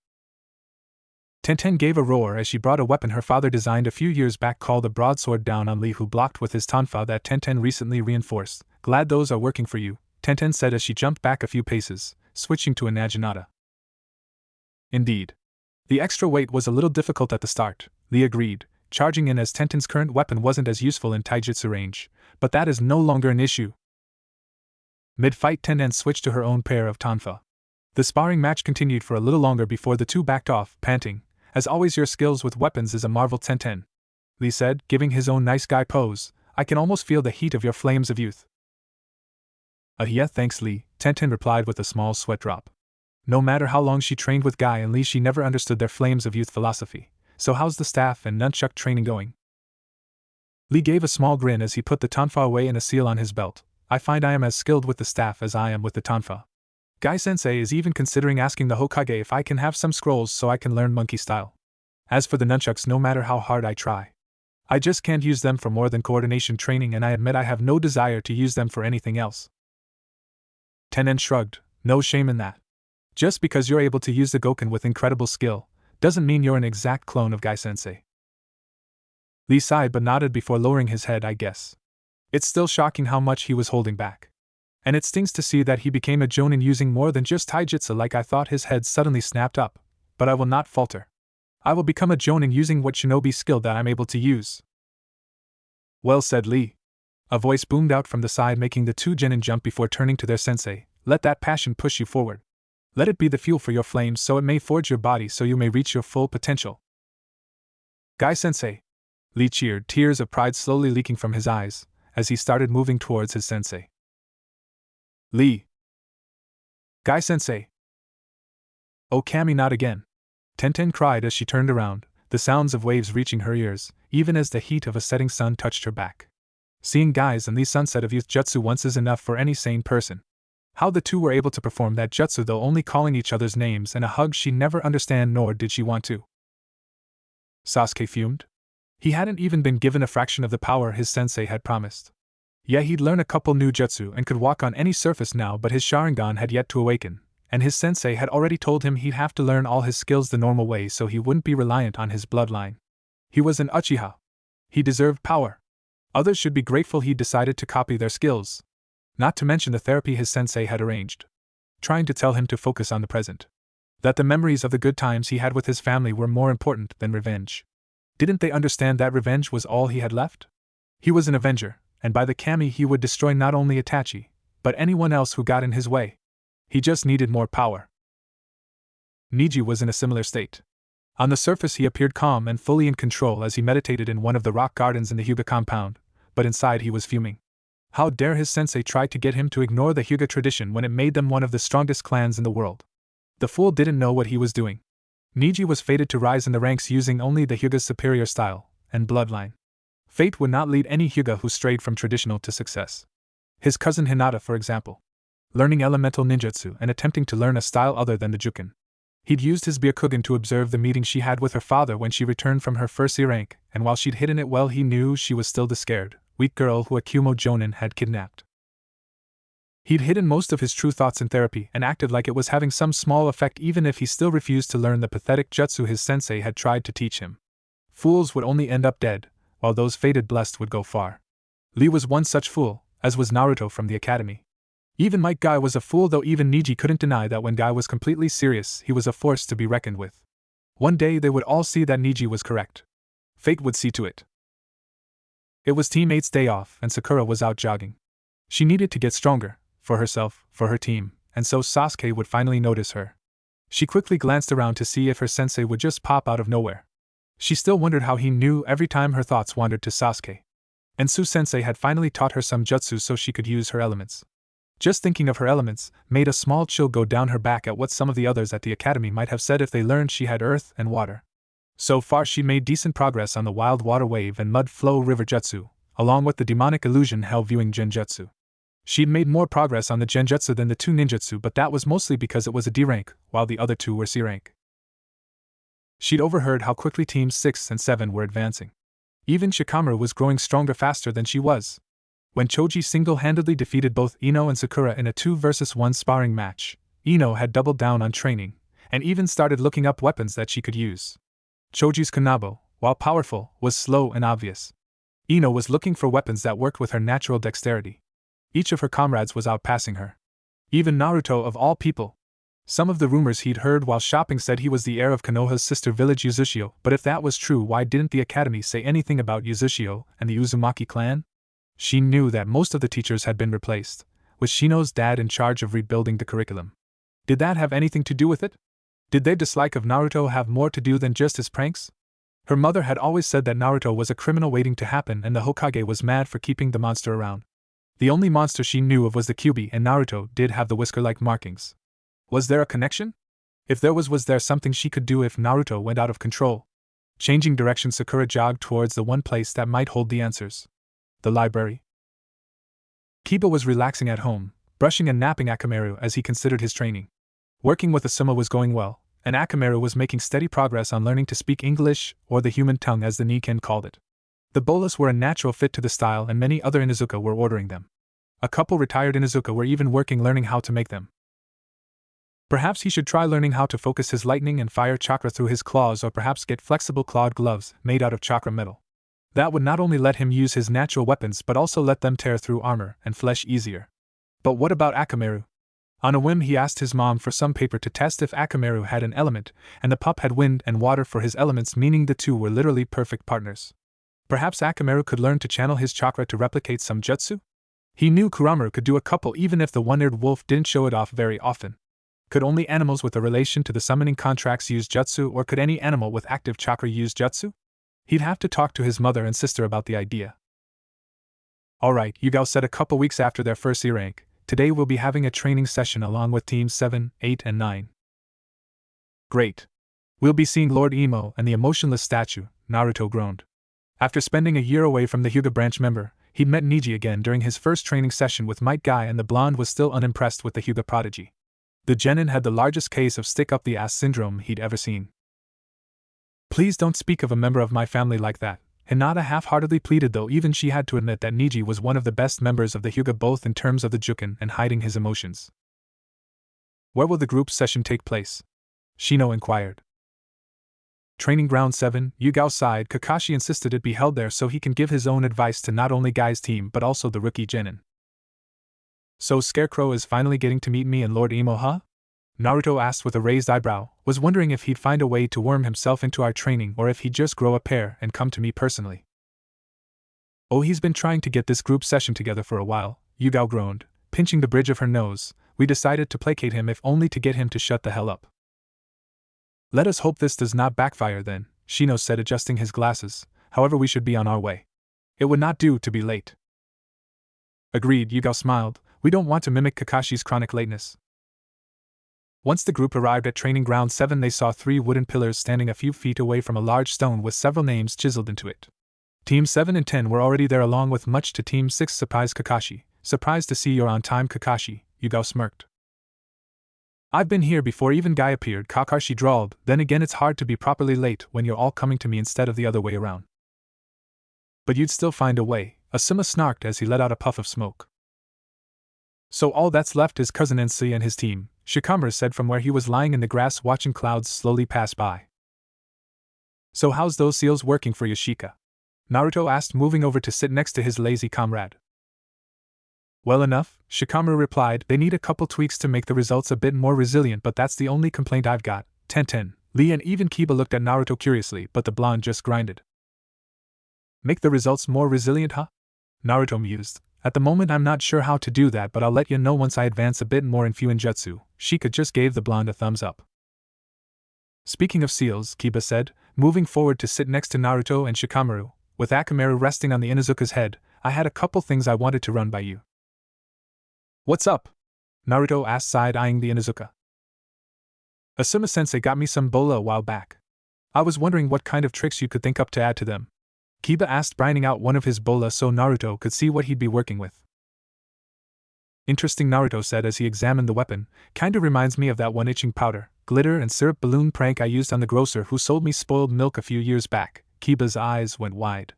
Speaker 1: Tenten gave a roar as she brought a weapon her father designed a few years back called a broadsword down on Lee, who blocked with his tonfa that Tenten recently reinforced. Glad those are working for you, Tenten said as she jumped back a few paces, switching to a naginata. Indeed. The extra weight was a little difficult at the start, Lee agreed, charging in as Tenten's current weapon wasn't as useful in taijutsu range, but that is no longer an issue. Mid-fight, Tenten switched to her own pair of tonfa. The sparring match continued for a little longer before the two backed off, panting. As always, your skills with weapons is a marvel, Tenten, Lee said, giving his own nice guy pose. I can almost feel the heat of your flames of youth. Yeah, thanks, Lee, Tenten replied with a small sweat drop. No matter how long she trained with Guy and Lee, she never understood their flames of youth philosophy. So how's the staff and nunchuck training going? Lee gave a small grin as he put the tonfa away in a seal on his belt. I find I am as skilled with the staff as I am with the tonfa. Guy-sensei is even considering asking the Hokage if I can have some scrolls so I can learn monkey style. As for the nunchucks, no matter how hard I try, I just can't use them for more than coordination training, and I admit I have no desire to use them for anything else. Tenen shrugged. No shame in that. Just because you're able to use the Goken with incredible skill, doesn't mean you're an exact clone of Guy-sensei. Lee sighed but nodded before lowering his head. I guess. It's still shocking how much he was holding back. And it stings to see that he became a jonin using more than just taijutsu like I thought. His head suddenly snapped up. But I will not falter. I will become a jonin using what shinobi skill that I'm able to use. Well said, Lee. A voice boomed out from the side, making the two genin jump before turning to their sensei. Let that passion push you forward. Let it be the fuel for your flames so it may forge your body so you may reach your full potential. Guy-sensei. Lee cheered, tears of pride slowly leaking from his eyes, as he started moving towards his sensei. Lee. Guy-sensei. Oh, Kami, not again. Tenten cried as she turned around, the sounds of waves reaching her ears, even as the heat of a setting sun touched her back. Seeing Guy's and Lee's sunset of youth jutsu once is enough for any sane person. How the two were able to perform that jutsu, though only calling each other's names and a hug, she never understand, nor did she want to. Sasuke fumed. He hadn't even been given a fraction of the power his sensei had promised. Yeah, he'd learn a couple new jutsu and could walk on any surface now, but his Sharingan had yet to awaken, and his sensei had already told him he'd have to learn all his skills the normal way so he wouldn't be reliant on his bloodline. He was an Uchiha. He deserved power. Others should be grateful he'd decided to copy their skills. Not to mention the therapy his sensei had arranged. Trying to tell him to focus on the present. That the memories of the good times he had with his family were more important than revenge. Didn't they understand that revenge was all he had left? He was an avenger, and by the Kami he would destroy not only Itachi, but anyone else who got in his way. He just needed more power. Niji was in a similar state. On the surface he appeared calm and fully in control as he meditated in one of the rock gardens in the Hyuga compound, but inside he was fuming. How dare his sensei try to get him to ignore the Hyuga tradition when it made them one of the strongest clans in the world. The fool didn't know what he was doing. Niji was fated to rise in the ranks using only the Hyuga's superior style and bloodline. Fate would not lead any Hyuga who strayed from traditional to success. His cousin Hinata, for example. Learning elemental ninjutsu and attempting to learn a style other than the Juken. He'd used his Byakugan to observe the meeting she had with her father when she returned from her first C rank, and while she'd hidden it well, he knew she was still the scared, weak girl who a Kumo Jonin had kidnapped. He'd hidden most of his true thoughts in therapy and acted like it was having some small effect, even if he still refused to learn the pathetic jutsu his sensei had tried to teach him. Fools would only end up dead, while those fated blessed would go far. Lee was one such fool, as was Naruto from the academy. Even Might Guy was a fool, though even Niji couldn't deny that when Guy was completely serious he was a force to be reckoned with. One day they would all see that Niji was correct. Fate would see to it. It was teammates' day off and Sakura was out jogging. She needed to get stronger, for herself, for her team, and so Sasuke would finally notice her. She quickly glanced around to see if her sensei would just pop out of nowhere. She still wondered how he knew every time her thoughts wandered to Sasuke. And Su-sensei had finally taught her some jutsu so she could use her elements. Just thinking of her elements made a small chill go down her back at what some of the others at the academy might have said if they learned she had earth and water. So far she'd made decent progress on the wild water wave and mud flow river jutsu, along with the demonic illusion hell viewing genjutsu. She'd made more progress on the genjutsu than the two ninjutsu, but that was mostly because it was a D rank, while the other two were C rank. She'd overheard how quickly teams 6 and 7 were advancing. Even Shikamaru was growing stronger faster than she was. When Choji single-handedly defeated both Ino and Sakura in a 2-versus-1 sparring match, Ino had doubled down on training, and even started looking up weapons that she could use. Choji's Kanabo, while powerful, was slow and obvious. Ino was looking for weapons that worked with her natural dexterity. Each of her comrades was outpassing her. Even Naruto of all people. Some of the rumors he'd heard while shopping said he was the heir of Konoha's sister village Uzushio, but if that was true, why didn't the academy say anything about Uzushio and the Uzumaki clan? She knew that most of the teachers had been replaced, with Shino's dad in charge of rebuilding the curriculum. Did that have anything to do with it? Did their dislike of Naruto have more to do than just his pranks? Her mother had always said that Naruto was a criminal waiting to happen and the Hokage was mad for keeping the monster around. The only monster she knew of was the Kyuubi, and Naruto did have the whisker-like markings. Was there a connection? If there was there something she could do if Naruto went out of control? Changing direction, Sakura jogged towards the one place that might hold the answers. The library. Kiba was relaxing at home, brushing and napping Akamaru as he considered his training. Working with Asuma was going well, and Akamaru was making steady progress on learning to speak English, or the human tongue as the Nikken called it. The bolas were a natural fit to the style, and many other Inuzuka were ordering them. A couple retired Inuzuka were even working learning how to make them. Perhaps he should try learning how to focus his lightning and fire chakra through his claws, or perhaps get flexible clawed gloves made out of chakra metal. That would not only let him use his natural weapons but also let them tear through armor and flesh easier. But what about Akamaru? On a whim he asked his mom for some paper to test if Akamaru had an element, and the pup had wind and water for his elements, meaning the two were literally perfect partners. Perhaps Akamaru could learn to channel his chakra to replicate some jutsu? He knew Kuramaru could do a couple even if the one-eared wolf didn't show it off very often. Could only animals with a relation to the summoning contracts use jutsu, or could any animal with active chakra use jutsu? He'd have to talk to his mother and sister about the idea. Alright, Yugao said a couple weeks after their first E rank, today we'll be having a training session along with teams 7, 8, and 9. Great. We'll be seeing Lord Imo and the emotionless statue, Naruto groaned. After spending a year away from the Hyuga branch member, he'd met Niji again during his first training session with Might Guy, and the blonde was still unimpressed with the Hyuga prodigy. The genin had the largest case of stick-up-the-ass syndrome he'd ever seen. Please don't speak of a member of my family like that, Hinata half-heartedly pleaded, though even she had to admit that Niji was one of the best members of the Hyuga, both in terms of the Juken and hiding his emotions. Where will the group session take place? Shino inquired. Training Ground 7, Yugao sighed. Kakashi insisted it be held there so he can give his own advice to not only Guy's team but also the rookie genin. So Scarecrow is finally getting to meet me and Lord Imo, huh? Naruto asked with a raised eyebrow, was wondering if he'd find a way to worm himself into our training or if he'd just grow a pair and come to me personally. Oh, he's been trying to get this group session together for a while, Yugao groaned, pinching the bridge of her nose. We decided to placate him if only to get him to shut the hell up. Let us hope this does not backfire then, Shino said, adjusting his glasses. However, we should be on our way. It would not do to be late. Agreed, Yugao smiled. We don't want to mimic Kakashi's chronic lateness. Once the group arrived at Training Ground 7, they saw 3 wooden pillars standing a few feet away from a large stone with several names chiseled into it. Team 7 and 10 were already there, along with much to Team 6 surprise Kakashi. Surprised to see you're on time, Kakashi, Yugao smirked. I've been here before even Guy appeared, Kakashi drawled. Then again, it's hard to be properly late when you're all coming to me instead of the other way around. But you'd still find a way, Asuma snarked as he let out a puff of smoke. So all that's left is Cousin Ensei and his team, Shikamaru said from where he was lying in the grass watching clouds slowly pass by. So how's those seals working for Yoshika? Naruto asked, moving over to sit next to his lazy comrade. Well enough, Shikamaru replied. They need a couple tweaks to make the results a bit more resilient, but that's the only complaint I've got. Tenten, Lee and even Kiba looked at Naruto curiously, but the blonde just grinded. Make the results more resilient, huh? Naruto mused. At the moment I'm not sure how to do that, but I'll let you know once I advance a bit more in Fuinjutsu. Shika just gave the blonde a thumbs up. Speaking of seals, Kiba said, moving forward to sit next to Naruto and Shikamaru, with Akamaru resting on the Inuzuka's head, I had a couple things I wanted to run by you. What's up? Naruto asked, side-eyeing the Inuzuka. Asuma-sensei got me some bola a while back. I was wondering what kind of tricks you could think up to add to them. Kiba asked, brining out one of his bola so Naruto could see what he'd be working with. Interesting, Naruto said as he examined the weapon. Kinda reminds me of that one itching powder, glitter and syrup balloon prank I used on the grocer who sold me spoiled milk a few years back. Kiba's eyes went wide.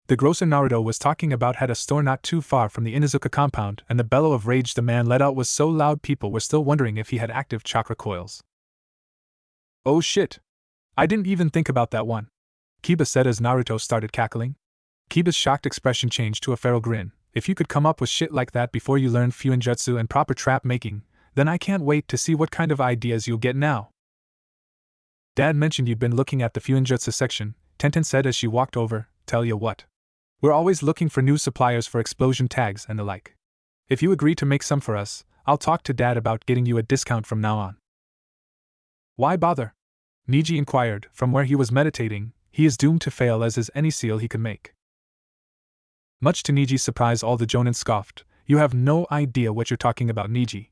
Speaker 1: The grocer Naruto was talking about had a store not too far from the Inuzuka compound, and the bellow of rage the man let out was so loud people were still wondering if he had active chakra coils. Oh shit! I didn't even think about that one, Kiba said as Naruto started cackling. Kiba's shocked expression changed to a feral grin. If you could come up with shit like that before you learned Fuinjutsu and proper trap making, then I can't wait to see what kind of ideas you'll get now. Dad mentioned you'd been looking at the Fuinjutsu section, Tenten said as she walked over. Tell you what. We're always looking for new suppliers for explosion tags and the like. If you agree to make some for us, I'll talk to Dad about getting you a discount from now on. Why bother? Niji inquired. From where he was meditating, he is doomed to fail as is any seal he could make. Much to Niji's surprise, all the Jonin scoffed. You have no idea what you're talking about, Niji.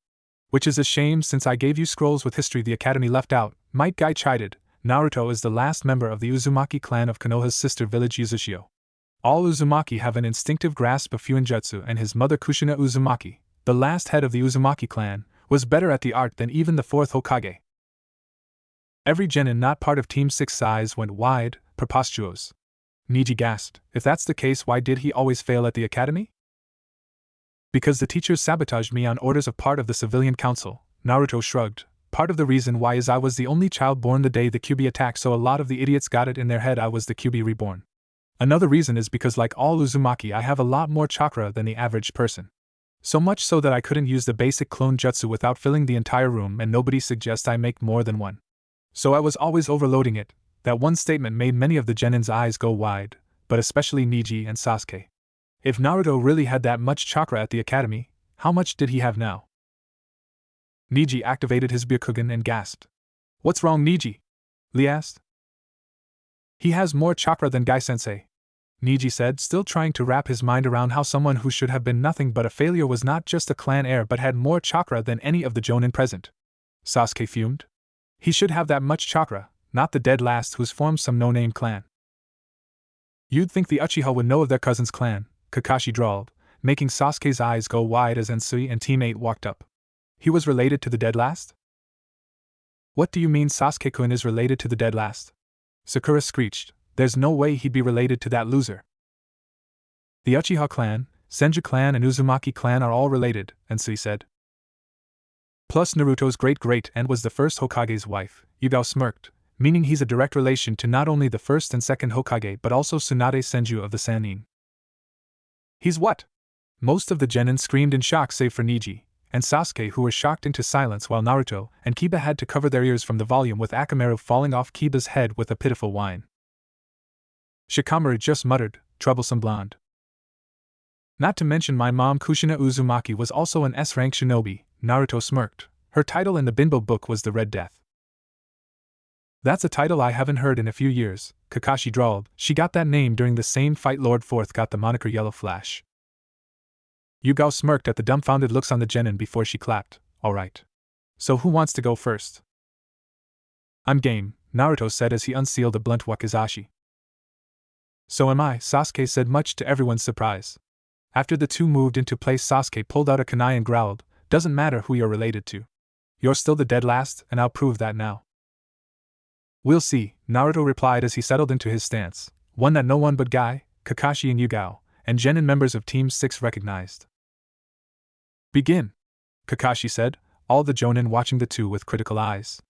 Speaker 1: Which is a shame since I gave you scrolls with history the academy left out, Might Guy chided. Naruto is the last member of the Uzumaki clan of Konoha's sister village Uzushio. All Uzumaki have an instinctive grasp of Fuinjutsu, and his mother Kushina Uzumaki, the last head of the Uzumaki clan, was better at the art than even the fourth Hokage. Every genin not part of Team 6's eyes went wide. Preposterous. Niji gasped. If that's the case, why did he always fail at the academy? Because the teachers sabotaged me on orders of part of the civilian council, Naruto shrugged. Part of the reason why is I was the only child born the day the Kyuubi attacked, so a lot of the idiots got it in their head I was the Kyuubi reborn. Another reason is because, like all Uzumaki, I have a lot more chakra than the average person. So much so that I couldn't use the basic clone jutsu without filling the entire room, and nobody suggests I make more than one. So I was always overloading it. That one statement made many of the genin's eyes go wide, but especially Niji and Sasuke. If Naruto really had that much chakra at the academy, how much did he have now? Niji activated his Byakugan and gasped. What's wrong, Niji? Lee asked. He has more chakra than Gai-sensei, Niji said, still trying to wrap his mind around how someone who should have been nothing but a failure was not just a clan heir but had more chakra than any of the Jonin present. Sasuke fumed. He should have that much chakra, not the dead last who's formed some no-name clan. You'd think the Uchiha would know of their cousin's clan, Kakashi drawled, making Sasuke's eyes go wide as Ensui and Team 8 walked up. He was related to the dead last? What do you mean Sasuke-kun is related to the dead last? Sakura screeched. There's no way he'd be related to that loser. The Uchiha clan, Senju clan and Uzumaki clan are all related, Ensui said. Plus Naruto's great-great-aunt was the first Hokage's wife, Yugao smirked, meaning he's a direct relation to not only the first and second Hokage but also Tsunade Senju of the Sannin. He's what? Most of the genin screamed in shock save for Niji and Sasuke, who were shocked into silence, while Naruto and Kiba had to cover their ears from the volume with Akamaru falling off Kiba's head with a pitiful whine. Shikamaru just muttered, troublesome blonde. Not to mention my mom Kushina Uzumaki was also an S-rank shinobi, Naruto smirked. Her title in the Binbo book was the Red Death. That's a title I haven't heard in a few years, Kakashi drawled. She got that name during the same fight Lord Fourth got the moniker Yellow Flash. Yugao smirked at the dumbfounded looks on the genin before she clapped. Alright. So who wants to go first? I'm game, Naruto said as he unsealed a blunt wakizashi. So am I, Sasuke said, much to everyone's surprise. After the two moved into place, Sasuke pulled out a kunai and growled, doesn't matter who you're related to. You're still the dead last, and I'll prove that now. We'll see, Naruto replied as he settled into his stance, one that no one but Guy, Kakashi and Yugao, and genin members of Team 6 recognized. Begin, Kakashi said, all the Jonin watching the two with critical eyes.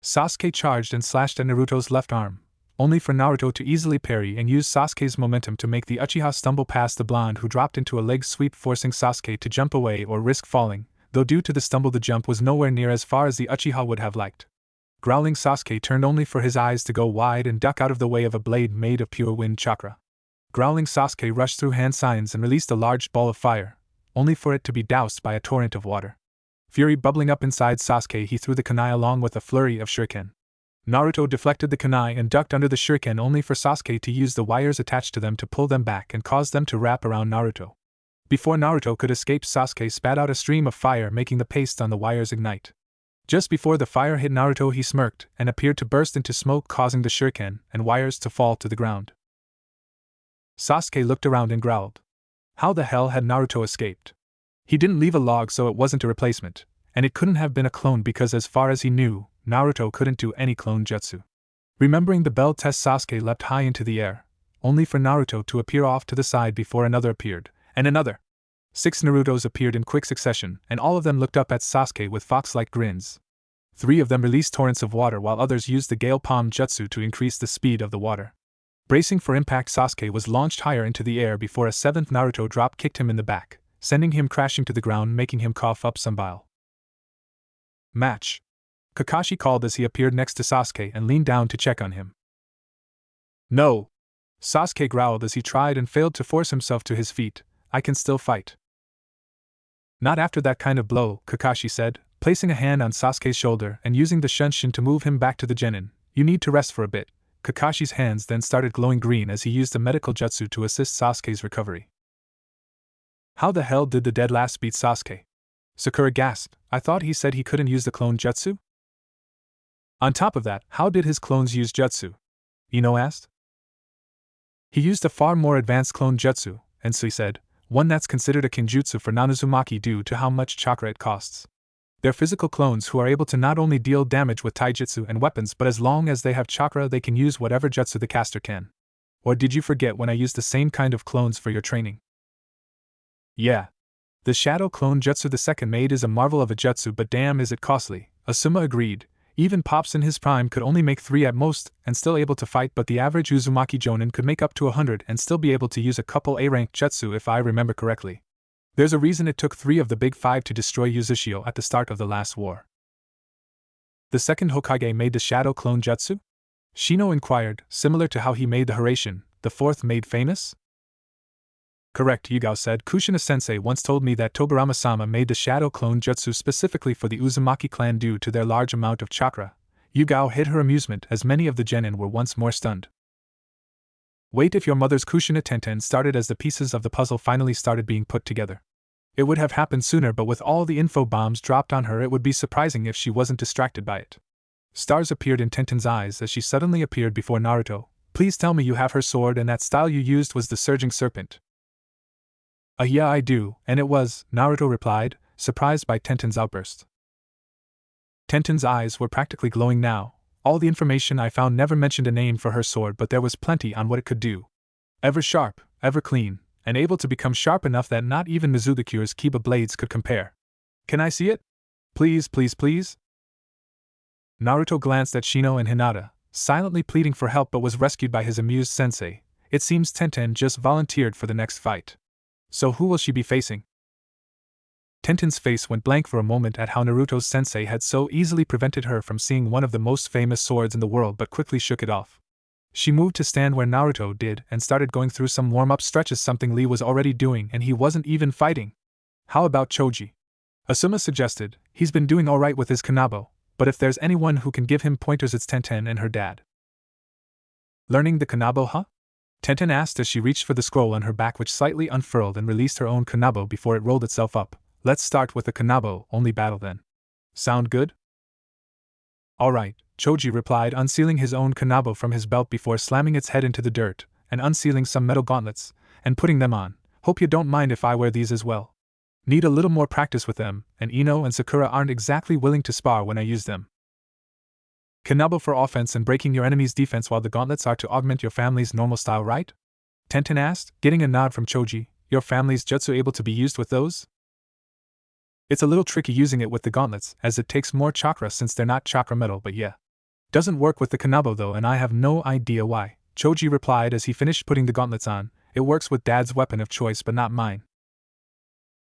Speaker 1: Sasuke charged and slashed at Naruto's left arm, only for Naruto to easily parry and use Sasuke's momentum to make the Uchiha stumble past the blonde, who dropped into a leg sweep, forcing Sasuke to jump away or risk falling, though due to the stumble the jump was nowhere near as far as the Uchiha would have liked. Growling, Sasuke turned only for his eyes to go wide and duck out of the way of a blade made of pure wind chakra. Growling, Sasuke rushed through hand signs and released a large ball of fire, only for it to be doused by a torrent of water. Fury bubbling up inside Sasuke, he threw the kunai along with a flurry of shuriken. Naruto deflected the kunai and ducked under the shuriken, only for Sasuke to use the wires attached to them to pull them back and cause them to wrap around Naruto. Before Naruto could escape, Sasuke spat out a stream of fire, making the paste on the wires ignite. Just before the fire hit Naruto, he smirked and appeared to burst into smoke, causing the shuriken and wires to fall to the ground. Sasuke looked around and growled. How the hell had Naruto escaped? He didn't leave a log, so it wasn't a replacement, and it couldn't have been a clone because, as far as he knew, Naruto couldn't do any clone jutsu. Remembering the bell test, Sasuke leapt high into the air, only for Naruto to appear off to the side before another appeared, and another. 6 Narutos appeared in quick succession, and all of them looked up at Sasuke with fox-like grins. 3 of them released torrents of water, while others used the Gale Palm Jutsu to increase the speed of the water. Bracing for impact, Sasuke was launched higher into the air before a 7th Naruto drop kicked him in the back, sending him crashing to the ground, making him cough up some bile. Match. Kakashi called as he appeared next to Sasuke and leaned down to check on him. No! Sasuke growled as he tried and failed to force himself to his feet. I can still fight. Not after that kind of blow, Kakashi said, placing a hand on Sasuke's shoulder and using the Shunshin to move him back to the Genin. You need to rest for a bit. Kakashi's hands then started glowing green as he used a medical jutsu to assist Sasuke's recovery. How the hell did the dead last beat Sasuke? Sakura gasped. I thought he said he couldn't use the clone jutsu? On top of that, how did his clones use jutsu? Ino asked. He used a far more advanced clone jutsu, Ensui said, one that's considered a kinjutsu for non-Uzumaki due to how much chakra it costs. They're physical clones who are able to not only deal damage with taijutsu and weapons, but as long as they have chakra, they can use whatever jutsu the caster can. Or did you forget when I used the same kind of clones for your training? Yeah. The Shadow Clone Jutsu the second made is a marvel of a jutsu, but damn is it costly, Asuma agreed. Even Pops in his prime could only make 3 at most, and still able to fight, but the average Uzumaki Jonin could make up to 100 and still be able to use a couple A-rank jutsu if I remember correctly. There's a reason it took 3 of the big 5 to destroy Uzushio at the start of the last war. The second Hokage made the Shadow Clone Jutsu? Shino inquired, similar to how he made the Hiraishin, the 4th made famous? Correct, Yugao said. Kushina-sensei once told me that Togurama-sama made the Shadow Clone Jutsu specifically for the Uzumaki clan due to their large amount of chakra. Yugao hid her amusement as many of the genin were once more stunned. Wait, if your mother's Kushina Tenten started as the pieces of the puzzle finally started being put together. It would have happened sooner, but with all the info bombs dropped on her, it would be surprising if she wasn't distracted by it. Stars appeared in Tenten's eyes as she suddenly appeared before Naruto. Please tell me you have her sword and that style you used was the Surging Serpent. Yeah, I do, and it was, Naruto replied, surprised by Tenten's outburst. Tenten's eyes were practically glowing now. All the information I found never mentioned a name for her sword, but there was plenty on what it could do. Ever sharp, ever clean, and able to become sharp enough that not even Mizugakure's Kiba blades could compare. Can I see it? Please, please, please? Naruto glanced at Shino and Hinata, silently pleading for help, but was rescued by his amused sensei. It seems Tenten just volunteered for the next fight. So who will she be facing? Tenten's face went blank for a moment at how Naruto's sensei had so easily prevented her from seeing one of the most famous swords in the world, but quickly shook it off. She moved to stand where Naruto did and started going through some warm-up stretches, something Lee was already doing and he wasn't even fighting. How about Choji? Asuma suggested. He's been doing alright with his Kanabo, but if there's anyone who can give him pointers, it's Tenten and her dad. Learning the Kanabo, huh? Tenten asked as she reached for the scroll on her back, which slightly unfurled and released her own Kanabo before it rolled itself up. Let's start with the Kanabo only battle then. Sound good? Alright, Choji replied, unsealing his own Kanabo from his belt before slamming its head into the dirt, and unsealing some metal gauntlets, and putting them on. Hope you don't mind if I wear these as well. Need a little more practice with them, and Ino and Sakura aren't exactly willing to spar when I use them. Kanabo for offense and breaking your enemy's defense, while the gauntlets are to augment your family's normal style, right? Tenten asked, getting a nod from Choji. Your family's jutsu able to be used with those? It's a little tricky using it with the gauntlets, as it takes more chakra since they're not chakra metal, but yeah. Doesn't work with the Kanabo though, and I have no idea why, Choji replied as he finished putting the gauntlets on. It works with Dad's weapon of choice but not mine.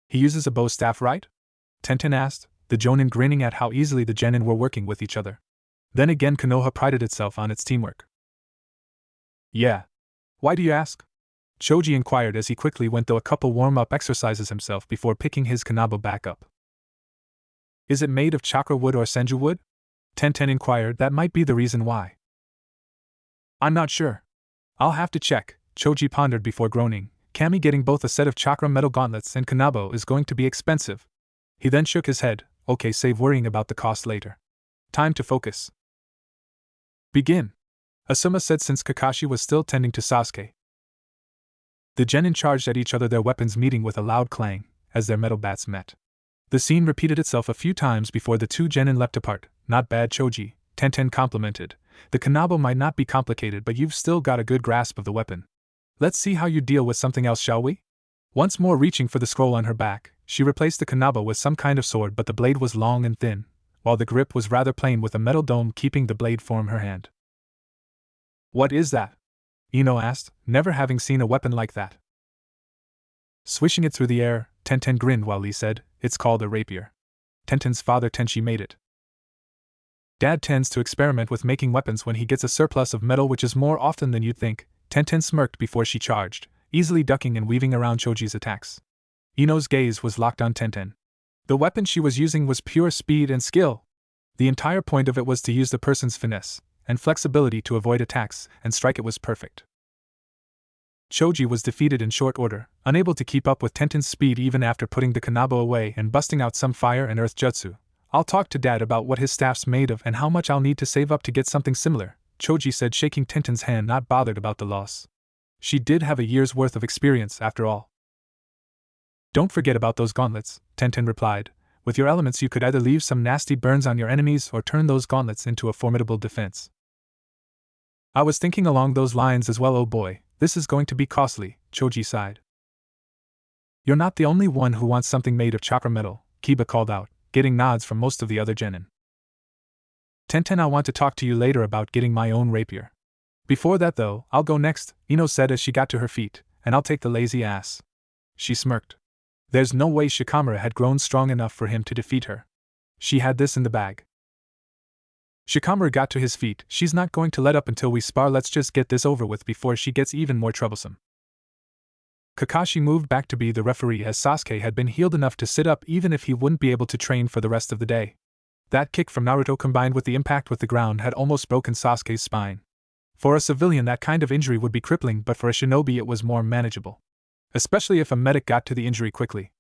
Speaker 1: He uses a bow staff, right? Tenten asked, the Jonin grinning at how easily the genin were working with each other. Then again, Konoha prided itself on its teamwork. Yeah. Why do you ask? Choji inquired as he quickly went through a couple warm-up exercises himself before picking his Kanabo back up. Is it made of chakra wood or senju wood? Tenten inquired. That might be the reason why. I'm not sure. I'll have to check, Choji pondered before groaning. Kami, getting both a set of chakra metal gauntlets and Kanabo is going to be expensive. He then shook his head. Okay, save worrying about the cost later. Time to focus. Begin, Asuma said since Kakashi was still tending to Sasuke. The genin charged at each other, their weapons meeting with a loud clang as their metal bats met. The scene repeated itself a few times before the two genin leapt apart. Not bad, Choji, Tenten complimented. The Kanabo might not be complicated, but you've still got a good grasp of the weapon. Let's see how you deal with something else, shall we? Once more reaching for the scroll on her back, she replaced the Kanabo with some kind of sword, but the blade was long and thin, while the grip was rather plain with a metal dome keeping the blade from her hand. What is that? Ino asked, never having seen a weapon like that. Swishing it through the air, Tenten grinned while Lee said, it's called a rapier. Tenten's father Tenchi made it. Dad tends to experiment with making weapons when he gets a surplus of metal, which is more often than you'd think. Tenten smirked before she charged, easily ducking and weaving around Choji's attacks. Ino's gaze was locked on Tenten. The weapon she was using was pure speed and skill. The entire point of it was to use the person's finesse and flexibility to avoid attacks and strike. It was perfect. Choji was defeated in short order, unable to keep up with Tenten's speed even after putting the Kanabo away and busting out some fire and earth jutsu. I'll talk to Dad about what his staff's made of and how much I'll need to save up to get something similar, Choji said, shaking Tenten's hand, not bothered about the loss. She did have a year's worth of experience after all. Don't forget about those gauntlets, Tenten replied. With your elements you could either leave some nasty burns on your enemies or turn those gauntlets into a formidable defense. I was thinking along those lines as well. Oh boy, this is going to be costly, Choji sighed. You're not the only one who wants something made of chakra metal, Kiba called out, getting nods from most of the other genin. Tenten, I want to talk to you later about getting my own rapier. Before that though, I'll go next, Ino said as she got to her feet, and I'll take the lazy ass. She smirked. There's no way Shikamaru had grown strong enough for him to defeat her. She had this in the bag. Shikamaru got to his feet. She's not going to let up until we spar. Let's just get this over with before she gets even more troublesome. Kakashi moved back to be the referee as Sasuke had been healed enough to sit up even if he wouldn't be able to train for the rest of the day. That kick from Naruto combined with the impact with the ground had almost broken Sasuke's spine. For a civilian that kind of injury would be crippling, but for a shinobi it was more manageable. Especially if a medic got to the injury quickly.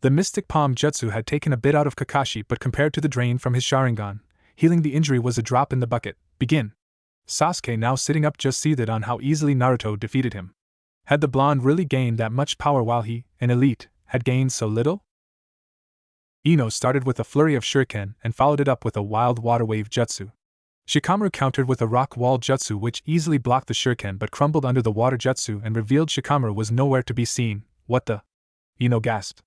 Speaker 1: The Mystic Palm Jutsu had taken a bit out of Kakashi, but compared to the drain from his Sharingan, healing the injury was a drop in the bucket. Begin. Sasuke, now sitting up, just seethed on how easily Naruto defeated him. Had the blonde really gained that much power while he, an elite, had gained so little? Ino started with a flurry of shuriken and followed it up with a wild water wave jutsu. Shikamaru countered with a rock wall jutsu which easily blocked the shuriken but crumbled under the water jutsu and revealed Shikamaru was nowhere to be seen. What the? Ino gasped.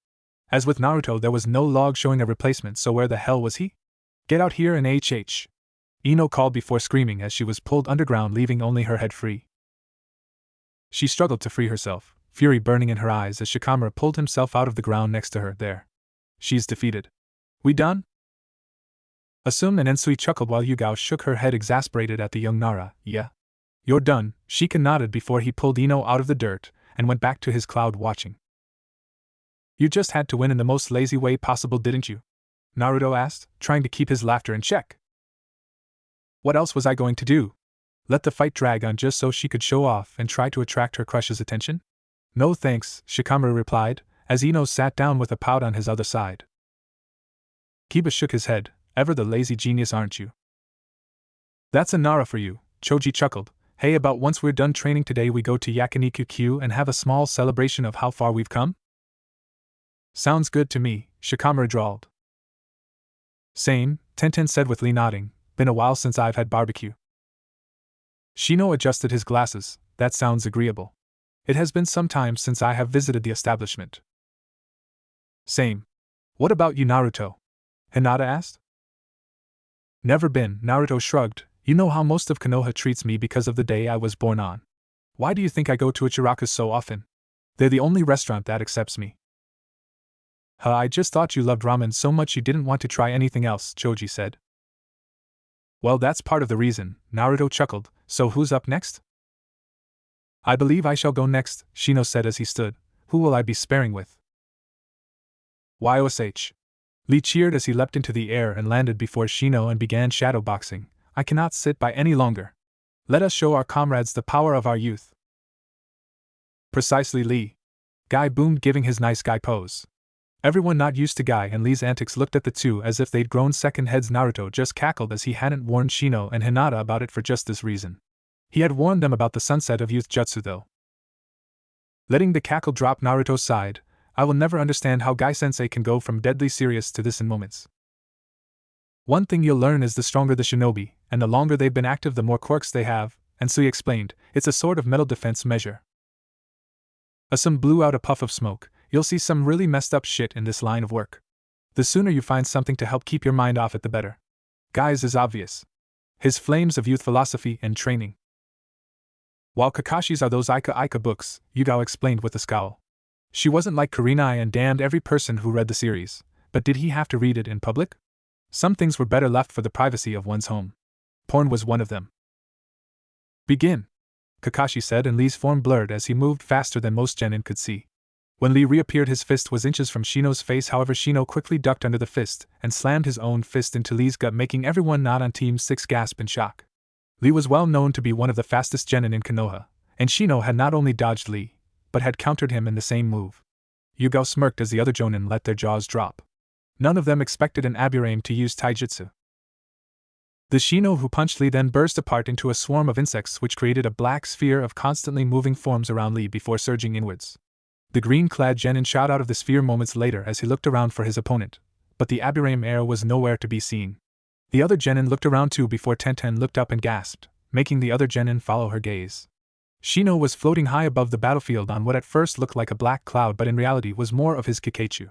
Speaker 1: As with Naruto, there was no log showing a replacement, so where the hell was he? Get out here and HH. Ino called before screaming as she was pulled underground, leaving only her head free. She struggled to free herself, fury burning in her eyes as Shikamaru pulled himself out of the ground next to her. There. She's defeated. We done? Asum and Ensui chuckled while Yugao shook her head exasperated at the young Nara. Yeah. You're done, Shika nodded before he pulled Ino out of the dirt and went back to his cloud watching. You just had to win in the most lazy way possible, didn't you? Naruto asked, trying to keep his laughter in check. What else was I going to do? Let the fight drag on just so she could show off and try to attract her crush's attention? No thanks, Shikamaru replied, as Ino sat down with a pout on his other side. Kiba shook his head. Ever the lazy genius, aren't you? That's a Nara for you, Choji chuckled. Hey, about once we're done training today we go to Yakiniku-Q and have a small celebration of how far we've come? Sounds good to me, Shikamaru drawled. Same, Tenten said with Lee nodding. Been a while since I've had barbecue. Shino adjusted his glasses. That sounds agreeable. It has been some time since I have visited the establishment. Same. What about you, Naruto? Hinata asked. Never been, Naruto shrugged. You know how most of Konoha treats me because of the day I was born on. Why do you think I go to Ichiraku's so often? They're the only restaurant that accepts me. Huh, I just thought you loved ramen so much you didn't want to try anything else, Choji said. Well, that's part of the reason, Naruto chuckled. So who's up next? I believe I shall go next, Shino said as he stood. Who will I be sparring with? YOSH. Lee cheered as he leapt into the air and landed before Shino and began shadowboxing. I cannot sit by any longer. Let us show our comrades the power of our youth. Precisely, Lee. Guy boomed, giving his nice guy pose. Everyone not used to Guy and Lee's antics looked at the two as if they'd grown second heads. Naruto just cackled as he hadn't warned Shino and Hinata about it for just this reason. He had warned them about the sunset of youth jutsu though. Letting the cackle drop, Naruto sighed. I will never understand how Guy-sensei can go from deadly serious to this in moments. One thing you'll learn is the stronger the shinobi, and the longer they've been active the more quirks they have, and Sui explained, it's a sort of mental defense measure. Asum blew out a puff of smoke. You'll see some really messed up shit in this line of work. The sooner you find something to help keep your mind off it the better. Guy's is obvious. His flames of youth philosophy and training. While Kakashi's are those Ika books, Yugao explained with a scowl. She wasn't like Kurinai and damned every person who read the series, but did he have to read it in public? Some things were better left for the privacy of one's home. Porn was one of them. Begin, Kakashi said, and Lee's form blurred as he moved faster than most genin could see. When Lee reappeared, his fist was inches from Shino's face. However, Shino quickly ducked under the fist and slammed his own fist into Lee's gut, making everyone not on Team 6 gasp in shock. Lee was well known to be one of the fastest genin in Konoha, and Shino had not only dodged Lee, but had countered him in the same move. Yugao smirked as the other jonin let their jaws drop. None of them expected an Aburame to use taijutsu. The Shino who punched Lee then burst apart into a swarm of insects which created a black sphere of constantly moving forms around Lee before surging inwards. The green-clad genin shot out of the sphere moments later as he looked around for his opponent, but the Aburame heir was nowhere to be seen. The other genin looked around too before Tenten looked up and gasped, making the other genin follow her gaze. Shino was floating high above the battlefield on what at first looked like a black cloud but in reality was more of his Kikeichu.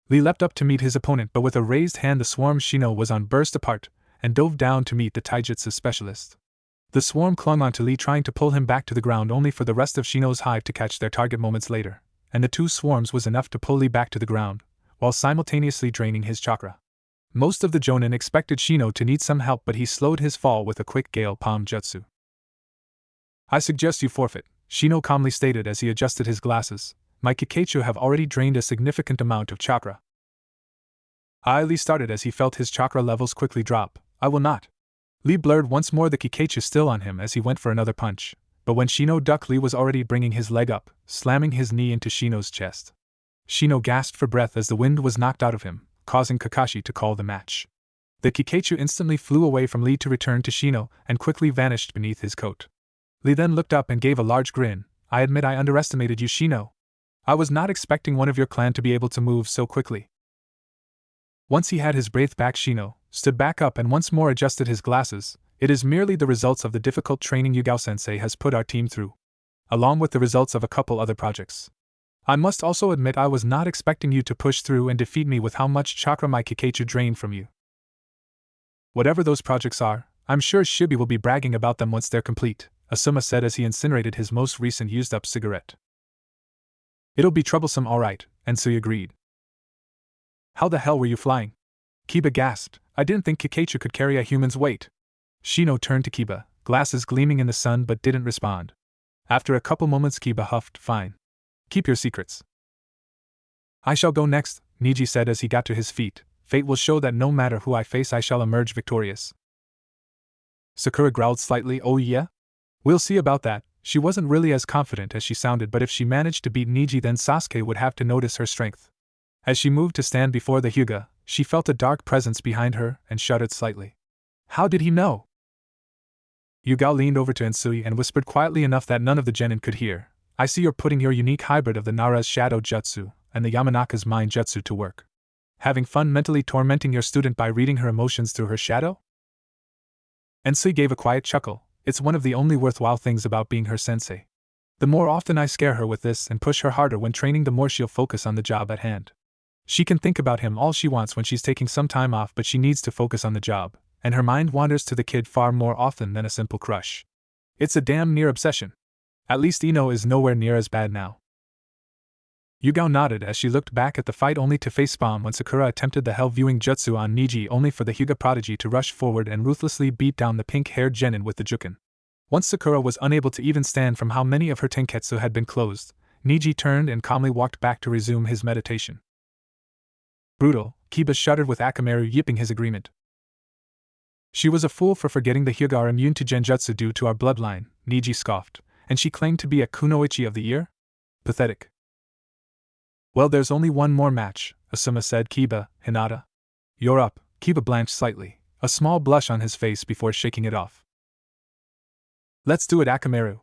Speaker 1: Lee leapt up to meet his opponent, but with a raised hand the swarm Shino was on burst apart and dove down to meet the taijutsu specialist. The swarm clung onto Lee, trying to pull him back to the ground, only for the rest of Shino's hive to catch their target moments later, and the two swarms was enough to pull Lee back to the ground, while simultaneously draining his chakra. Most of the jonin expected Shino to need some help, but he slowed his fall with a quick gale palm jutsu. I suggest you forfeit, Shino calmly stated as he adjusted his glasses. My Kikeichu have already drained a significant amount of chakra. Lee started as he felt his chakra levels quickly drop. I will not. Lee blurred once more, the Kikeichu still on him as he went for another punch, but when Shino ducked, Lee was already bringing his leg up, slamming his knee into Shino's chest. Shino gasped for breath as the wind was knocked out of him, causing Kakashi to call the match. The Kikeichu instantly flew away from Lee to return to Shino and quickly vanished beneath his coat. Lee then looked up and gave a large grin. I admit I underestimated you, Shino. I was not expecting one of your clan to be able to move so quickly. Once he had his breath back, Shino stood back up and once more adjusted his glasses. It is merely the results of the difficult training Yugao-sensei has put our team through, along with the results of a couple other projects. I must also admit I was not expecting you to push through and defeat me with how much chakra my Kikeichu drained from you. Whatever those projects are, I'm sure Shibi will be bragging about them once they're complete, Asuma said as he incinerated his most recent used-up cigarette. It'll be troublesome, all right, and Sui agreed. How the hell were you flying? Kiba gasped. I didn't think Kikeichu could carry a human's weight. Shino turned to Kiba, glasses gleaming in the sun, but didn't respond. After a couple moments, Kiba huffed, fine. Keep your secrets. I shall go next, Niji said as he got to his feet. Fate will show that no matter who I face, I shall emerge victorious. Sakura growled slightly. Oh yeah? We'll see about that. She wasn't really as confident as she sounded, but if she managed to beat Niji, then Sasuke would have to notice her strength. As she moved to stand before the Hyuga, she felt a dark presence behind her and shuddered slightly. How did he know? Yugao leaned over to Ensui and whispered quietly enough that none of the genin could hear. I see you're putting your unique hybrid of the Nara's shadow jutsu and the Yamanaka's mind jutsu to work. Having fun mentally tormenting your student by reading her emotions through her shadow? Ensui gave a quiet chuckle. It's one of the only worthwhile things about being her sensei. The more often I scare her with this and push her harder when training, the more she'll focus on the job at hand. She can think about him all she wants when she's taking some time off, but she needs to focus on the job, and her mind wanders to the kid far more often than a simple crush. It's a damn near obsession. At least Ino is nowhere near as bad now. Yugao nodded as she looked back at the fight, only to facepalm when Sakura attempted the hell-viewing jutsu on Niji, only for the Hyuga prodigy to rush forward and ruthlessly beat down the pink-haired genin with the jukin. Once Sakura was unable to even stand from how many of her tenketsu had been closed, Niji turned and calmly walked back to resume his meditation. Brutal, Kiba shuddered with Akamaru yipping his agreement. She was a fool for forgetting the Hyuga are immune to genjutsu due to our bloodline, Niji scoffed, and she claimed to be a kunoichi of the year? Pathetic. Well, there's only one more match, Asuma said. Kiba, Hinata. You're up. Kiba blanched slightly, a small blush on his face before shaking it off. Let's do it, Akamaru.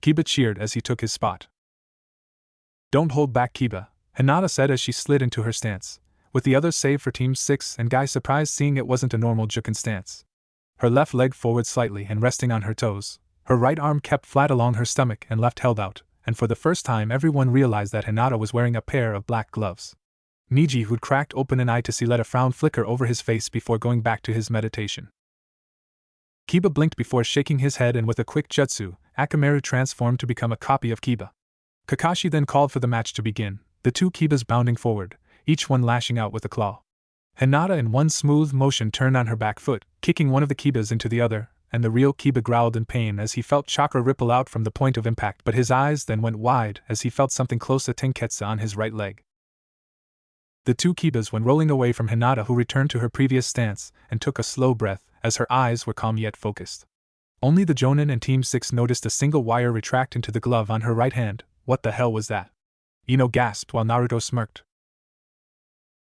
Speaker 1: Kiba cheered as he took his spot. Don't hold back, Kiba, Hinata said as she slid into her stance, with the others save for Team 6 and Guy surprised seeing it wasn't a normal Jukin stance. Her left leg forward slightly and resting on her toes, her right arm kept flat along her stomach and left held out, and for the first time everyone realized that Hinata was wearing a pair of black gloves. Niji, who'd cracked open an eye to see, let a frown flicker over his face before going back to his meditation. Kiba blinked before shaking his head, and with a quick jutsu, Akamaru transformed to become a copy of Kiba. Kakashi then called for the match to begin, the two Kibas bounding forward, each one lashing out with a claw. Hinata in one smooth motion turned on her back foot, kicking one of the Kibas into the other, and the real Kiba growled in pain as he felt chakra ripple out from the point of impact, but his eyes then went wide as he felt something close to Tenketsu on his right leg. The two Kibas went rolling away from Hinata, who returned to her previous stance and took a slow breath as her eyes were calm yet focused. Only the Jonin and Team 6 noticed a single wire retract into the glove on her right hand. What the hell was that? Ino gasped while Naruto smirked.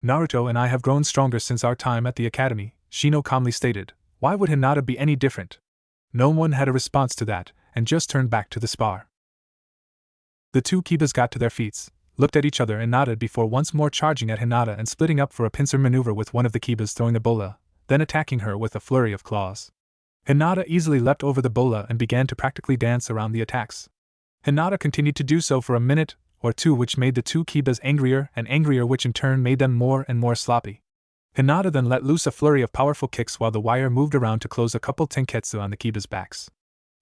Speaker 1: Naruto and I have grown stronger since our time at the academy, Shino calmly stated. Why would Hinata be any different? No one had a response to that, and just turned back to the spar. The two Kibas got to their feet, looked at each other and nodded before once more charging at Hinata and splitting up for a pincer maneuver, with one of the Kibas throwing the bola, then attacking her with a flurry of claws. Hinata easily leapt over the bola and began to practically dance around the attacks. Hinata continued to do so for a minute or two, which made the two Kibas angrier and angrier, which in turn made them more and more sloppy. Hinata then let loose a flurry of powerful kicks while the wire moved around to close a couple tenketsu on the Kibas' backs.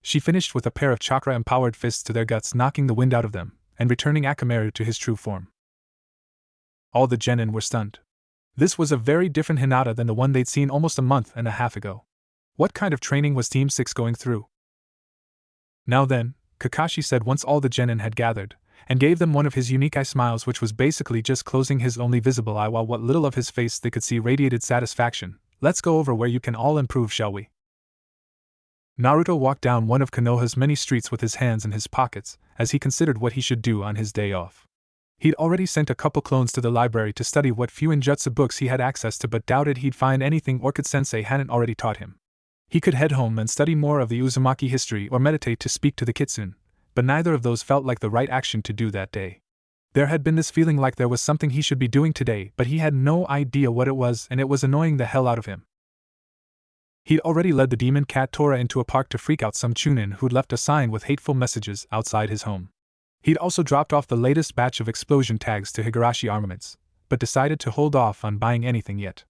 Speaker 1: She finished with a pair of chakra-empowered fists to their guts, knocking the wind out of them, and returning Akamaru to his true form. All the genin were stunned. This was a very different Hinata than the one they'd seen almost a month and a half ago. What kind of training was Team 6 going through? Now then, Kakashi said once all the genin had gathered, and gave them one of his unique eye smiles, which was basically just closing his only visible eye while what little of his face they could see radiated satisfaction. Let's go over where you can all improve, shall we? Naruto walked down one of Konoha's many streets with his hands in his pockets, as he considered what he should do on his day off. He'd already sent a couple clones to the library to study what few ninjutsu books he had access to, but doubted he'd find anything Orchid-sensei hadn't already taught him. He could head home and study more of the Uzumaki history or meditate to speak to the kitsune, but neither of those felt like the right action to do that day. There had been this feeling like there was something he should be doing today, but he had no idea what it was, and it was annoying the hell out of him. He'd already led the demon cat Tora into a park to freak out some chunin who'd left a sign with hateful messages outside his home. He'd also dropped off the latest batch of explosion tags to Higurashi Armaments, but decided to hold off on buying anything yet.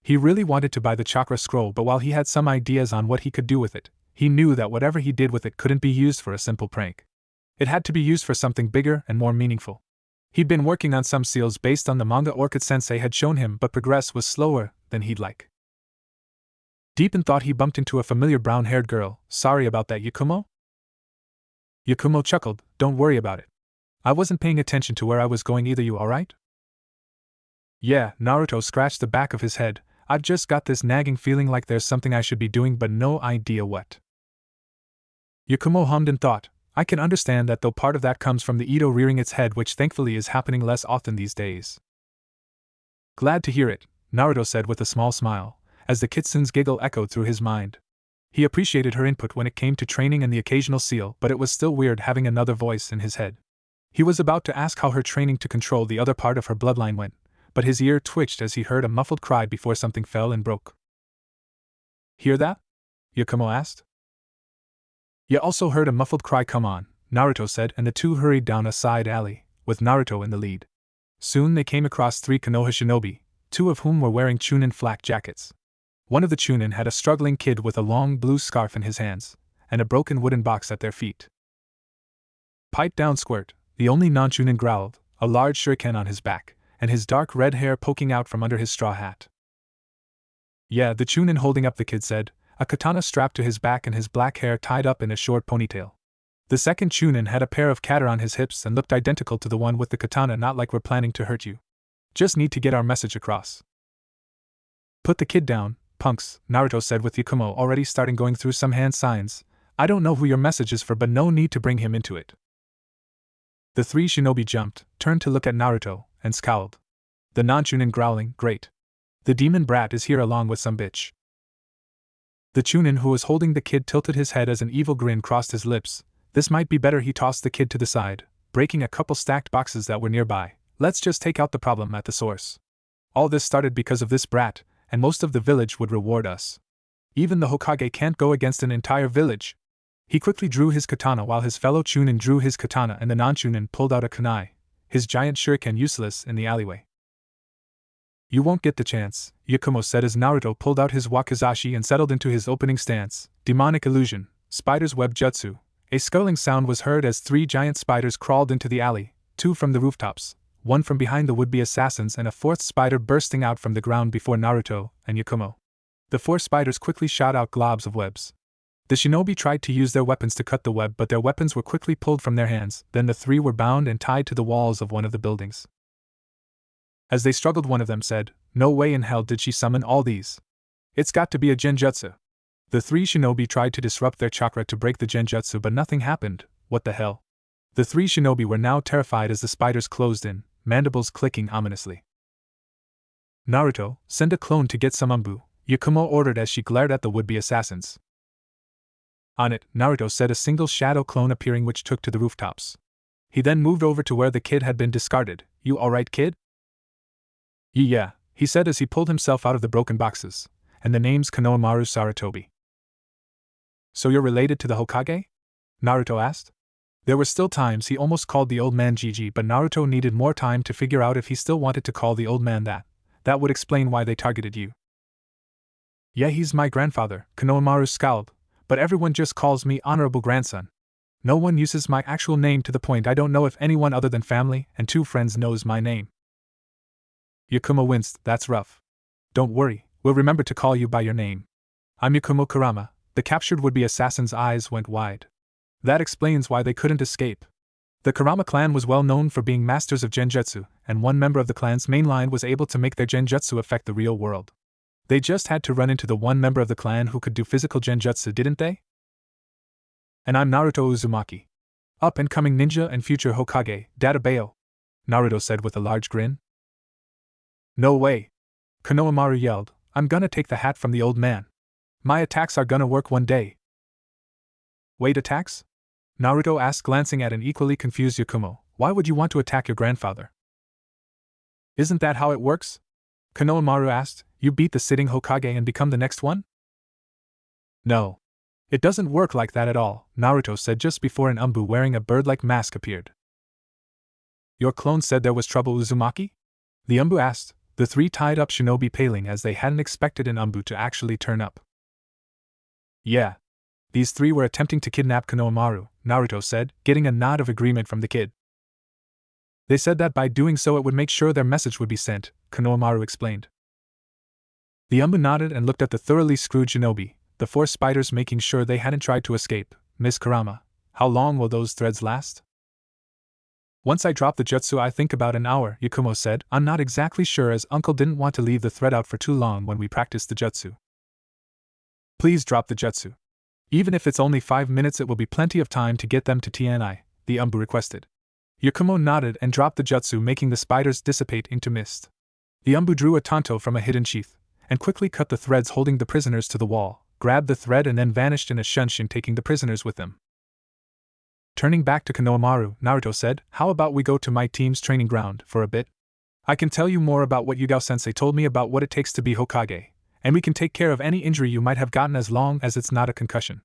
Speaker 1: He really wanted to buy the chakra scroll, but while he had some ideas on what he could do with it, he knew that whatever he did with it couldn't be used for a simple prank. It had to be used for something bigger and more meaningful. He'd been working on some seals based on the manga Orchid-sensei had shown him, but progress was slower than he'd like. Deep in thought, he bumped into a familiar brown-haired girl. Sorry about that, Yakumo? Yakumo chuckled. Don't worry about it. I wasn't paying attention to where I was going either. You alright? Yeah, Naruto scratched the back of his head. I've just got this nagging feeling like there's something I should be doing, but no idea what. Yakumo hummed in thought. I can understand that, though part of that comes from the Edo rearing its head, which thankfully is happening less often these days. Glad to hear it, Naruto said with a small smile, as the kitsune's giggle echoed through his mind. He appreciated her input when it came to training and the occasional seal, but it was still weird having another voice in his head. He was about to ask how her training to control the other part of her bloodline went, but his ear twitched as he heard a muffled cry before something fell and broke. Hear that? Yakumo asked. You also heard a muffled cry. Come on, Naruto said, and the two hurried down a side alley, with Naruto in the lead. Soon they came across 3 Konoha shinobi, 2 of whom were wearing chunin flak jackets. One of the chunin had a struggling kid with a long blue scarf in his hands, and a broken wooden box at their feet. Pipe down, Squirt, the only non-chunin growled, a large shuriken on his back, and his dark red hair poking out from under his straw hat. Yeah, the chunin holding up the kid said, a katana strapped to his back and his black hair tied up in a short ponytail. The second chunin had a pair of kata on his hips and looked identical to the one with the katana. Not like we're planning to hurt you. Just need to get our message across. Put the kid down, punks, Naruto said with Yakumo already starting going through some hand signs. I don't know who your message is for, but no need to bring him into it. The 3 shinobi jumped, turned to look at Naruto, and scowled. The non-chunin growling, great. The demon brat is here along with some bitch. The chunin who was holding the kid tilted his head as an evil grin crossed his lips. This might be better. He tossed the kid to the side, breaking a couple stacked boxes that were nearby. Let's just take out the problem at the source. All this started because of this brat, and most of the village would reward us. Even the Hokage can't go against an entire village. He quickly drew his katana while his fellow chunin drew his katana and the non-chunin pulled out a kunai, his giant shuriken useless in the alleyway. You won't get the chance, Yakumo said as Naruto pulled out his wakizashi and settled into his opening stance. Demonic illusion, spider's web jutsu. A sculling sound was heard as 3 giant spiders crawled into the alley, 2 from the rooftops, 1 from behind the would-be assassins and a 4th spider bursting out from the ground before Naruto and Yakumo. The 4 spiders quickly shot out globs of webs. The shinobi tried to use their weapons to cut the web, but their weapons were quickly pulled from their hands. Then the 3 were bound and tied to the walls of one of the buildings. As they struggled, one of them said, "No way in hell did she summon all these. It's got to be a genjutsu." The 3 shinobi tried to disrupt their chakra to break the genjutsu, but nothing happened. What the hell? The 3 shinobi were now terrified as the spiders closed in, mandibles clicking ominously. Naruto, send a clone to get some umbu, Yakumo ordered as she glared at the would-be assassins. On it, Naruto said, a single shadow clone appearing which took to the rooftops. He then moved over to where the kid had been discarded. You alright, kid? Yeah, he said as he pulled himself out of the broken boxes, and the name's Konohamaru Saratobi. So you're related to the Hokage? Naruto asked. There were still times he almost called the old man Gigi, but Naruto needed more time to figure out if he still wanted to call the old man that. That would explain why they targeted you. Yeah, he's my grandfather, Konohamaru scowled, but everyone just calls me honorable grandson. No one uses my actual name to the point I don't know if anyone other than family and 2 friends knows my name. Yakumo winced. That's rough. Don't worry, we'll remember to call you by your name. I'm Yakumo Kurama. The captured would-be assassin's eyes went wide. That explains why they couldn't escape. The Kurama clan was well known for being masters of genjutsu, and one member of the clan's main line was able to make their genjutsu affect the real world. They just had to run into the one member of the clan who could do physical genjutsu, didn't they? And I'm Naruto Uzumaki. Up-and-coming ninja and future Hokage, Databeo, Naruto said with a large grin. No way! Konohamaru yelled, I'm gonna take the hat from the old man. My attacks are gonna work one day. Wait, attacks? Naruto asked, glancing at an equally confused Yakumo. Why would you want to attack your grandfather? Isn't that how it works? Konohamaru asked. You beat the sitting Hokage and become the next one? No. It doesn't work like that at all, Naruto said just before an umbu wearing a bird-like mask appeared. Your clone said there was trouble, Uzumaki? The umbu asked, the 3 tied-up shinobi paling as they hadn't expected an umbu to actually turn up. Yeah. These 3 were attempting to kidnap Konohamaru, Naruto said, getting a nod of agreement from the kid. They said that by doing so it would make sure their message would be sent, Konohamaru explained. The umbu nodded and looked at the thoroughly screwed shinobi, the 4 spiders, making sure they hadn't tried to escape. Miss Kurama, how long will those threads last? Once I drop the jutsu, I think about an hour, Yakumo said. I'm not exactly sure as uncle didn't want to leave the thread out for too long when we practiced the jutsu. Please drop the jutsu. Even if it's only 5 minutes, it will be plenty of time to get them to TNI, the umbu requested. Yakumo nodded and dropped the jutsu, making the spiders dissipate into mist. The umbu drew a tanto from a hidden sheath, and quickly cut the threads holding the prisoners to the wall, grabbed the thread and then vanished in a shunshin, taking the prisoners with them. Turning back to Konohamaru, Naruto said, how about we go to my team's training ground for a bit? I can tell you more about what Yugao-sensei told me about what it takes to be Hokage, and we can take care of any injury you might have gotten as long as it's not a concussion.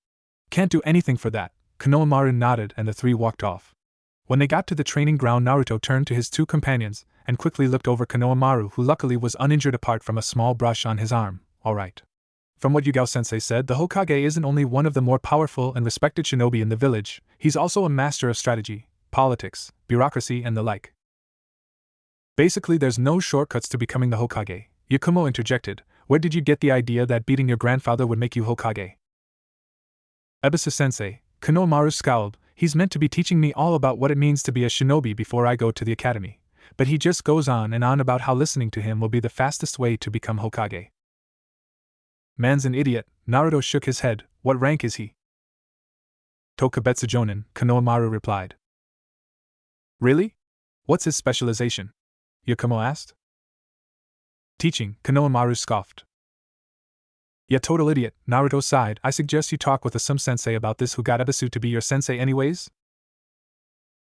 Speaker 1: Can't do anything for that. Konohamaru nodded and the 3 walked off. When they got to the training ground, Naruto turned to his 2 companions and quickly looked over Konohamaru, who luckily was uninjured apart from a small brush on his arm. Alright. From what Yugao-sensei said, the Hokage isn't only one of the more powerful and respected shinobi in the village, he's also a master of strategy, politics, bureaucracy and the like. Basically there's no shortcuts to becoming the Hokage, Yakumo interjected. Where did you get the idea that beating your grandfather would make you Hokage? Ebisu-sensei, Konohamaru scowled, he's meant to be teaching me all about what it means to be a shinobi before I go to the academy, but he just goes on and on about how listening to him will be the fastest way to become Hokage. Man's an idiot, Naruto shook his head. What rank is he? Tokubetsu Jonin, Konohamaru replied. Really? What's his specialization? Yakumo asked. Teaching, Konohamaru scoffed. Ya total idiot, Naruto sighed. I suggest you talk with the sensei about this who got Ebisu to be your sensei anyways?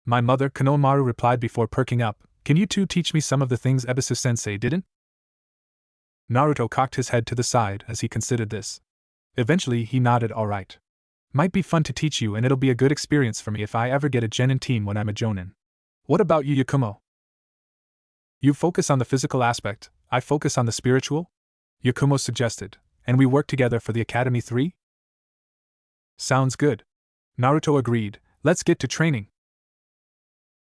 Speaker 1: My mother, Konohamaru replied before perking up. Can you two teach me some of the things Ebisu sensei didn't? Naruto cocked his head to the side as he considered this. Eventually he nodded. Alright. Might be fun to teach you and it'll be a good experience for me if I ever get a genin team when I'm a jonin. What about you, Yakumo? You focus on the physical aspect, I focus on the spiritual? Yakumo suggested, and we work together for the Academy 3? Sounds good. Naruto agreed. Let's get to training.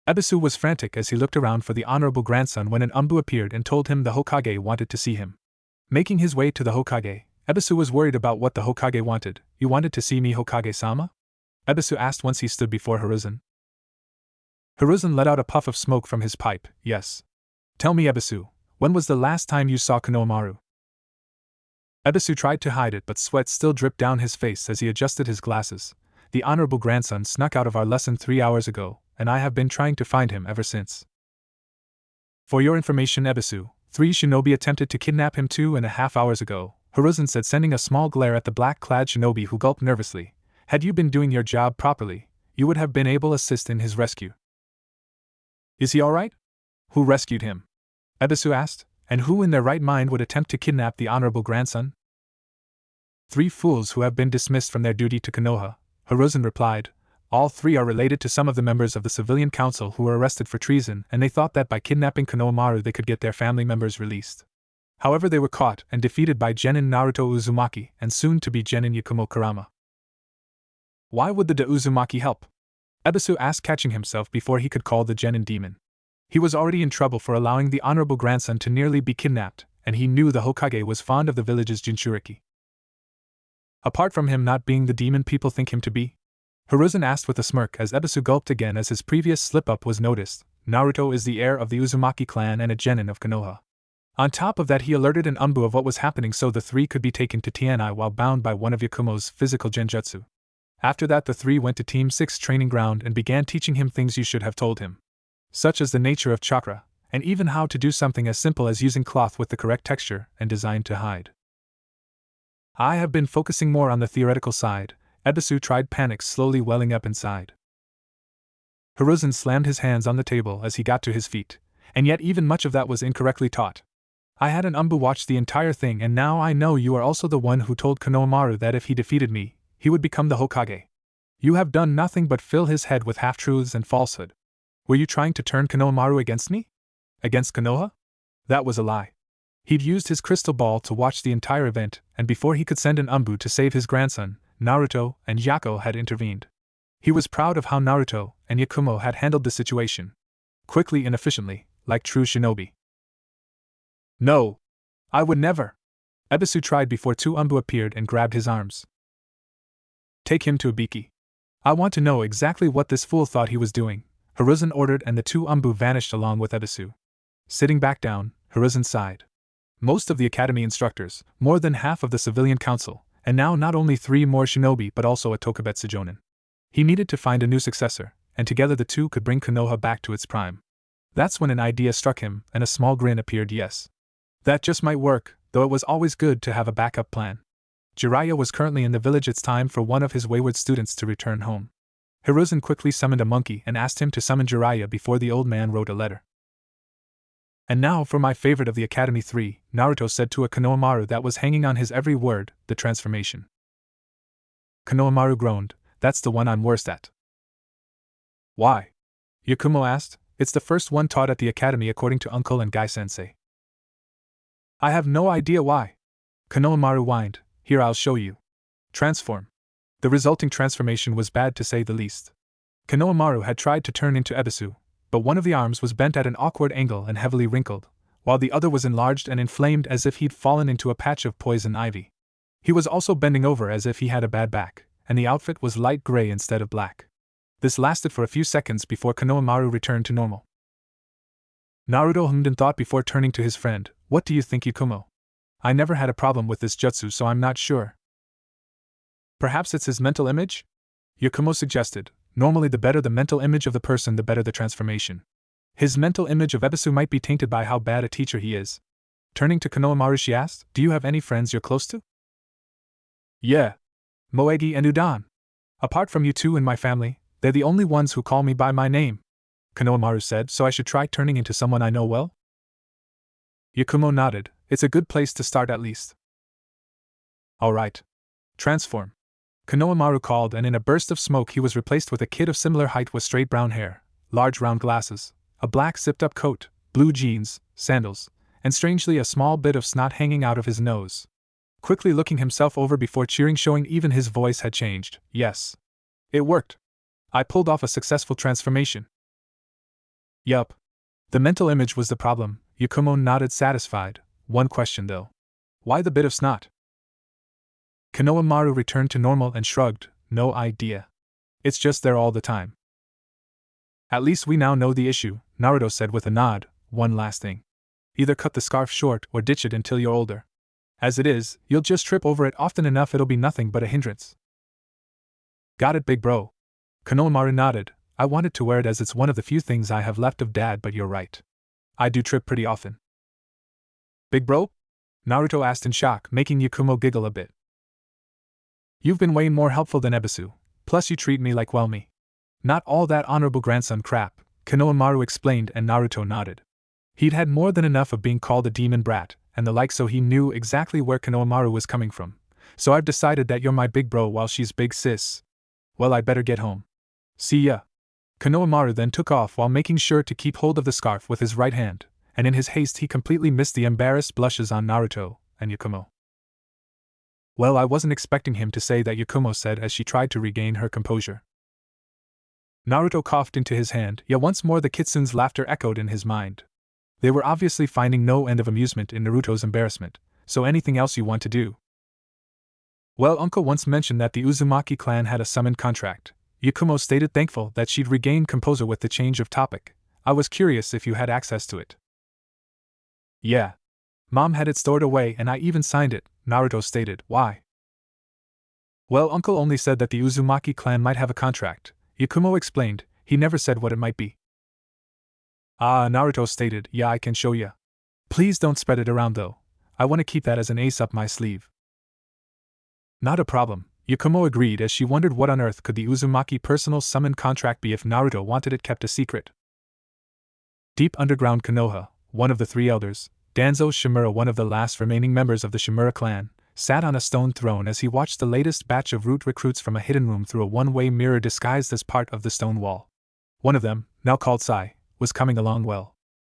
Speaker 1: Ebisu was frantic as he looked around for the honorable grandson when an Umbu appeared and told him the Hokage wanted to see him. Making his way to the Hokage, Ebisu was worried about what the Hokage wanted. You wanted to see me, Hokage-sama? Ebisu asked once he stood before Hiruzen. Hiruzen let out a puff of smoke from his pipe. Yes. Tell me, Ebisu, when was the last time you saw Konohamaru? Ebisu tried to hide it, but sweat still dripped down his face as he adjusted his glasses. The honorable grandson snuck out of our lesson 3 hours ago, and I have been trying to find him ever since. For your information, Ebisu, 3 shinobi attempted to kidnap him 2.5 hours ago, Hiruzen said, sending a small glare at the black-clad shinobi who gulped nervously. Had you been doing your job properly, you would have been able to assist in his rescue. Is he alright? Who rescued him? Ebisu asked, and who in their right mind would attempt to kidnap the honorable grandson? 3 fools who have been dismissed from their duty to Konoha, Hiruzen replied. All 3 are related to some of the members of the civilian council who were arrested for treason, and they thought that by kidnapping Konohamaru they could get their family members released. However, they were caught and defeated by Genin Naruto Uzumaki and soon to be Genin Yakumo Kurama. Why would the Uzumaki help? Ebisu asked, catching himself before he could call the Genin demon. He was already in trouble for allowing the honorable grandson to nearly be kidnapped, and he knew the Hokage was fond of the village's Jinchuriki. Apart from him not being the demon people think him to be? Hiruzen asked with a smirk as Ebisu gulped again as his previous slip-up was noticed. Naruto is the heir of the Uzumaki clan and a genin of Konoha. On top of that, he alerted an Umbu of what was happening so the 3 could be taken to Tianai while bound by one of Yakumo's physical genjutsu. After that, the 3 went to Team 6 training ground and began teaching him things you should have told him, such as the nature of chakra, and even how to do something as simple as using cloth with the correct texture and design to hide. I have been focusing more on the theoretical side, Ebisu tried, panic slowly welling up inside. Hiruzen slammed his hands on the table as he got to his feet, and yet even much of that was incorrectly taught. I had an Umbu watch the entire thing, and now I know you are also the one who told Konohamaru that if he defeated me, he would become the Hokage. You have done nothing but fill his head with half-truths and falsehood. Were you trying to turn Konohamaru against me? Against Konoha? That was a lie. He'd used his crystal ball to watch the entire event, and before he could send an Umbu to save his grandson, Naruto and Yako had intervened. He was proud of how Naruto and Yakumo had handled the situation. Quickly and efficiently, like true shinobi. No! I would never! Ebisu tried before 2 Umbu appeared and grabbed his arms. Take him to Ibiki. I want to know exactly what this fool thought he was doing, Hiruzen ordered, and the 2 Umbu vanished along with Ebisu. Sitting back down, Hiruzen sighed. Most of the academy instructors, more than half of the civilian council, and now not only 3 more shinobi but also a Tokubetsu Jonin. He needed to find a new successor, and together the 2 could bring Konoha back to its prime. That's when an idea struck him, and a small grin appeared. Yes. That just might work, though it was always good to have a backup plan. Jiraiya was currently in the village. It's time for one of his wayward students to return home. Hiruzen quickly summoned a monkey and asked him to summon Jiraiya before the old man wrote a letter. And now for my favorite of the Academy 3, Naruto said to a Konohamaru that was hanging on his every word, the transformation. Konohamaru groaned, that's the one I'm worst at. Why? Yakumo asked. It's the first one taught at the academy according to Uncle and Gai-sensei. I have no idea why. Konohamaru whined, here I'll show you. Transform. The resulting transformation was bad to say the least. Konohamaru had tried to turn into Ebisu, but one of the arms was bent at an awkward angle and heavily wrinkled, while the other was enlarged and inflamed as if he'd fallen into a patch of poison ivy. He was also bending over as if he had a bad back, and the outfit was light gray instead of black. This lasted for a few seconds before Konohamaru returned to normal. Naruto hummed in thought before turning to his friend. What do you think, Yakumo? I never had a problem with this jutsu, so I'm not sure. Perhaps it's his mental image? Yakumo suggested. Normally the better the mental image of the person, the better the transformation. His mental image of Ebisu might be tainted by how bad a teacher he is. Turning to Konohamaru, she asked, "Do you have any friends you're close to?" "Yeah. Moegi and Udan. Apart from you two in my family, they're the only ones who call me by my name," Konohamaru said, "so I should try turning into someone I know well?" Yakumo nodded. "It's a good place to start at least." "Alright. Transform." Konohamaru called, and in a burst of smoke he was replaced with a kid of similar height with straight brown hair, large round glasses, a black zipped-up coat, blue jeans, sandals, and strangely a small bit of snot hanging out of his nose. Quickly looking himself over before cheering, showing even his voice had changed. "Yes. It worked. I pulled off a successful transformation." "Yup. The mental image was the problem," Yakumo nodded, satisfied. "One question though. Why the bit of snot?" Konohamaru returned to normal and shrugged. "No idea. It's just there all the time." "At least we now know the issue," Naruto said with a nod. "One last thing. Either cut the scarf short or ditch it until you're older. As it is, you'll just trip over it often enough, it'll be nothing but a hindrance." "Got it, big bro." Konohamaru nodded. "I wanted to wear it as it's one of the few things I have left of Dad, but you're right. I do trip pretty often." "Big bro?" Naruto asked in shock, making Yakumo giggle a bit. "You've been way more helpful than Ebisu, plus you treat me like me. Not all that honorable grandson crap," Konohamaru explained, and Naruto nodded. He'd had more than enough of being called a demon brat, and the like, so he knew exactly where Konohamaru was coming from. "So I've decided that you're my big bro while she's big sis. Well, I'd better get home. See ya." Konohamaru then took off while making sure to keep hold of the scarf with his right hand, and in his haste he completely missed the embarrassed blushes on Naruto and Yakumo. "Well, I wasn't expecting him to say that," Yakumo said as she tried to regain her composure. Naruto coughed into his hand, yet once more the kitsun's laughter echoed in his mind. They were obviously finding no end of amusement in Naruto's embarrassment. "So anything else you want to do?" "Well, Uncle once mentioned that the Uzumaki clan had a summon contract," Yakumo stated, thankful that she'd regained composure with the change of topic. "I was curious if you had access to it." "Yeah. Mom had it stored away and I even signed it," Naruto stated. "Why?" "Well, Uncle only said that the Uzumaki clan might have a contract," Yakumo explained. "He never said what it might be." "Ah," Naruto stated. "Yeah, I can show ya. Please don't spread it around though. I want to keep that as an ace up my sleeve." "Not a problem," Yakumo agreed as she wondered what on earth could the Uzumaki personal summon contract be if Naruto wanted it kept a secret. Deep underground Konoha, one of the three elders, Danzo Shimura, one of the last remaining members of the Shimura clan, sat on a stone throne as he watched the latest batch of root recruits from a hidden room through a one-way mirror disguised as part of the stone wall. One of them, now called Sai, was coming along well.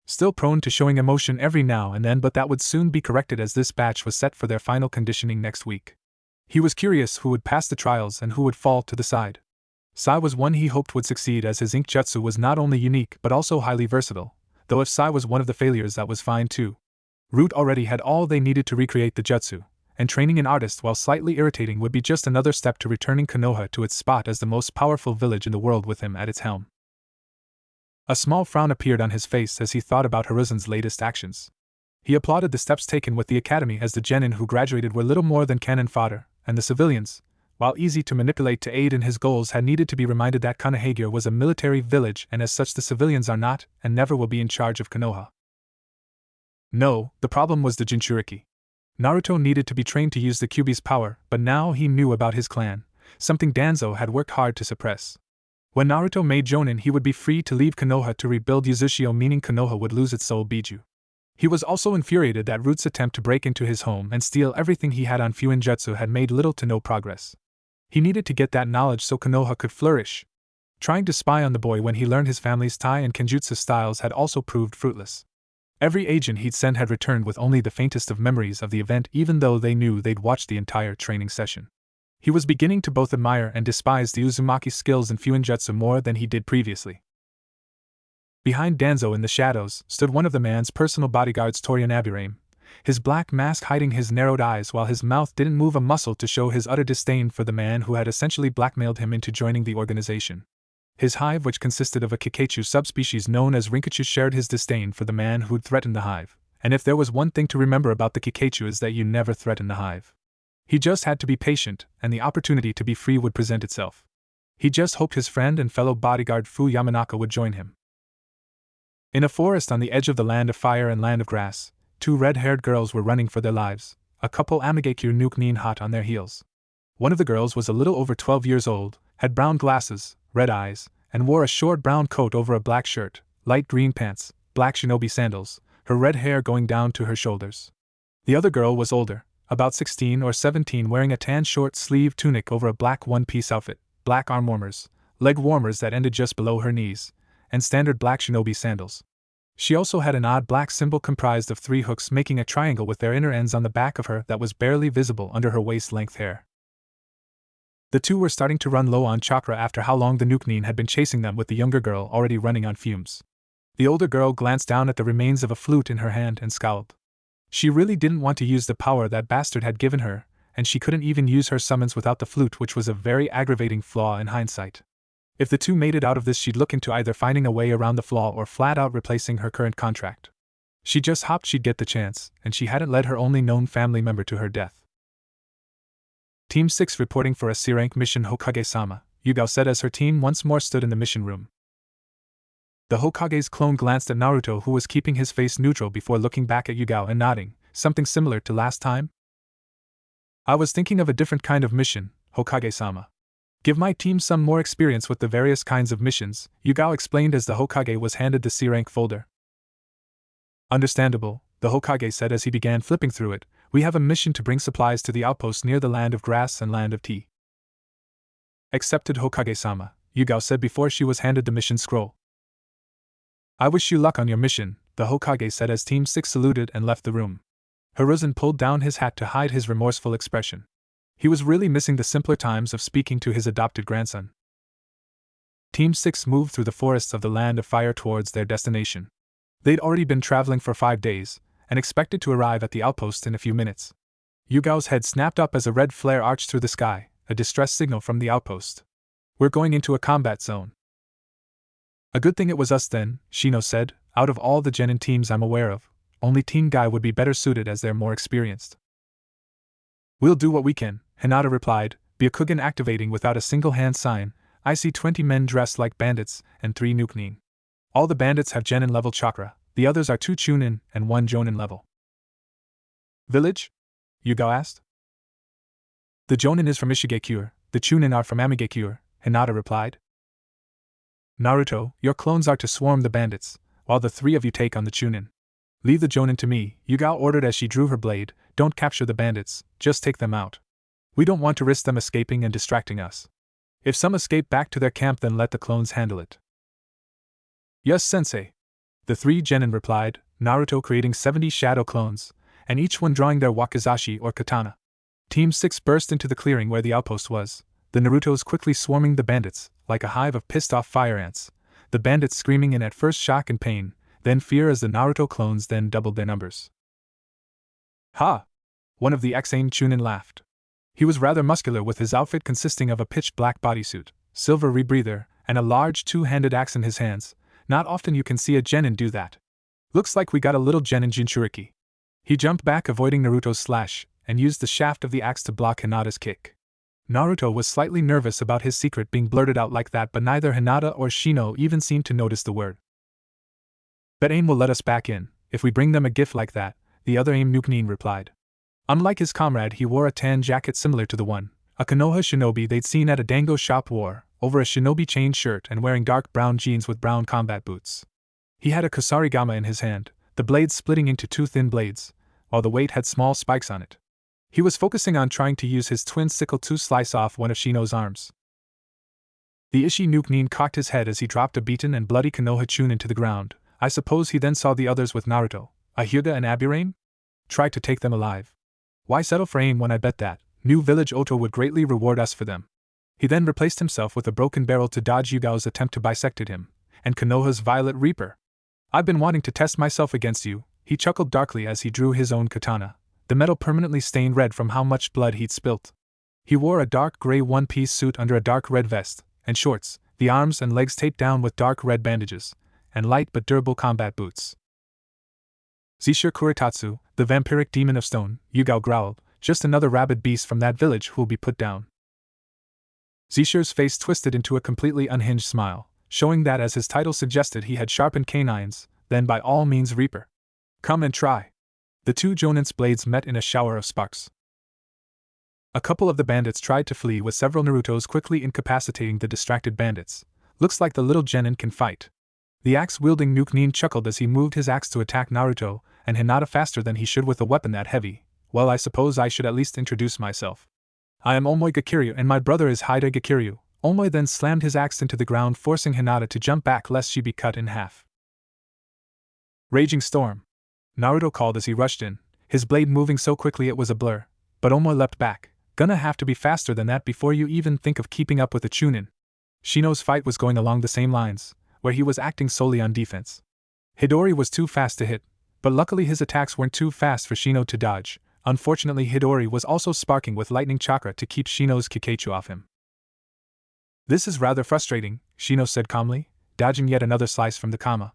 Speaker 1: Still prone to showing emotion every now and then, but that would soon be corrected as this batch was set for their final conditioning next week. He was curious who would pass the trials and who would fall to the side. Sai was one he hoped would succeed, as his ink jutsu was not only unique but also highly versatile, though if Sai was one of the failures, that was fine too. Root already had all they needed to recreate the jutsu, and training an artist, while slightly irritating, would be just another step to returning Konoha to its spot as the most powerful village in the world with him at its helm. A small frown appeared on his face as he thought about Hiruzen's latest actions. He applauded the steps taken with the academy, as the genin who graduated were little more than cannon fodder, and the civilians, while easy to manipulate to aid in his goals, had needed to be reminded that Konohagure was a military village, and as such the civilians are not, and never will be, in charge of Konoha. No, the problem was the Jinchuriki. Naruto needed to be trained to use the Kyuubi's power, but now he knew about his clan, something Danzo had worked hard to suppress. When Naruto made Jonin, he would be free to leave Konoha to rebuild Uzushio, meaning Konoha would lose its sole Biju. He was also infuriated that Root's attempt to break into his home and steal everything he had on Fuinjutsu had made little to no progress. He needed to get that knowledge so Konoha could flourish. Trying to spy on the boy when he learned his family's Tai and Kenjutsu styles had also proved fruitless. Every agent he'd sent had returned with only the faintest of memories of the event, even though they knew they'd watched the entire training session. He was beginning to both admire and despise the Uzumaki's skills in Fuinjutsu more than he did previously. Behind Danzo in the shadows stood one of the man's personal bodyguards, Torianabirame, his black mask hiding his narrowed eyes while his mouth didn't move a muscle to show his utter disdain for the man who had essentially blackmailed him into joining the organization. His hive, which consisted of a Kikeichu subspecies known as Rinkachu, shared his disdain for the man who'd threatened the hive, and if there was one thing to remember about the Kikeichu is that you never threaten the hive. He just had to be patient, and the opportunity to be free would present itself. He just hoped his friend and fellow bodyguard Fu Yamanaka would join him. In a forest on the edge of the land of fire and land of grass, two red-haired girls were running for their lives, a couple Amigakure Nuknin hot on their heels. One of the girls was a little over 12 years old, had brown glasses, red eyes, and wore a short brown coat over a black shirt, light green pants, black shinobi sandals, her red hair going down to her shoulders. The other girl was older, about 16 or 17, wearing a tan short-sleeved tunic over a black one-piece outfit, black arm warmers, leg warmers that ended just below her knees, and standard black shinobi sandals. She also had an odd black symbol comprised of 3 hooks making a triangle with their inner ends on the back of her that was barely visible under her waist-length hair. The two were starting to run low on chakra after how long the Nuknin had been chasing them, with the younger girl already running on fumes. The older girl glanced down at the remains of a flute in her hand and scowled. She really didn't want to use the power that bastard had given her, and she couldn't even use her summons without the flute, which was a very aggravating flaw in hindsight. If the two made it out of this, she'd look into either finding a way around the flaw or flat out replacing her current contract. She just hoped she'd get the chance, and she hadn't led her only known family member to her death. Team 6 reporting for a C-rank mission, Hokage-sama, Yugao said as her team once more stood in the mission room. The Hokage's clone glanced at Naruto, who was keeping his face neutral before looking back at Yugao and nodding. Something similar to last time? I was thinking of a different kind of mission, Hokage-sama. Give my team some more experience with the various kinds of missions, Yugao explained as the Hokage was handed the C-rank folder. Understandable, the Hokage said as he began flipping through it. We have a mission to bring supplies to the outpost near the land of grass and land of tea. Accepted, Hokage-sama, Yugao said before she was handed the mission scroll. I wish you luck on your mission, the Hokage said as Team 6 saluted and left the room. Hiruzen pulled down his hat to hide his remorseful expression. He was really missing the simpler times of speaking to his adopted grandson. Team 6 moved through the forests of the land of fire towards their destination. They'd already been traveling for 5 days, and expected to arrive at the outpost in a few minutes. Yugao's head snapped up as a red flare arched through the sky, a distress signal from the outpost. We're going into a combat zone. A good thing it was us then, Shino said. Out of all the genin teams I'm aware of, only Team Guy would be better suited as they're more experienced. We'll do what we can, Hinata replied, Byakugan activating without a single hand sign. I see 20 men dressed like bandits, and 3 Nuknin. All the bandits have genin level chakra, the others are 2 chunin and 1 jonin level. Village? Yugao asked. The jonin is from Ishigekure, the chunin are from Amigekure, Hinata replied. Naruto, your clones are to swarm the bandits, while the 3 of you take on the chunin. Leave the jonin to me, Yugao ordered as she drew her blade. Don't capture the bandits, just take them out. We don't want to risk them escaping and distracting us. If some escape back to their camp, then let the clones handle it. Yes, sensei. The 3 genin replied, Naruto creating 70 shadow clones, and each one drawing their wakizashi or katana. Team 6 burst into the clearing where the outpost was, the Narutos quickly swarming the bandits, like a hive of pissed-off fire ants, the bandits screaming in at first shock and pain, then fear as the Naruto clones then doubled their numbers. Ha! One of the X-Aim Chunin laughed. He was rather muscular with his outfit consisting of a pitch-black bodysuit, silver rebreather, and a large 2-handed axe in his hands. Not often you can see a genin do that. Looks like we got a little genin Jinchuriki. He jumped back avoiding Naruto's slash, and used the shaft of the axe to block Hinata's kick. Naruto was slightly nervous about his secret being blurted out like that, but neither Hinata or Shino even seemed to notice the word. Bet AIM will let us back in, if we bring them a gift like that, the other AIM Nuknin replied. Unlike his comrade, he wore a tan jacket similar to the one a Konoha shinobi they'd seen at a dango shop wore, over a shinobi chain shirt and wearing dark brown jeans with brown combat boots. He had a kusarigama in his hand, the blades splitting into 2 thin blades, while the weight had small spikes on it. He was focusing on trying to use his twin sickle to slice off one of Shino's arms. The Ishi Nuknin cocked his head as he dropped a beaten and bloody Konoha Chunin to the ground. I suppose he then saw the others with Naruto, a Hyuga and Aburain? Tried to take them alive. Why settle for AIM when I bet that new village Oto would greatly reward us for them? He then replaced himself with a broken barrel to dodge Yugao's attempt to bisect him, and Konoha's Violet Reaper. I've been wanting to test myself against you, he chuckled darkly as he drew his own katana, the metal permanently stained red from how much blood he'd spilt. He wore a dark gray one-piece suit under a dark red vest, and shorts, the arms and legs taped down with dark red bandages, and light but durable combat boots. Zishur Kuritatsu, the vampiric demon of stone, Yugao growled, just another rabid beast from that village who'll be put down. Zishur's face twisted into a completely unhinged smile, showing that as his title suggested he had sharpened canines, then by all means Reaper. Come and try. The two Jonin's blades met in a shower of sparks. A couple of the bandits tried to flee with several Narutos quickly incapacitating the distracted bandits. Looks like the little genin can fight. The axe-wielding Nuke-Nin chuckled as he moved his axe to attack Naruto and Hinata faster than he should with a weapon that heavy. Well, I suppose I should at least introduce myself. I am Omoi Gakiryu and my brother is Haida Gakiryu. Omoi then slammed his axe into the ground, forcing Hinata to jump back lest she be cut in half. Raging storm. Naruto called as he rushed in, his blade moving so quickly it was a blur, but Omoi leapt back. Gonna have to be faster than that before you even think of keeping up with the Chunin. Shino's fight was going along the same lines, where he was acting solely on defense. Hidori was too fast to hit, but luckily his attacks weren't too fast for Shino to dodge. Unfortunately, Hidori was also sparking with lightning chakra to keep Shino's Kikeichu off him. This is rather frustrating, Shino said calmly, dodging yet another slice from the Kama.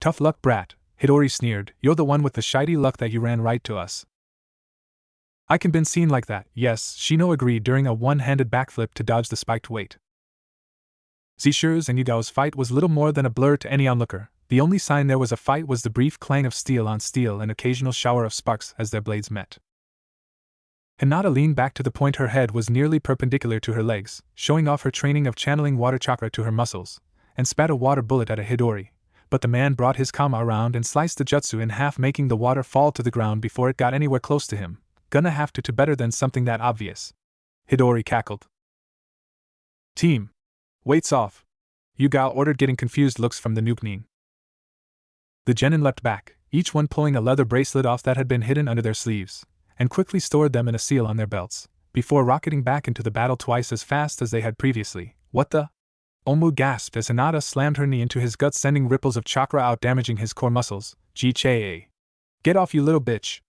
Speaker 1: Tough luck, brat, Hidori sneered. You're the one with the shitey luck that you ran right to us. I can been seen like that, yes, Shino agreed during a one-handed backflip to dodge the spiked weight. Zishu's and Yugao's fight was little more than a blur to any onlooker. The only sign there was a fight was the brief clang of steel on steel and occasional shower of sparks as their blades met. Hinata leaned back to the point her head was nearly perpendicular to her legs, showing off her training of channeling water chakra to her muscles, and spat a water bullet at a Hidori, but the man brought his Kama around and sliced the jutsu in half, making the water fall to the ground before it got anywhere close to him. Gonna have to better than something that obvious. Hidori cackled. Team. Weights off. Yugao ordered, getting confused looks from the Nuke-Nin. The genin leapt back, each one pulling a leather bracelet off that had been hidden under their sleeves, and quickly stored them in a seal on their belts, before rocketing back into the battle twice as fast as they had previously. What the? Omu gasped as Hinata slammed her knee into his gut, sending ripples of chakra out, damaging his core muscles. G-Che-A. Get off, you little bitch.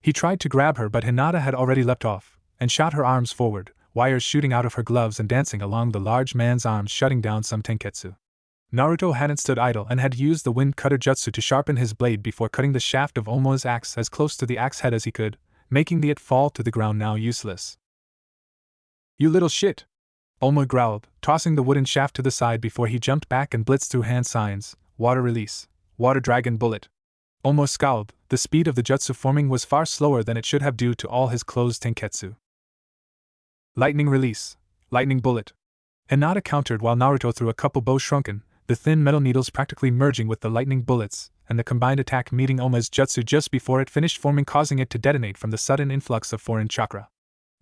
Speaker 1: He tried to grab her, but Hinata had already leapt off, and shot her arms forward, wires shooting out of her gloves and dancing along the large man's arms, shutting down some tenketsu. Naruto hadn't stood idle and had used the wind cutter jutsu to sharpen his blade before cutting the shaft of Omo's axe as close to the axe head as he could, making it fall to the ground, now useless. You little shit! Omo growled, tossing the wooden shaft to the side before he jumped back and blitzed through hand signs. Water release. Water dragon bullet. Omo scowled. The speed of the jutsu forming was far slower than it should have due to all his closed tenketsu. Lightning release. Lightning bullet. Hinata countered while Naruto threw a couple bow shrunken, the thin metal needles practically merging with the lightning bullets, and the combined attack meeting Omo's jutsu just before it finished forming, causing it to detonate from the sudden influx of foreign chakra.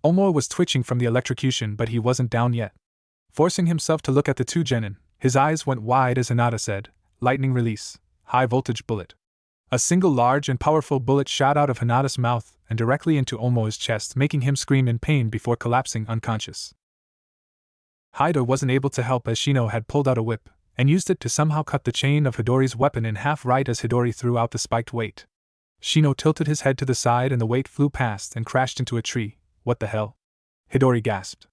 Speaker 1: Omo was twitching from the electrocution, but he wasn't down yet. Forcing himself to look at the two genin, his eyes went wide as Hinata said, lightning release, high voltage bullet. A single large and powerful bullet shot out of Hinata's mouth and directly into Omo's chest, making him scream in pain before collapsing unconscious. Haida wasn't able to help as Shino had pulled out a whip and used it to somehow cut the chain of Hidori's weapon in half right as Hidori threw out the spiked weight. Shino tilted his head to the side and the weight flew past and crashed into a tree. What the hell? Hidori gasped.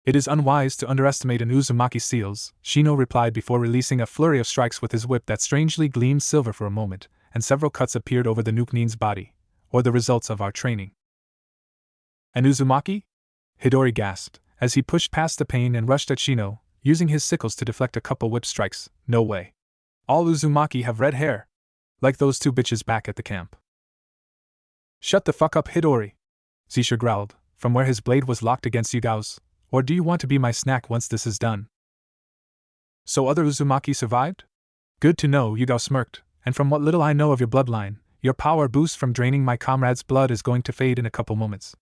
Speaker 1: It is unwise to underestimate an Uzumaki seals, Shino replied before releasing a flurry of strikes with his whip that strangely gleamed silver for a moment, and several cuts appeared over the Nuke-Nin's body, or the results of our training. An Uzumaki? Hidori gasped, as he pushed past the pain and rushed at Shino, using his sickles to deflect a couple whip strikes. No way. All Uzumaki have red hair. Like those two bitches back at the camp. Shut the fuck up, Hidori. Zishu growled, from where his blade was locked against Yugao's. Or do you want to be my snack once this is done? So other Uzumaki survived? Good to know, Yugao smirked, and from what little I know of your bloodline, your power boost from draining my comrade's blood is going to fade in a couple moments.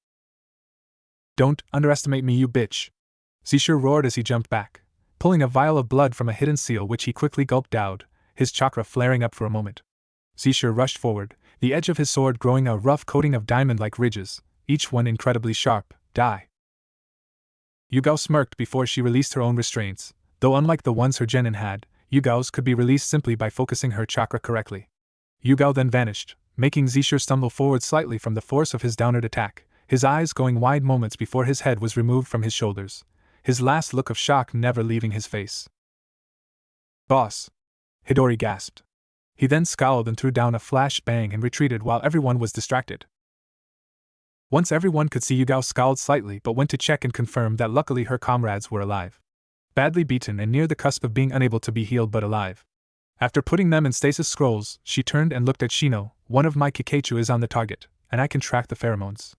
Speaker 1: Don't underestimate me, you bitch. Zishu roared as he jumped back, pulling a vial of blood from a hidden seal which he quickly gulped out, his chakra flaring up for a moment. Zishu rushed forward, the edge of his sword growing a rough coating of diamond-like ridges, each one incredibly sharp. Die. Yugao smirked before she released her own restraints, though unlike the ones her genin had, Yugao's could be released simply by focusing her chakra correctly. Yugao then vanished, making Zishu stumble forward slightly from the force of his downward attack, his eyes going wide moments before his head was removed from his shoulders, his last look of shock never leaving his face. Boss! Hidori gasped. He then scowled and threw down a flash bang and retreated while everyone was distracted. Once everyone could see, Yugao scowled slightly but went to check and confirm that luckily her comrades were alive. Badly beaten and near the cusp of being unable to be healed but alive. After putting them in stasis scrolls, she turned and looked at Shino. One of my Kikeichu is on the target, and I can track the pheromones.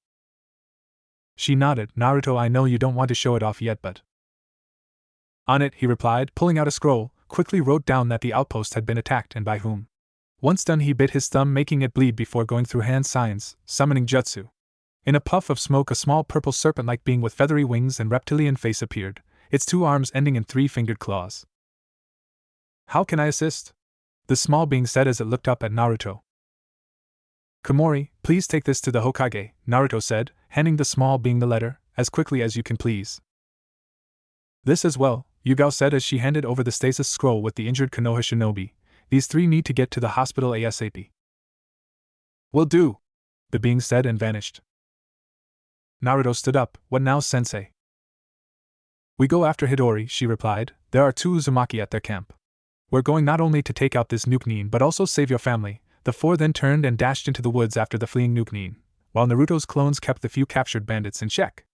Speaker 1: She nodded. Naruto, I know you don't want to show it off yet, but. On it, he replied, pulling out a scroll, quickly wrote down that the outpost had been attacked and by whom. Once done, he bit his thumb, making it bleed before going through hand signs, summoning jutsu. In a puff of smoke, a small purple serpent-like being with feathery wings and reptilian face appeared, its 2 arms ending in 3-fingered claws. How can I assist? The small being said as it looked up at Naruto. Komori, please take this to the Hokage, Naruto said, handing the small being the letter, as quickly as you can please. This as well, Yugao said as she handed over the stasis scroll with the injured Konoha shinobi. These 3 need to get to the hospital ASAP. Will do, the being said and vanished. Naruto stood up. What now, sensei? We go after Hidori, she replied. There are 2 Uzumaki at their camp. We're going not only to take out this Nuke-nin but also save your family. The 4 then turned and dashed into the woods after the fleeing Nuke-nin, while Naruto's clones kept the few captured bandits in check.